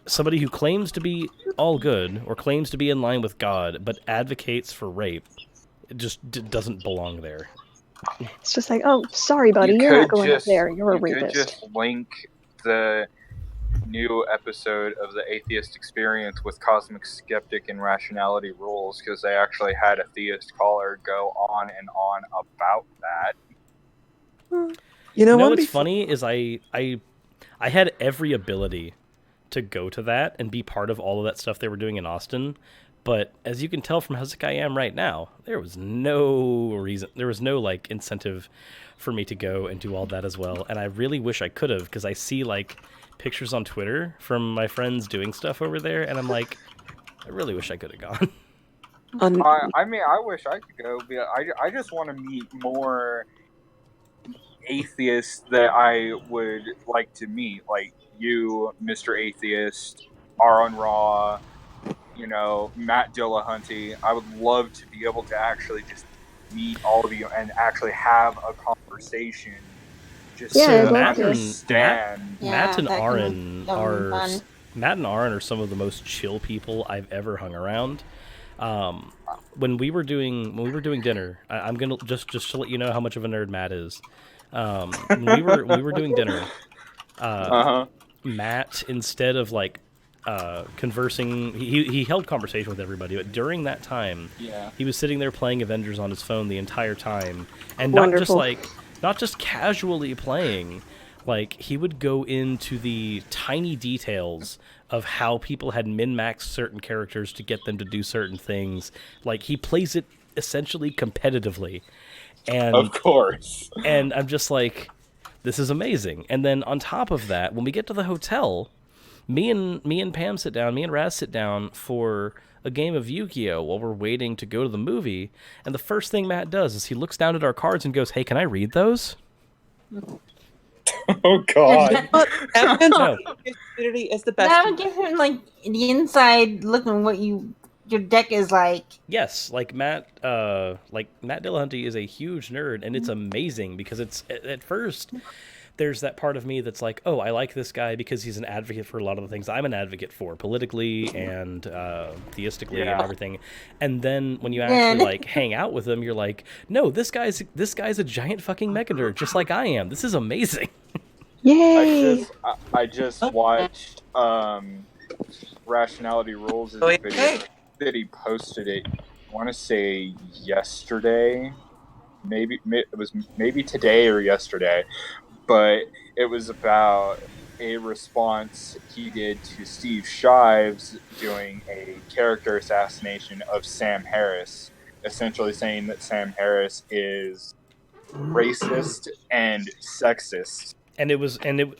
somebody who claims to be all good or claims to be in line with God, but advocates for rape, it just doesn't belong there. It's just like, oh, sorry, buddy, you're not going up there. You're a You could rapist. just link the new episode of the Atheist Experience with Cosmic Skeptic and Rationality Rules, because they actually had a theist caller go on and on about that. You know what's funny is I had every ability to go to that and be part of all of that stuff they were doing in Austin, but as you can tell from how sick I am right now, there was no reason, there was no like incentive for me to go and do all that as well. And I really wish I could have, because I see like pictures on Twitter from my friends doing stuff over there, and I'm like, I really wish I could have gone. I mean, I wish I could go, but I just want to meet more atheists that I would like to meet, like you, Mr. Atheist, Aaron Raw, you know, Matt Dillahunty. I would love to be able to actually just meet all of you and actually have a conversation. Just to understand. Matt and Aaron are some of the most chill people I've ever hung around. When we were doing dinner, I'm gonna just to let you know how much of a nerd Matt is. When we were doing dinner, Matt, instead of like conversing, he held conversation with everybody, but during that time, he was sitting there playing Avengers on his phone the entire time, and not just casually playing. Like, he would go into the tiny details of how people had min-maxed certain characters to get them to do certain things. Like, he plays it essentially competitively. And, of course. And I'm just like, this is amazing. And then on top of that, when we get to the hotel, me and Pam sit down, me and Raz sit down for a game of Yu-Gi-Oh! While we're waiting to go to the movie. And the first thing Matt does is he looks down at our cards and goes, "Hey, can I read those?" Oh God! No. Community is the best. That would give him like the inside look on what your deck is like. Yes, like Matt Dillahunty is a huge nerd, and it's amazing because it's at first there's that part of me that's like, oh, I like this guy because he's an advocate for a lot of the things I'm an advocate for, politically and theistically and everything. And then when you actually like hang out with him, you're like, no, this guy's a giant fucking mega nerd, just like I am. This is amazing. Yay! I just watched Rationality Rules' video that he posted it. I want to say yesterday, maybe it was maybe today or yesterday. But it was about a response he did to Steve Shives doing a character assassination of Sam Harris, essentially saying that Sam Harris is racist and sexist. And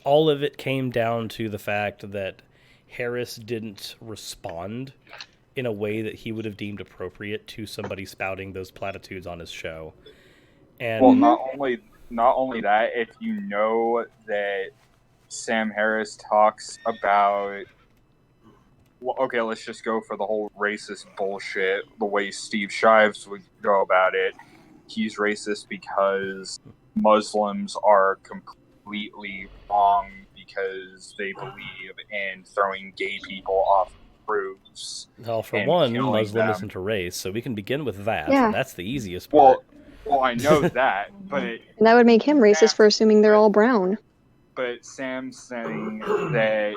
all of it came down to the fact that Harris didn't respond in a way that he would have deemed appropriate to somebody spouting those platitudes on his show. And well, not only that, if you know that Sam Harris talks about, well, okay, let's just go for the whole racist bullshit, the way Steve Shives would go about it. He's racist because Muslims are completely wrong because they believe in throwing gay people off roofs. Well, for one, Muslim isn't a race, so we can begin with that. Yeah. That's the easiest part. Well, I know that, but... And that would make him racist for assuming they're all brown. But Sam's saying that,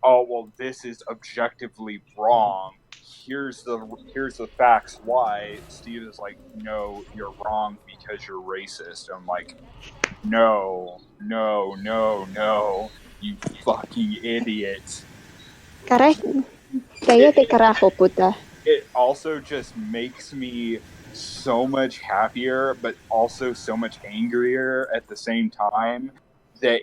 oh, well, this is objectively wrong. Here's the facts why. Steve is like, no, you're wrong because you're racist. I'm like, no, you fucking idiot. Cállate, carajo, puta. It also just makes me so much happier, but also so much angrier at the same time that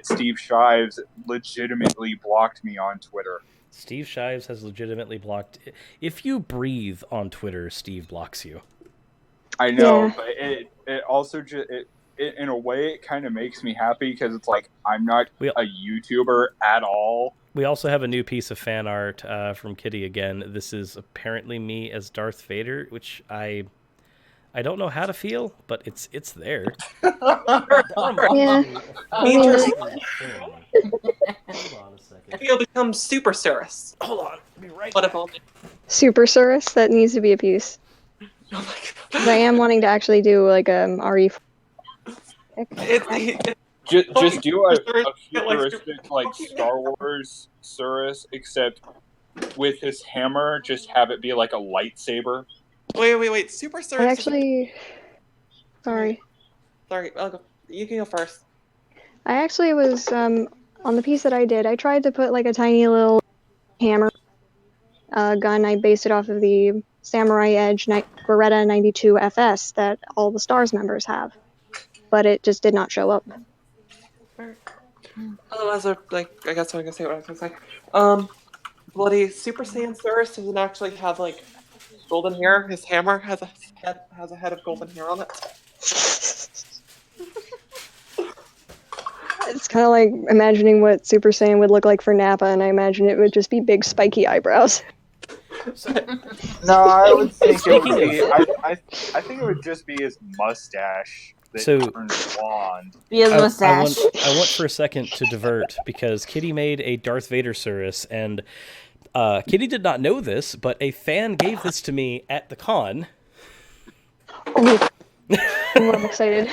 Steve Shives legitimately blocked me on Twitter. Steve Shives has legitimately blocked. If you breathe on Twitter, Steve blocks you. I know, but it also just in a way it kind of makes me happy because it's like I'm not a YouTuber at all. We also have a new piece of fan art from Kitty again. This is apparently me as Darth Vader, which I don't know how to feel, but it's there. Yeah. Hold on a second. He'll become Super Cirrus. Hold on, be right What if only? Super Cirrus, that needs to be a piece. Oh my god. 'Cause I am wanting to actually do like RE. Just do a futuristic like Star Wars Cirrus, except with his hammer, just have it be like a lightsaber. Wait. Super Cirrus. I actually. Sorry. I'll go. You can go first. I actually was on the piece that I did. I tried to put like a tiny little hammer gun. I based it off of the Samurai Edge Beretta 92 FS that all the Stars members have, but it just did not show up. Otherwise, I guess I'm gonna say what I was gonna say. Bloody Super Saiyan Cirrus doesn't actually have like golden hair. His hammer has a head of golden hair on it. It's kind of like imagining what Super Saiyan would look like for Nappa, and I imagine it would just be big spiky eyebrows. No, I would think it would be. I think it would just be his mustache that turns blonde. I want for a second to divert because Kitty made a Darth Vader Cirrus, and Kitty did not know this, but a fan gave this to me at the con. Oh, I'm excited.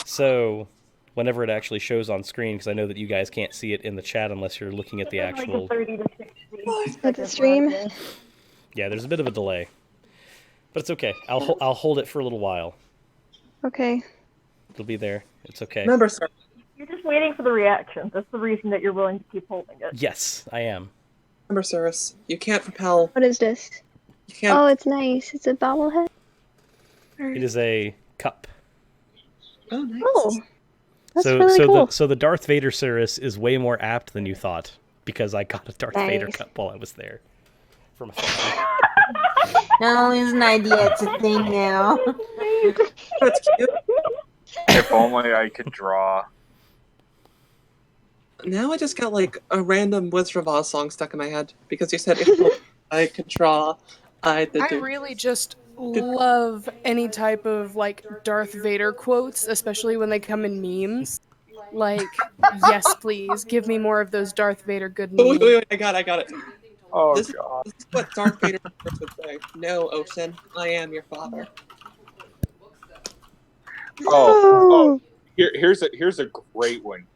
So, whenever it actually shows on screen, because I know that you guys can't see it in the chat unless you're looking at the actual... At the stream? Yeah, there's a bit of a delay. But it's okay. I'll hold it for a little while. Okay. It'll be there. It's okay. Remember, sir. You're just waiting for the reaction. That's the reason that you're willing to keep holding it. Yes, I am. Remember, Cirrus, you can't propel. What is this? You can't... Oh, it's nice. It's a bobblehead. It is a cup. Oh, nice. Oh, that's really cool. So the Darth Vader Cirrus is way more apt than you thought, because I got a Darth Vader cup while I was there. From a fan. Not only is an idea, it's a thing now. That's cute. If only I could draw. Now I just got like a random Wizard of Oz song stuck in my head because you said if I could draw, I really just love any type of like Darth Vader quotes, especially when they come in memes. Like, yes, please give me more of those Darth Vader good memes. Wait, I got it. Oh, this God. This is what Darth Vader would say. No, Ocean, I am your father. Oh. Here's a great one.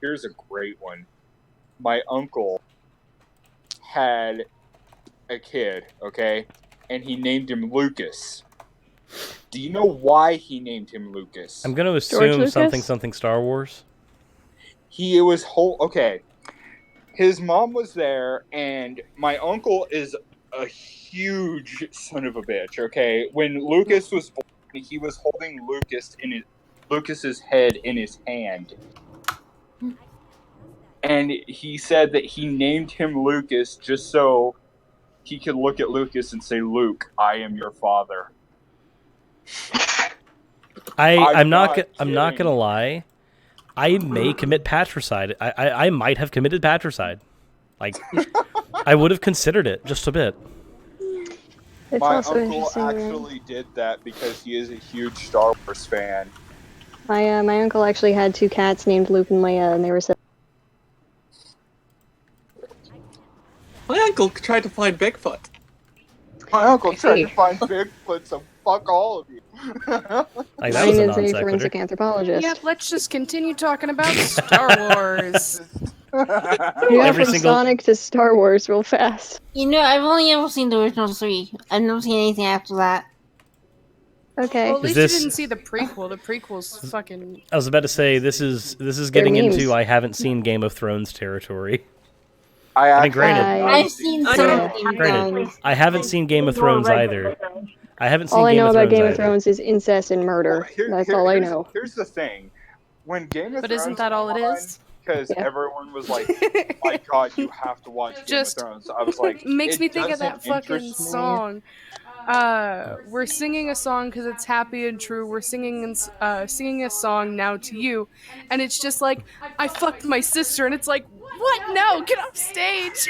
My uncle had a kid, okay, and he named him Lucas. Do you know why he named him Lucas? I'm going to assume something Star Wars. Okay. His mom was there, and my uncle is a huge son of a bitch, okay? When Lucas was born, he was holding Lucas's head in his hand. And he said that he named him Lucas just so he could look at Lucas and say, "Luke, I am your father." I'm not gonna lie. I may commit patricide. I might have committed patricide. Like, I would have considered it just a bit. My uncle actually did that because he is a huge Star Wars fan. My uncle actually had two cats named Luke and Leia, and they were so. My uncle tried to find Bigfoot. My uncle tried to find Bigfoot, so fuck all of you. Like, that was a non a sequitur. forensic anthropologist. Yep, let's just continue talking about Star Wars. You got from Sonic to Star Wars real fast. You know, I've only ever seen the original 3. I've never seen anything after that. Okay. Well, at least you didn't see the prequel. The prequel's fucking... I was about to say, this is getting into I haven't seen Game of Thrones territory. I've seen some Granted, I haven't seen Game of Thrones either. I haven't seen All I Game know of about Thrones Game of either. Thrones is incest and murder. That's all I know. Here's the thing. When Game of But Thrones isn't that all it is? Because everyone was like, my God, you have to watch Game of Thrones. I was like, makes it me think of doesn't that fucking interest me. song. We're singing a song because it's happy and true. We're singing a song now to you, and it's just like, I fucked my sister, and it's like, what? No, get off stage.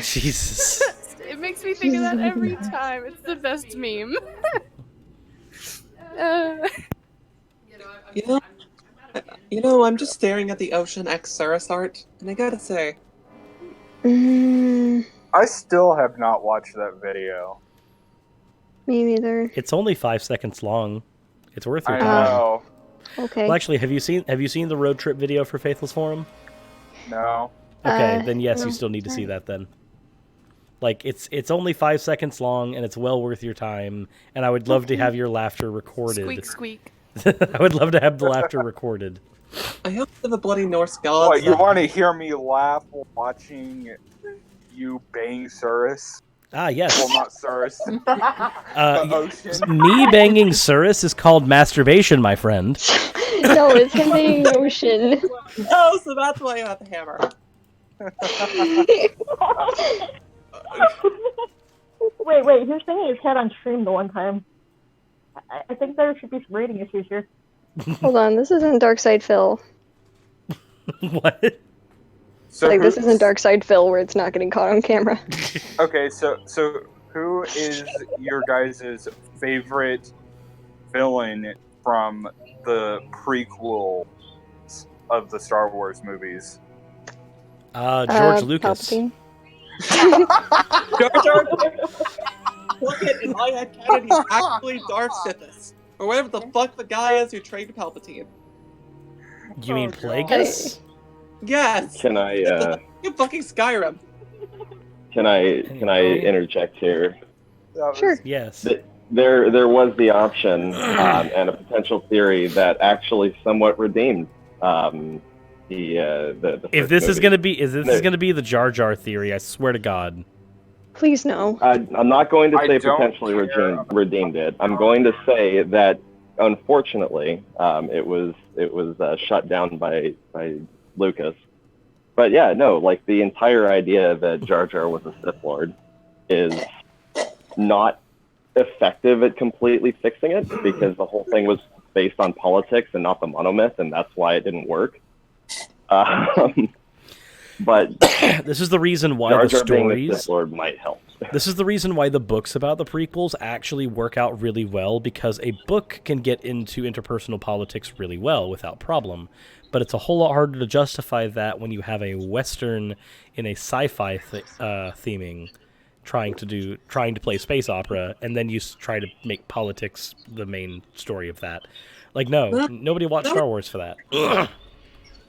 Jesus. It makes me think of that every time. It's the best meme. I'm just staring at the Ocean X Saris art, and I gotta say, I still have not watched that video. Me neither. It's only 5 seconds long. It's worth your I time. know. Okay. Well, actually, have you seen the road trip video for Faithless Forum? No. Okay, then yes, no. you still need to see that then. Like, it's only 5 seconds long, and it's well worth your time, and I would love to have your laughter recorded. Squeak, squeak. I would love to have the laughter recorded. I hope the bloody Norse gods. What, you want to hear me laugh while watching you bang Surus? Ah, yes. Well, not Surus. The ocean. Me banging Surus is called masturbation, my friend. No, it's conveying ocean. Oh, so that's why you have the hammer. Wait, he was singing his head on stream the one time. I think there should be some rating issues here. Hold on, this isn't Dark Side Phil. What? So Like, this isn't Dark Side Phil where it's not getting caught on camera. Okay, so who is your guys' favorite villain from the prequel of the Star Wars movies? George Lucas. Palpatine. Jar Jar. Look at in my head canon, he's actually Darth Sithis, or whatever the fuck the guy is who trained Palpatine. You mean Plagueis? Yes. Can I You fucking Skyrim. can I interject here? Sure. Yes. There was the option and a potential theory that actually somewhat redeemed the If this is gonna be the Jar Jar theory, I swear to God. Please no. I'm not going to I say don't potentially redeemed it. I'm going to say that unfortunately it was shut down by Lucas. But yeah, no, like the entire idea that Jar Jar was a Sith Lord is not effective at completely fixing it because the whole thing was based on politics and not the monomyth, and that's why it didn't work. But this is the reason why Jar the Jar being stories the Sith Lord might help. This is the reason why the books about the prequels actually work out really well, because a book can get into interpersonal politics really well without problem. But it's a whole lot harder to justify that when you have a Western in a sci-fi theming trying to play space opera, and then you try to make politics the main story of that. Like, no, nobody watched Star Wars for that.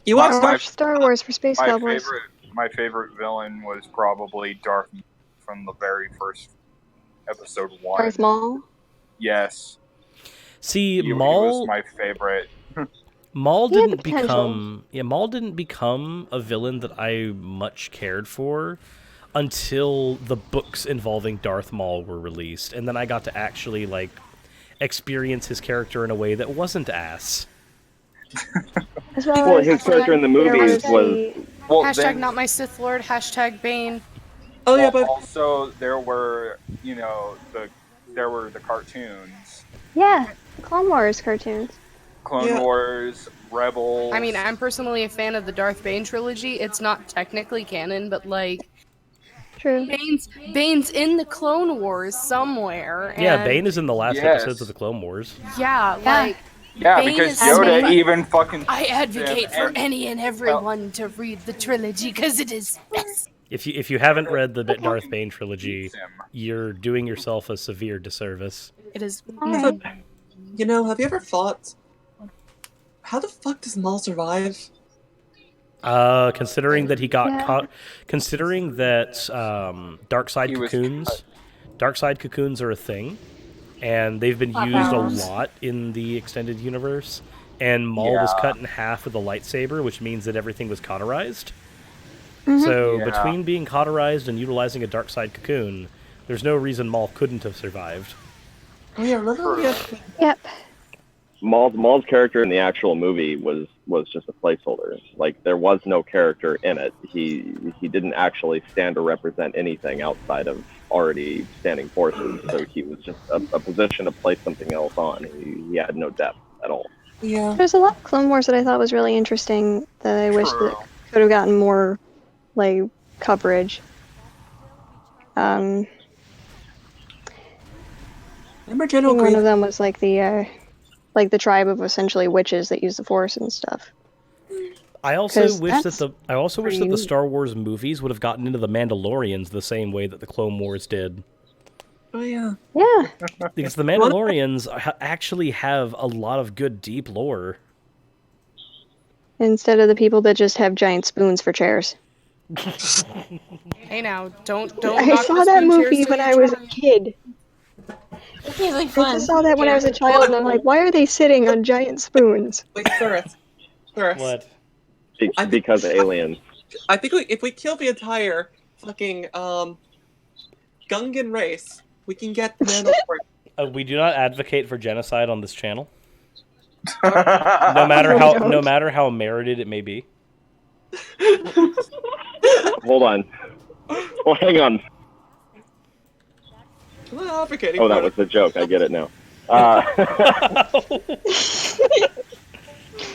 You watched Star Wars for Space Cowboys. My favorite villain was probably Darth from the very first episode 1. Darth Maul? Yes. See, he Maul was my favorite. Maul didn't become a villain that I much cared for until the books involving Darth Maul were released, and then I got to actually experience his character in a way that wasn't ass. Well, his character in the movies was hashtag not my Sith Lord, hashtag Bane. Oh yeah, but also there were the cartoons. Yeah, Clone Wars cartoons. Clone Wars, Rebels. I mean, I'm personally a fan of the Darth Bane trilogy. It's not technically canon, but true. Bane's in the Clone Wars somewhere. Yeah, and Bane is in the last episodes of the Clone Wars. Yeah, Yeah, Bane because is Yoda even fucking. I advocate for any and everyone to read the trilogy because it is best. If you haven't read the Darth Bane trilogy, you're doing yourself a severe disservice. It is. have you ever thought, how the fuck does Maul survive? Considering that he got caught, considering that dark side cocoons are a thing, and they've been used a lot in the extended universe, and Maul was cut in half with a lightsaber, which means that everything was cauterized. So between being cauterized and utilizing a dark side cocoon, there's no reason Maul couldn't have survived. Oh yeah, remember? Yep. Maul's character in the actual movie was just a placeholder. Like, there was no character in it. He didn't actually stand to represent anything outside of already standing forces. So he was just a position to place something else on. He had no depth at all. Yeah. There's a lot of Clone Wars that I thought was really interesting that I wish that could have gotten more coverage. Remember General one of them was the like the tribe of essentially witches that use the Force and stuff. I also 'Cause wish that that's the pretty- Star Wars movies would have gotten into the Mandalorians the same way that the Clone Wars did. Oh yeah. Yeah. Because the Mandalorians actually have a lot of good deep lore. Instead of the people that just have giant spoons for chairs. Hey now, don't I knock saw the that spoon chairs movie till when you I was a try. kid. It's really I fun. just saw that when I was a child, and I'm like, why are they sitting on giant spoons? Wait, Cyrus. What? Because aliens. I think if we kill the entire fucking Gungan race, we can get Mandalorian. We do not advocate for genocide on this channel. No matter how merited it may be. Hold on. Well, hang on. I'm not advocating Oh, for that it. was the joke. I get it now.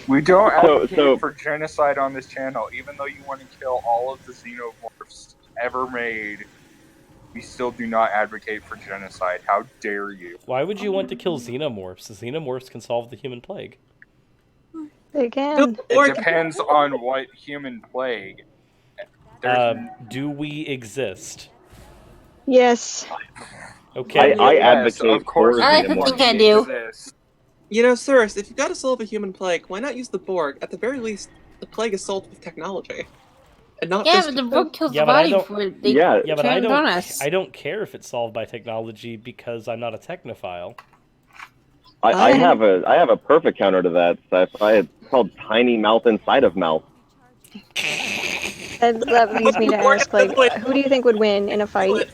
We don't So- advocate for genocide on this channel, even though you want to kill all of the xenomorphs ever made. We still do not advocate for genocide. How dare you? Why would you want to kill xenomorphs? The xenomorphs can solve the human plague. They can. It depends on what human plague. Do we exist? Yes. Okay. I Yes, advocate of course for I xenomorphs. think I do. You know, Cyrus, if you've got to solve a human plague, why not use the Borg? At the very least, the plague is solved with technology. And not Yeah, just but the Borg kills Yeah, the but I body don't. before they but I turn don't. on us. I don't care if it's solved by technology because I'm not a technophile. I have a perfect counter to that sci-fi. It's called Tiny Mouth Inside of Mouth. That leads me to ask, like, who do you think would win in a fight?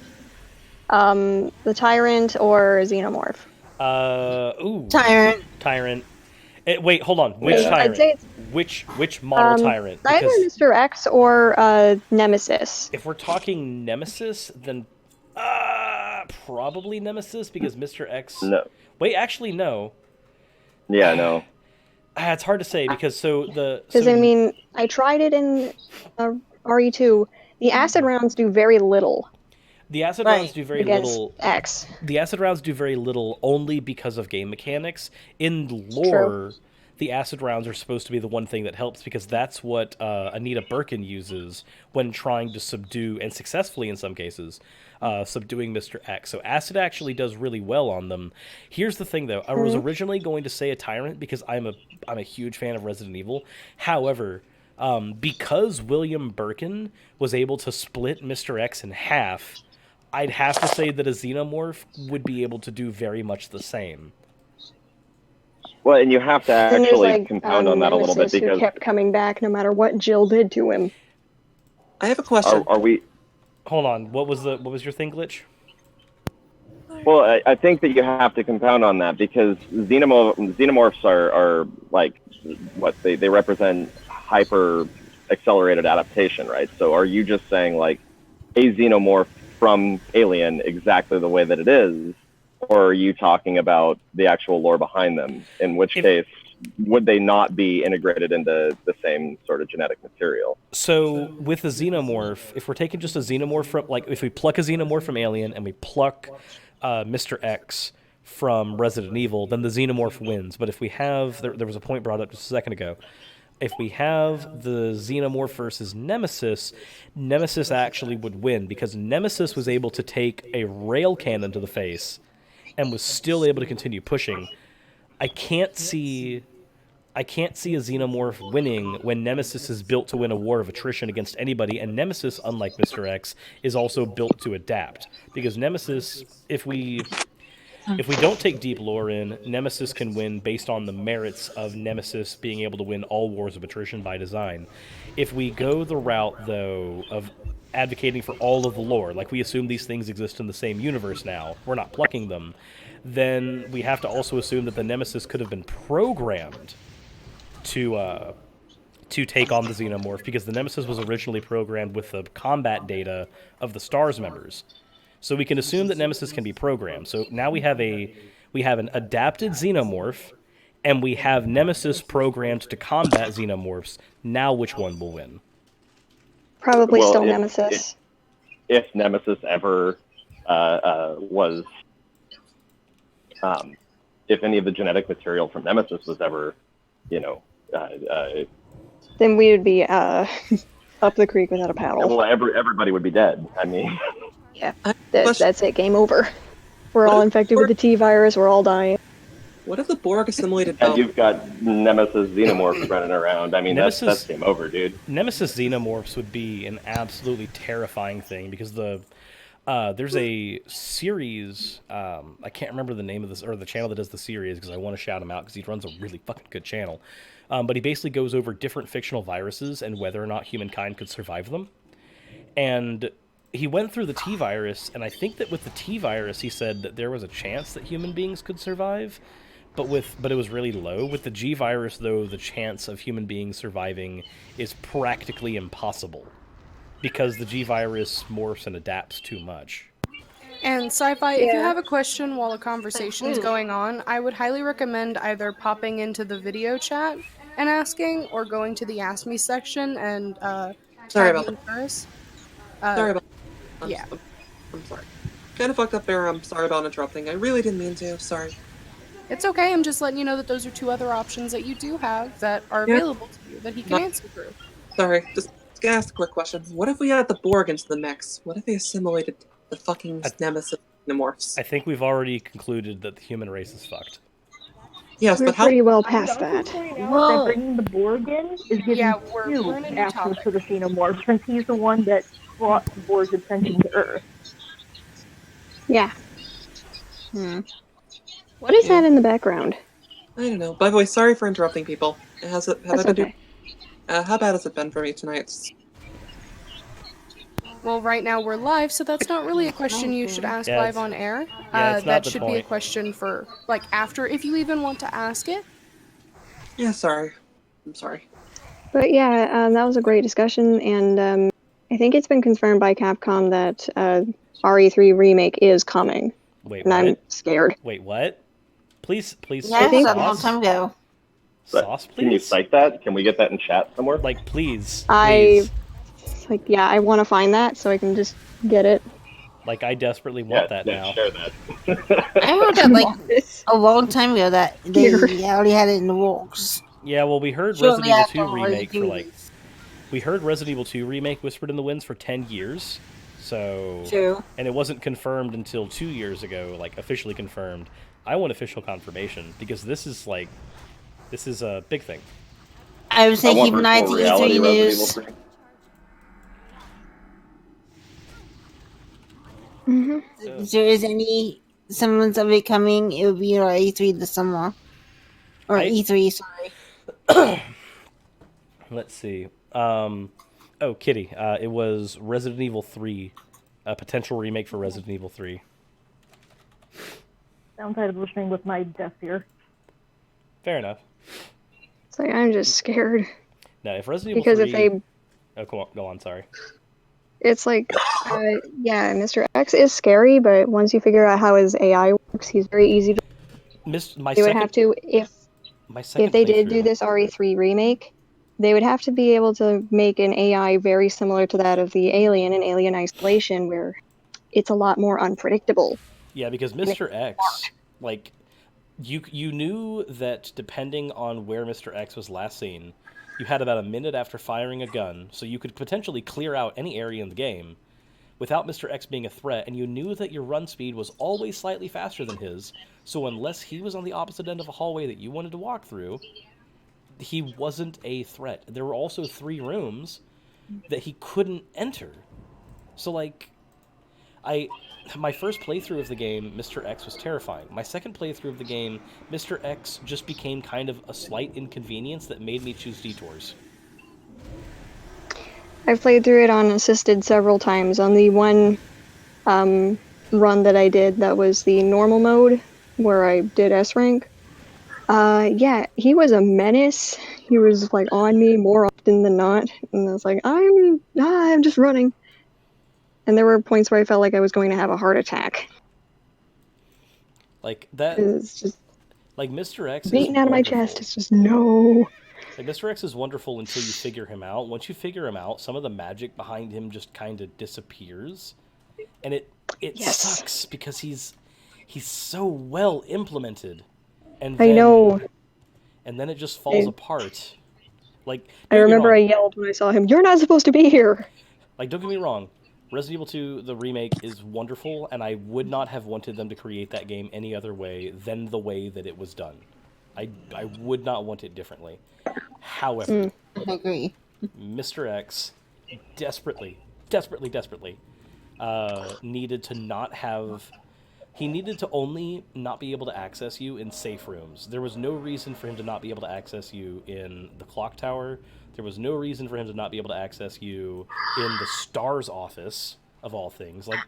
The Tyrant or Xenomorph? Tyrant. Tyrant. Wait, hold on. Which I'd tyrant? say it's Which model tyrant? either Because Mr. X or Nemesis. if we're talking Nemesis, then probably Nemesis because Mr. X. No. Wait, actually no. Yeah, no. It's hard to say because Because I mean, I tried it in RE2. The acid rounds do very little. The acid rounds do very against little. X. The acid rounds do very little only because of game mechanics. In lore, the acid rounds are supposed to be the one thing that helps because that's what Anita Birkin uses when trying to subdue, and successfully in some cases, subduing Mr. X. So acid actually does really well on them. Here's the thing, though. I was originally going to say a tyrant because I'm a huge fan of Resident Evil. However, because William Birkin was able to split Mr. X in half, I'd have to say that a xenomorph would be able to do very much the same. Well, and you have to Then there's actually like compound on that a little bit Nemesis who because kept coming back no matter what Jill did to him. I have a question. are we? Hold on. What was your thing, Glitch? Well, I think that you have to compound on that because xenomorphs are like what they represent hyper accelerated adaptation, right? So are you just saying like a xenomorph from Alien exactly the way that it is, or are you talking about the actual lore behind them? In which case, would they not be integrated into the same sort of genetic material? So with a xenomorph, if we're taking just a xenomorph from, like, if we pluck a xenomorph from Alien and we pluck Mr. X from Resident Evil, then the xenomorph wins. But if we have, there was a point brought up just a second ago. If we have the xenomorph versus Nemesis, Nemesis actually would win because Nemesis was able to take a rail cannon to the face and was still able to continue pushing. I can't see a xenomorph winning when Nemesis is built to win a war of attrition against anybody, and Nemesis, unlike Mr. X, is also built to adapt. Because Nemesis, if we don't take deep lore in, Nemesis can win based on the merits of Nemesis being able to win all wars of attrition by design. If we go the route, though, of advocating for all of the lore, like we assume these things exist in the same universe now, we're not plucking them, then we have to also assume that the Nemesis could have been programmed to take on the Xenomorph, because the Nemesis was originally programmed with the combat data of the STARS members. So we can assume that Nemesis can be programmed. So now we have an adapted Xenomorph, and we have Nemesis programmed to combat Xenomorphs. Now which one will win? Probably still Nemesis. If Nemesis ever was if any of the genetic material from Nemesis was ever, you know, Then we would be up the creek without a paddle. well, everybody would be dead. I mean, Yeah, that's it. Game over. We're all infected with the T virus. We're all dying. What if the Borg assimilated and you've got Nemesis xenomorphs running around. I mean, that's game over, dude. Nemesis xenomorphs would be an absolutely terrifying thing because there's a series. I can't remember the name of this or the channel that does the series because I want to shout him out because he runs a really fucking good channel. But he basically goes over different fictional viruses and whether or not humankind could survive them. And he went through the T virus, and I think that with the T virus, he said that there was a chance that human beings could survive, but it was really low. With the G virus, though, the chance of human beings surviving is practically impossible because the G virus morphs and adapts too much. And Sci-Fi, if you have a question while a conversation is going on, I would highly recommend either popping into the video chat and asking, or going to the Ask Me section and Sorry about tagging Chris. Sorry about Yeah. I'm sorry. Kind of fucked up there. I'm sorry about interrupting. I really didn't mean to. Sorry. It's okay. I'm just letting you know that those are two other options that you do have that are available to you that he can answer through. Sorry. Just gonna ask a quick question. What if we add the Borg into the mix? What if they assimilated the fucking Nemesis xenomorphs? I think we've already concluded that the human race is fucked. Yes, We're but how? pretty well past that. That bringing the Borg in is giving you access to the xenomorph, since he's the one that brought the Borg's attention to Earth. Yeah. What is that in the background? I don't know. By the way, sorry for interrupting people. How bad has it been for me tonight? Well, right now we're live, so that's not really a question you should ask Yeah, live on air. yeah, it's not that the should be a point. question for, like, after, if you even want to ask it. Yeah, sorry. I'm sorry. But yeah, that was a great discussion, and I think it's been confirmed by Capcom that RE3 remake is coming. Wait, and I'm what? scared. Wait, what? Please. Yeah, it was a long time ago. Sauce, please. Can you cite that? Can we get that in chat somewhere? Like, please. I want to find that so I can just get it. Like, I desperately want that now. Share that. I heard that like a long time ago that they already had it in the works. Yeah, well, we heard Shortly Resident after Evil 2 remake for RE3 like... We heard Resident Evil 2 remake whispered in the winds for 10 years. So... True. And it wasn't confirmed until 2 years ago, like, officially confirmed. I want official confirmation, because this is, like... This is a big thing. I would say keep an eye to E3 news. If there is any semblance of it coming, it would be on E3 this summer. Or E3, sorry. Let's see. Oh, Kitty. It was Resident Evil 3. A potential remake for Resident Evil 3. Downside of listening with my deaf ear. Fair enough. It's like, I'm just scared. No, if Resident Evil Because 3... if they... Oh, go on, sorry. It's like, yeah, Mr. X is scary, but once you figure out how his AI works, he's very easy to... They would have to, if they did do this RE3 remake, they would have to be able to make an AI very similar to that of the Alien in Alien Isolation, where it's a lot more unpredictable. Yeah, because Mr. X, like, you knew that depending on where Mr. X was last seen, you had about a minute after firing a gun, so you could potentially clear out any area in the game without Mr. X being a threat, and you knew that your run speed was always slightly faster than his, so unless he was on the opposite end of a hallway that you wanted to walk through, he wasn't a threat. There were also 3 rooms that he couldn't enter. So, like, my first playthrough of the game, Mr. X was terrifying. My second playthrough of the game, Mr. X just became kind of a slight inconvenience that made me choose detours. I've played through it on assisted several times. On the one run that I did, that was the normal mode, where I did S-Rank. Yeah, he was a menace. He was, like, on me more often than not. And I was like, I'm just running. And there were points where I felt like I was going to have a heart attack. Like, that... It's just... Like, Mr. X beating is out of my wonderful. chest, it's just, no. Like, Mr. X is wonderful until you figure him out. Once you figure him out, some of the magic behind him just kind of disappears. And it sucks, because he's so well implemented. And I then, know. And then it just falls I- apart. Like, I don't get me remember I wrong. yelled when I saw him, "You're not supposed to be here!" Like, don't get me wrong. Resident Evil 2, the remake, is wonderful, and I would not have wanted them to create that game any other way than the way that it was done. I would not want it differently. However, I agree. Mr. X desperately needed to not have... He needed to only not be able to access you in safe rooms. There was no reason for him to not be able to access you in the clock tower. There was no reason for him to not be able to access you in the STARS office, of all things. Like,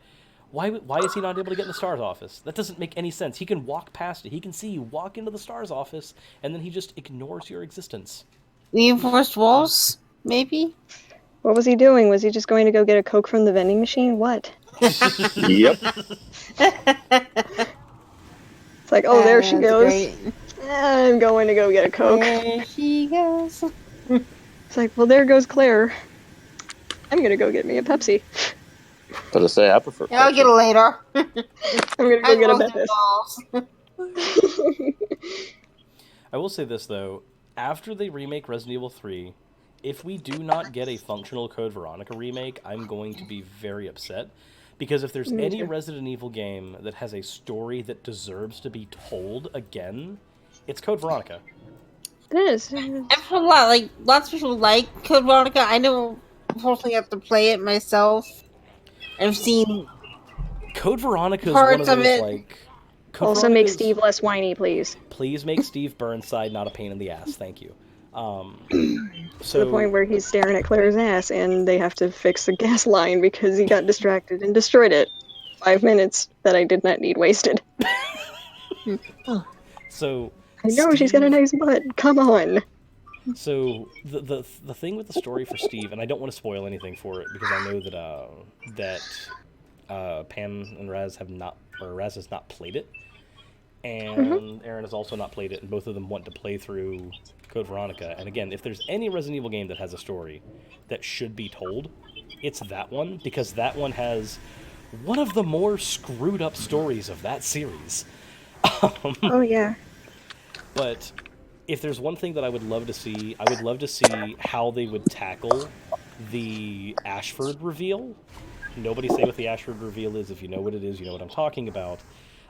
why is he not able to get in the STARS office? That doesn't make any sense. He can walk past it. He can see you walk into the STARS office, and then he just ignores your existence. Reinforced walls, maybe? What was he doing? Was he just going to go get a Coke from the vending machine? What? Yep. It's like, oh, there she That's goes. great. I'm going to go get a Coke. There she goes. It's like, well, there goes Claire. I'm gonna go get me a Pepsi. But to say, I prefer. Yeah, I'll get it later. I'm gonna go get a Beppis. I will say this, though. After they remake Resident Evil 3, if we do not get a functional Code Veronica remake, I'm going to be very upset. Because if there's Me any too. Resident Evil game that has a story that deserves to be told again, it's Code Veronica. It is. I've heard a lot, like, lots of people like Code Veronica. I don't personally have to play it myself. I've seen Code Veronica is one parts of of those, it. like... Code Also Veronica make is- Steve less whiny, please. Please make Steve Burnside not a pain in the ass. Thank you. To the point where he's staring at Claire's ass and they have to fix the gas line because he got distracted and destroyed it. 5 minutes that I did not need wasted. So I know she's got a nice butt. Come on. So the thing with the story for Steve, and I don't want to spoil anything for it because I know that Pam and Raz have not, or Raz has not played it, and Aaron has also not played it, and both of them want to play through Code Veronica. And again, if there's any Resident Evil game that has a story that should be told, it's that one, because that one has one of the more screwed up stories of that series. Oh yeah. But if there's one thing that I would love to see, I would love to see how they would tackle the Ashford reveal. Nobody say what the Ashford reveal is. If you know what it is, you know what I'm talking about.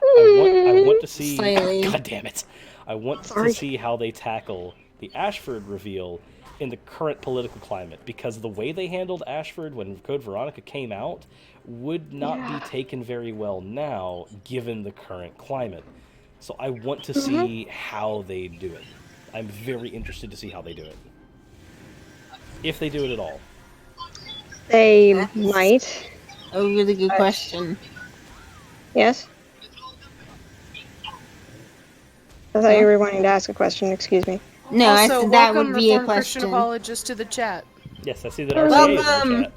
I want to see... Slightly. God damn it. I want to see how they tackle the Ashford reveal in the current political climate, because the way they handled Ashford when Code Veronica came out would not be taken very well now, given the current climate. So I want to see how they do it. I'm very interested to see how they do it. If they do it at all. They might. A really good question. Yes? I thought you were wanting to ask a question, excuse me. No, I Also, said that welcome would be a Reformed Christian question. apologist to the chat. Yes, I see that RCA is in the chat.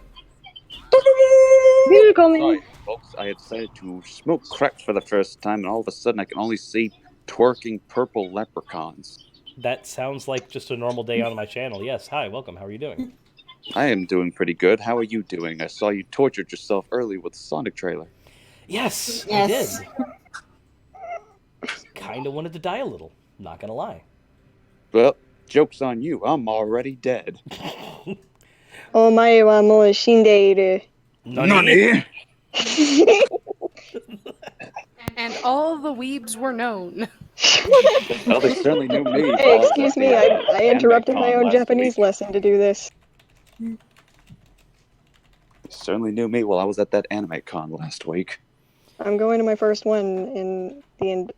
Sorry, folks. I had decided to smoke crack for the first time, and all of a sudden I can only see twerking purple leprechauns. That sounds like just a normal day on my channel. Yes, hi, welcome. How are you doing? I am doing pretty good. How are you doing? I saw you tortured yourself early with the Sonic trailer. Yes, Yes. I did. Kind of wanted to die a little, not gonna lie. Well, joke's on you. I'm already dead. Omae wa mou shindeiru. Nani? And all the weebs were known. Well, they certainly knew me. Hey, excuse me, I interrupted my own last Japanese lesson to do this. They certainly knew me while I was at that anime con last week. I'm going to my first one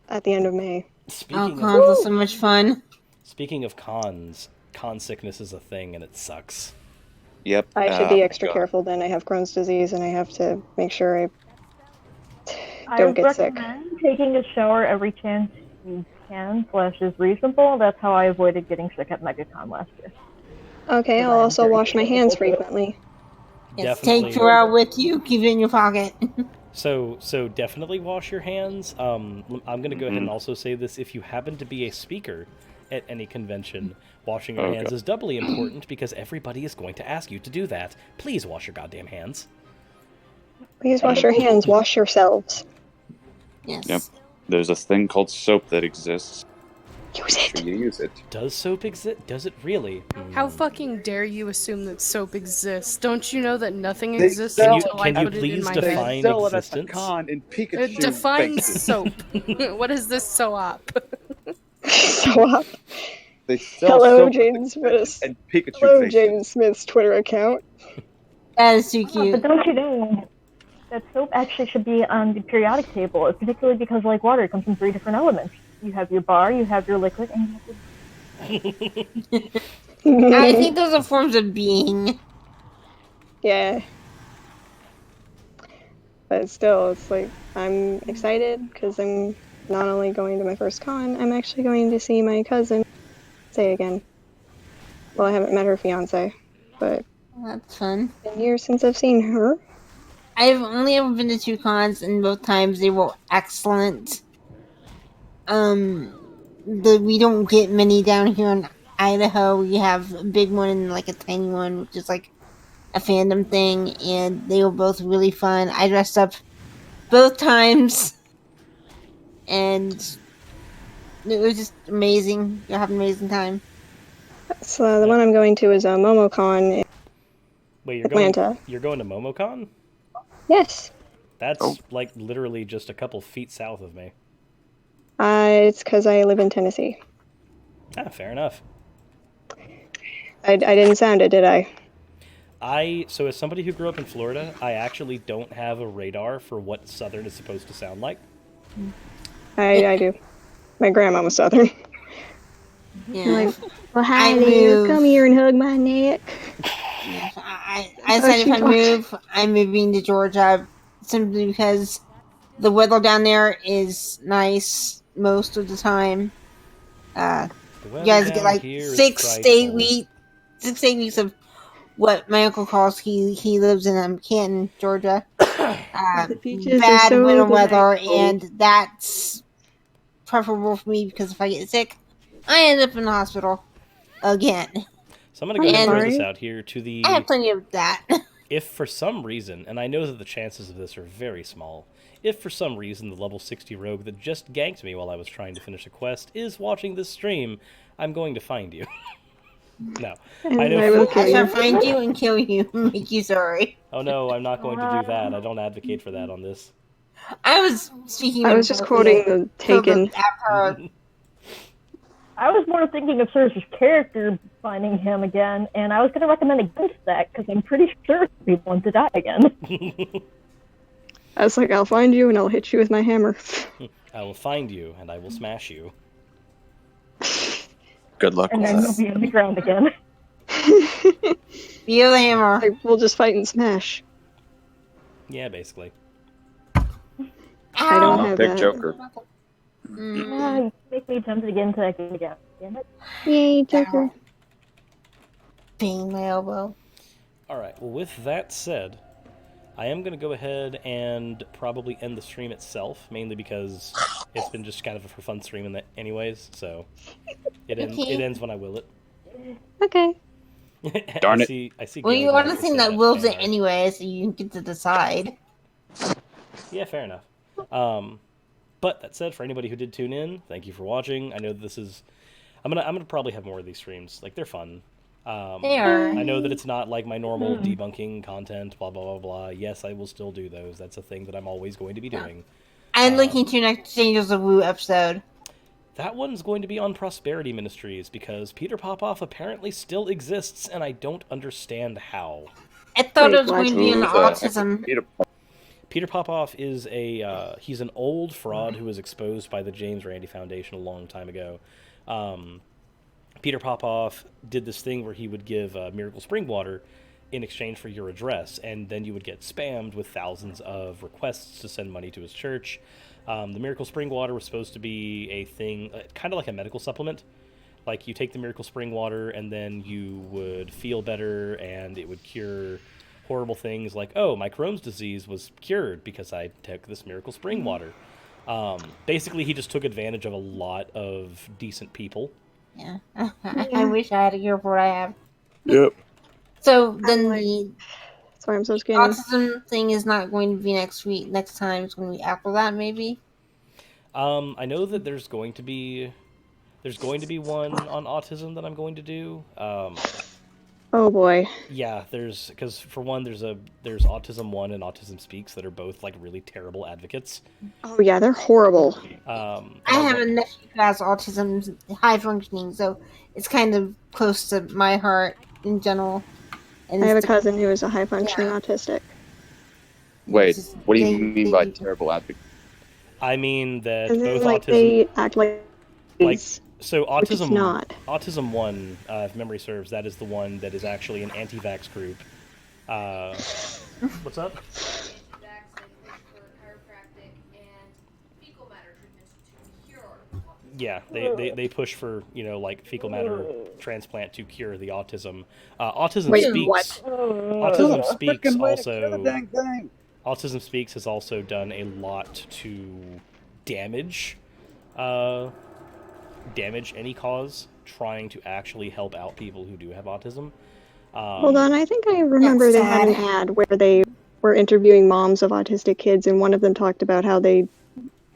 at the end of May. Oh, cons are so much fun. Speaking of cons, con sickness is a thing and it sucks. Yep. I should be extra careful then. I have Crohn's disease and I have to make sure I don't get sick. recommend taking a shower every chance you can / is reasonable. That's how I avoided getting sick at MegaCon last year. Okay, I'll also wash my hands frequently. Yes, take your out with you, keep it in your pocket. So definitely wash your hands. I'm going to go ahead and also say this. If you happen to be a speaker at any convention, washing your hands is doubly important because everybody is going to ask you to do that. Please wash your goddamn hands. Please wash your hands. Wash yourselves. Yes. Yep. There's a thing called soap that exists. Use it. You use it. Does soap exist? Does it really? How fucking dare you assume that soap exists? Don't you know that nothing They exists sell- until I can you put it in please my define head? They sell it at the existence? con in It Pikachu defines faces. soap. What is this so-op? So They sell Hello, soap at the Jaden Smith. and Pikachu Hello, faces. Jaden Smith's Twitter account. That is too But cute. don't you know that soap actually should be on the periodic table, particularly because, like water, it comes in 3 different elements. You have your bar, you have your liquid, and you have I think those are forms of being. Yeah. But still, it's like, I'm excited because I'm not only going to my first con, I'm actually going to see my cousin say again. Well, I haven't met her fiance, but That's fun. it's been years since I've seen her. I've only ever been to 2 cons, and both times they were excellent. We don't get many down here in Idaho. We have a big one and like a tiny one, which is like a fandom thing, and they were both really fun. I dressed up both times, and it was just amazing. You'll have an amazing time. So the one I'm going to is a MomoCon in Wait, Atlanta. You're going to MomoCon? Yes. That's like literally just a couple feet south of me. It's because I live in Tennessee. Ah, fair enough. I didn't sound it, did I? So as somebody who grew up in Florida, I actually don't have a radar for what Southern is supposed to sound like. I do. My grandma was Southern. Yeah. Like, well, hi there, come here and hug my neck. Yeah, I decided if I move, I'm moving to Georgia simply because the weather down there is nice most of the time. You guys get like 6 to 8 weeks, 6 to 8 weeks of what my uncle calls he lives in Canton, Georgia. beaches are Bad so winter weather, delightful. and that's preferable for me because if I get sick, I end up in the hospital again. So I'm going to go ahead and throw this And out here to the... I have plenty of that. If for some reason, and I know that the chances of this are very small, if for some reason the level 60 rogue that just ganked me while I was trying to finish a quest is watching this stream, I'm going to find you. No. I shall find you and kill you and make you sorry. Oh no, I'm not going to do that. I don't advocate for that on this. I was speaking. I was just quoting the Taken. I was more thinking of Surge's character finding him again, and I was going to recommend against that because I'm pretty sure he wants to die again. I was like, I'll find you and I'll hit you with my hammer. I will find you and I will smash you. Good luck And with then that. you'll be on the ground again. Feel the hammer. Like, we'll just fight and smash. Yeah, basically. I don't have Pick that. Joker. You make me tempted to get into that game again. Damn it. Yay, Joker. Bang my elbow. Alright, well with that said, I am going to go ahead and probably end the stream itself, mainly because it's been just kind of a for fun stream in that anyways, so it ends when I will it. Okay. Darn it. I see Well, you Gil are the Gafford thing say that wills it anyway. anyway, so you get to decide. Yeah, fair enough. But that said, for anybody who did tune in, thank you for watching. I know that this is... I'm gonna probably have more of these streams. Like, they're fun. They are. I know that it's not like my normal debunking content, blah, blah, blah, blah. Yes, I will still do those. That's a thing that I'm always going to be doing. I'm looking to your next Angels of Woo episode. That one's going to be on Prosperity Ministries, because Peter Popoff apparently still exists, and I don't understand how. I thought it was going to be on autism. Peter Popoff is he's an old fraud who was exposed by the James Randi Foundation a long time ago. Peter Popoff did this thing where he would give Miracle Spring Water in exchange for your address, and then you would get spammed with thousands of requests to send money to his church. The Miracle Spring Water was supposed to be a thing, kind of like a medical supplement. Like, you take the Miracle Spring Water, and then you would feel better, and it would cure horrible things like, oh, my Crohn's disease was cured because I took this Miracle Spring Water. Basically, he just took advantage of a lot of decent people. Yeah. I wish I had a cure for what I have. Yep. So then the That's why I'm so skinny. autism thing is not going to be next week. Next time it's going to be after that, maybe. I know that there's There's going to be one on autism that I'm going to do. Oh boy. Yeah, because for one, there's Autism 1 and Autism Speaks that are both like really terrible advocates. Oh yeah, they're horrible. I have a nephew who has autism, high functioning, so it's kind of close to my heart in general. And I have a cousin who is a high functioning autistic. Wait, what do you mean by terrible advocate? I mean that And then, both like, autism they act like so which it's autism not. Autism 1, if memory serves, that is the one that is actually an anti-vax group. What's up? Yeah, they push for like fecal matter transplant to cure the autism. Autism Wait, Speaks. what? Autism Speaks Frickin' way to also. kill the dang thing. Autism Speaks has also done a lot to damage any cause trying to actually help out people who do have autism. Hold on, I think I remember they had an ad where they were interviewing moms of autistic kids, and one of them talked about how they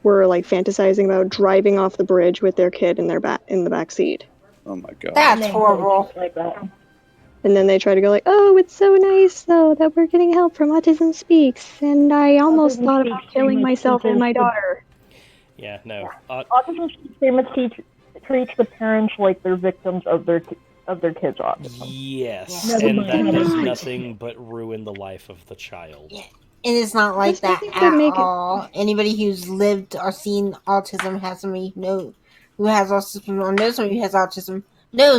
were like fantasizing about driving off the bridge with their kid in the back seat. Oh my god. That's horrible. And then they try to go like, "Oh, it's so nice though that we're getting help from Autism Speaks," and I almost thought about killing myself and my daughter. Yeah, no. Autism Speaks very much treats the parents like they're victims of their kids' autism. Yes, and that does nothing but ruin the life of the child. It is not like Just 'cause that they could at make it- all. Anybody who's lived or seen autism has somebody who has autism or knows somebody who has autism knows